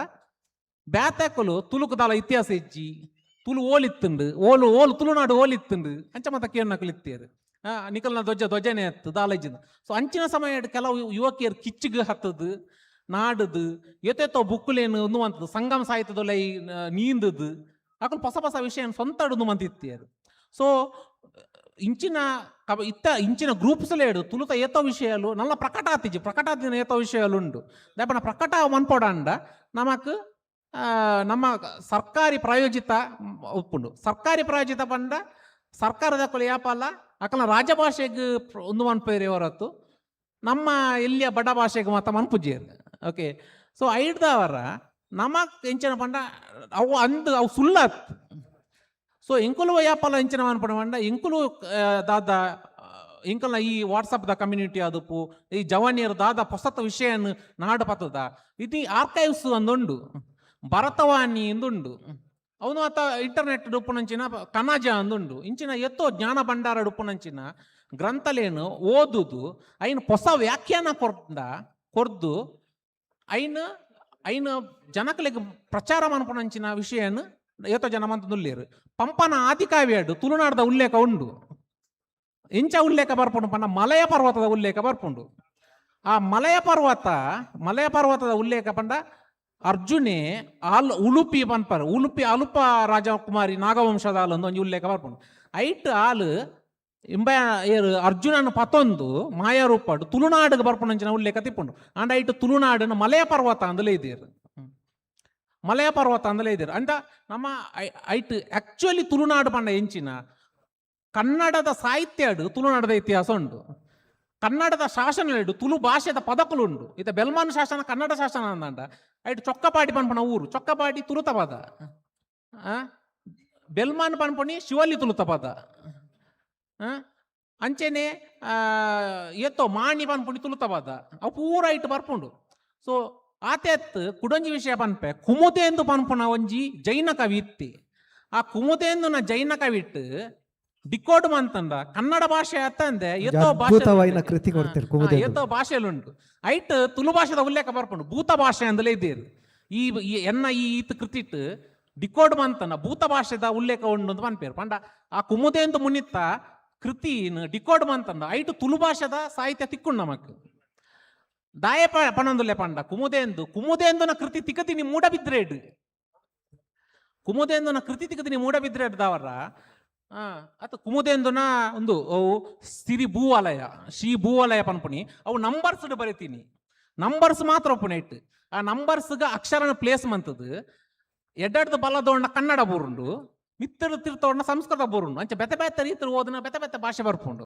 ಬ್ಯಾತಕ್ಕಲು ತುಳುಕು ದಾಲ ಇತಿಹಾಸ ಇಜ್ಜಿ ತುಳು ಓಲಿತ್ತುಂಡು ಓಲು ತುಳುನಾಡು ಓಲಿತ್ತುಂಡು ಅಂಚ ಮತ ಕೇರ್ನಕಲು ಇತ್ತೇರು ನಿಕಲ್ನ ಧ್ವಜನೆ ಹತ್ತು ದಾಲಜ್ಜಿಂದ ಸೊ ಅಂಚಿನ ಸಮಯ ಕೆಲವು ಯುವಕಿಯರು ಕಿಚ್ಚಿಗೆ ಹತ್ತದು ನಾಡದು ಎತೆತ್ತೋ ಬುಕ್ಕುಲೇನು ಒಂದುವಂತದ್ದು ಸಂಗಮ ಸಾಹಿತ್ಯದೊಲೈ ನೀಂದದು ಅಕಲು ಹೊಸ ವಿಷಯ ಸ್ವಂತ ಅಡುದು ಮಂತಿತ್ತೇರು ಸೊ ಇಂಚಿನ ಇಂಚಿನ ಗ್ರೂಪ್ಸ್ಲೇಡು ತುಳುತ ಏತೋ ವಿಷಯಾಲು ನಲ್ಲ ಪ್ರಕಟಾತಿನ ಏತೋ ವಿಷಯಾಲು ಉಂಡು ದಾಪನ ಪ್ರಕಟ ಮನ್ಪೋಡಂಡ ನಮಕ್ ನಮ್ಮ ಸರ್ಕಾರಿ ಪ್ರಾಯೋಜಿತ ಉಪ್ಪುಂಡು ಸರ್ಕಾರಿ ಪ್ರಾಯೋಜಿತ ಪಂಡ ಸರ್ಕಾರದ ಕೊಲೆ ಯಾಪಲ್ಲ ಅಕಲ್ನ ರಾಜಭಾಷೆಗೆ ಒಂದು ಮನ್ಪೇರಿ ಹೊರತು ನಮ್ಮ ಎಲ್ಲಿಯ ಬಡ ಭಾಷೆಗೆ ಮಾತ್ರ ಮನ್ಪುಜೇರು ಓಕೆ ಸೊ ಐಡ್ದವರ ನಮಕ್ ಎಂಚಿನ ಪಂಡ ಅವು ಸುಳ್ಳತ್ ಸೊ ಎಂಕುಲು ಯಾಪಲ್ಲ ಇಂಚಿನ ಮನ್ಪಡ ಪಂಡ ಎಂಕುಲು ದಾದ ಇಂಕಲ್ನ ಈ ವಾಟ್ಸಪ್ ದ ಕಮ್ಯುನಿಟಿ ಆದುಪ್ಪು ಈ ಜವಾನಿಯರು ದಾದ ಹೊಸತ ವಿಷಯ ನಾಡು ಪತ್ತದ ಇದು ಆರ್ಕೈವ್ಸ್ ಒಂದುಂಡು ಭರತವಾಣಿ ಎಂದುಂಡು ಅವನು ಆತ ಇಂಟರ್ನೆಟ್ ಉಪ್ಪುನಂಚಿನ ಕನಜ ಅಂದುಂಡು ಇಂಚಿನ ಎತ್ತೋ ಜ್ಞಾನ ಭಂಡಾರ ಉಪ್ಪುನಂಚಿನ ಗ್ರಂಥಲೇನು ಓದುದು ಐನು ಹೊಸ ವ್ಯಾಖ್ಯಾನ ಕೊರ್ದು ಐನು ಜನಕಲಿಗೆ ಪ್ರಚಾರ ಮನ್ಪುನಂಚಿನ ವಿಷಯನು ಏತೋ ಜನ ಮಂತದುಲ್ಲೇರು ಪಂಪನ ಆದಿಕಾವ್ಯಾಡು ತುಳುನಾಡದ ಉಲ್ಲೇಖ ಉಂಡು. ಎಂಚ ಉಲ್ಲೇಖ ಬರ್ಪುಂಡು ಪಂಡ ಮಲಯ ಪರ್ವತದ ಉಲ್ಲೇಖ ಬರ್ಪುಂಡು. ಆ ಮಲಯ ಪರ್ವತದ ಉಲ್ಲೇಖ ಪಂಡ ಅರ್ಜುನೆ ಉಳುಪಿ ಪನ್ಪರ್ ಉಳುಪಿ ಅಲುಪ ರಾಜಕುಮಾರಿ ನಾಗವಂಶದ ಒಂದು ಒಂಜಿ ಉಲ್ಲೇಖ ಬರ್ಪುಂಡು. ಐಟ್ ಆಲು ಇಂಬ ಏರು ಅರ್ಜುನನ ಪತೊಂದು ಮಾಯಾರೂಪಡು ತುಳುನಾಡಿಗೆ ಬರ್ಪುಂಡಂಚಿನ ಉಲ್ಲೇಖ ತಿಪ್ಪುಂಡು. ಅಂಡ ಐಟ್ ತುಳುನಾಡಿನ ಮಲಯ ಪರ್ವತ ಅಂದಲೇ ಇದ್ದೀರು. ಮಲಯ ಪರ್ವತ ಅಂದಲೇ ಇದ್ದೀರು. ಅಂಡ ನಮ್ಮ ಐಟ್ ಆಕ್ಚುಲಿ ತುಳುನಾಡು ಪಂಡ ಎಂಚಿನ ಕನ್ನಡದ ಸಾಹಿತ್ಯಡು ತುಳುನಾಡದ ಇತಿಹಾಸ ಉಂಡು. ಕನ್ನಡದ ಶಾಸನಗಳು ತುಳು ಭಾಷೆದ ಪದಕುಲುಂಡು. ಇತ ಬೆಲ್ಮಾನ್ ಶಾಸನ ಕನ್ನಡ ಶಾಸನ ಅಂದಂಡ ಐಟ್ ಚೊಕ್ಕಪಾಟಿ ಪನ್ಪಣ ಊರು ಚೊಕ್ಕಪಾಟಿ ತುಳುತ ಪದ, ಬೆಲ್ಮಾನ್ ಪನ್ಪಣಿ ಶಿವಲ್ಲಿ ತುಳುತ ಪದ, ಅಂಚೆನೆ ಎತ್ತೋ ಮಾಣಿ ಪನ್ಪುಣಿ ತುಳುತ ಪದ ಅವು ಪೂರ ಐಟ್ ಬರ್ಪುಂಡು. ಸೊ ಆತೆತ್ ಕುಡಂಜಿ ವಿಷಯ ಪನ್ಪೆ ಕುಮುತೆಂದು ಪನ್ಪುಣ ಒಂಜಿ ಜೈನ ಕವಿ ಇತ್ತಿ. ಆ ಕುಮುತೆಂದು ನ ಜೈನ ಕವಿ ಇಟ್ಟು ಡಿಕೋಡ್ ಮಂತಂಡ ಕನ್ನಡ ಭಾಷೆ ಅತ್ತಂದೆ ಎತ್ತೋ ಭಾಷೆ ಎತ್ತೋ ಭಾಷೆಲುಂಟು. ಐಟ್ ತುಳು ಭಾಷೆದ ಉಲ್ಲೇಖ ಬರ್ಪುಂಡು. ಭೂತ ಭಾಷೆ ಅಂದಲೇ ಇದ್ದೀರು. ಈ ಎನ್ನ ಈ ಈತ್ ಕೃತಿಟ್ ಡಿಕೋಡ್ ಮಂತನ ಭೂತ ಭಾಷೆದ ಉಲ್ಲೇಖ ಉಂಡು ಅಂತ ಪನ್ಪೇರು ಪಂಡ. ಆ ಕುಮುದೆಂದು ಮುನಿತ್ತ ಕೃತಿನ ಡಿಕೋಡ್ ಮಂತಂಡ ಐಟ್ ತುಳು ಭಾಷೆದ ಸಾಹಿತ್ಯ ತಿಕ್ಕುಂಡು ನಮಕ್ ದಾಯ ಪಣಂದುಲ್ಲೆ ಪಂಡ ಕುಮುದೆಂದುನ ಕೃತಿ ತಿಕ್ಕತಿನಿ ಮೂಡಬಿದ್ರೇಡ್ ಕುಮುದೆಂದುನ ಕೃತಿ ತಿಕ್ಕತಿನಿ ಮೂಡಬಿದ್ರೇಡ್ ದಾವರ ಅತ ಕುಮುದೆಂದುನ ಒಂದು ಅವು ಸಿರಿ ಭೂವಲಯ ಶ್ರೀ ಭೂವಲಯ ಪನ್ಪುಣಿ ಅವು ನಂಬರ್ಸ್ ಬರೀತೀನಿ. ನಂಬರ್ಸ್ ಮಾತ್ರ ಒಪ್ಪುನ ಇಟ್ಟು ಆ ನಂಬರ್ಸ್ಗ ಅಕ್ಷರನ ಪ್ಲೇಸ್ ಮಂತದ್ದು ಎಡ್ಡಡ್ದು ಬಲದೋಣ್ಣ ಕನ್ನಡ ಬೂರುಂಡು ಮಿತ್ತಡು ತಿರ್ತೋಣ್ಣ ಸಂಸ್ಕೃತ ಬೂರುಂಡು ಅಂಚೆ ಬೆತೆ ಬೆತ್ತ ರೀತಿ ಓದನ ಬೆತೆ ಬೆತ್ತ ಭಾಷೆ ಬರ್ಪುಂಡು.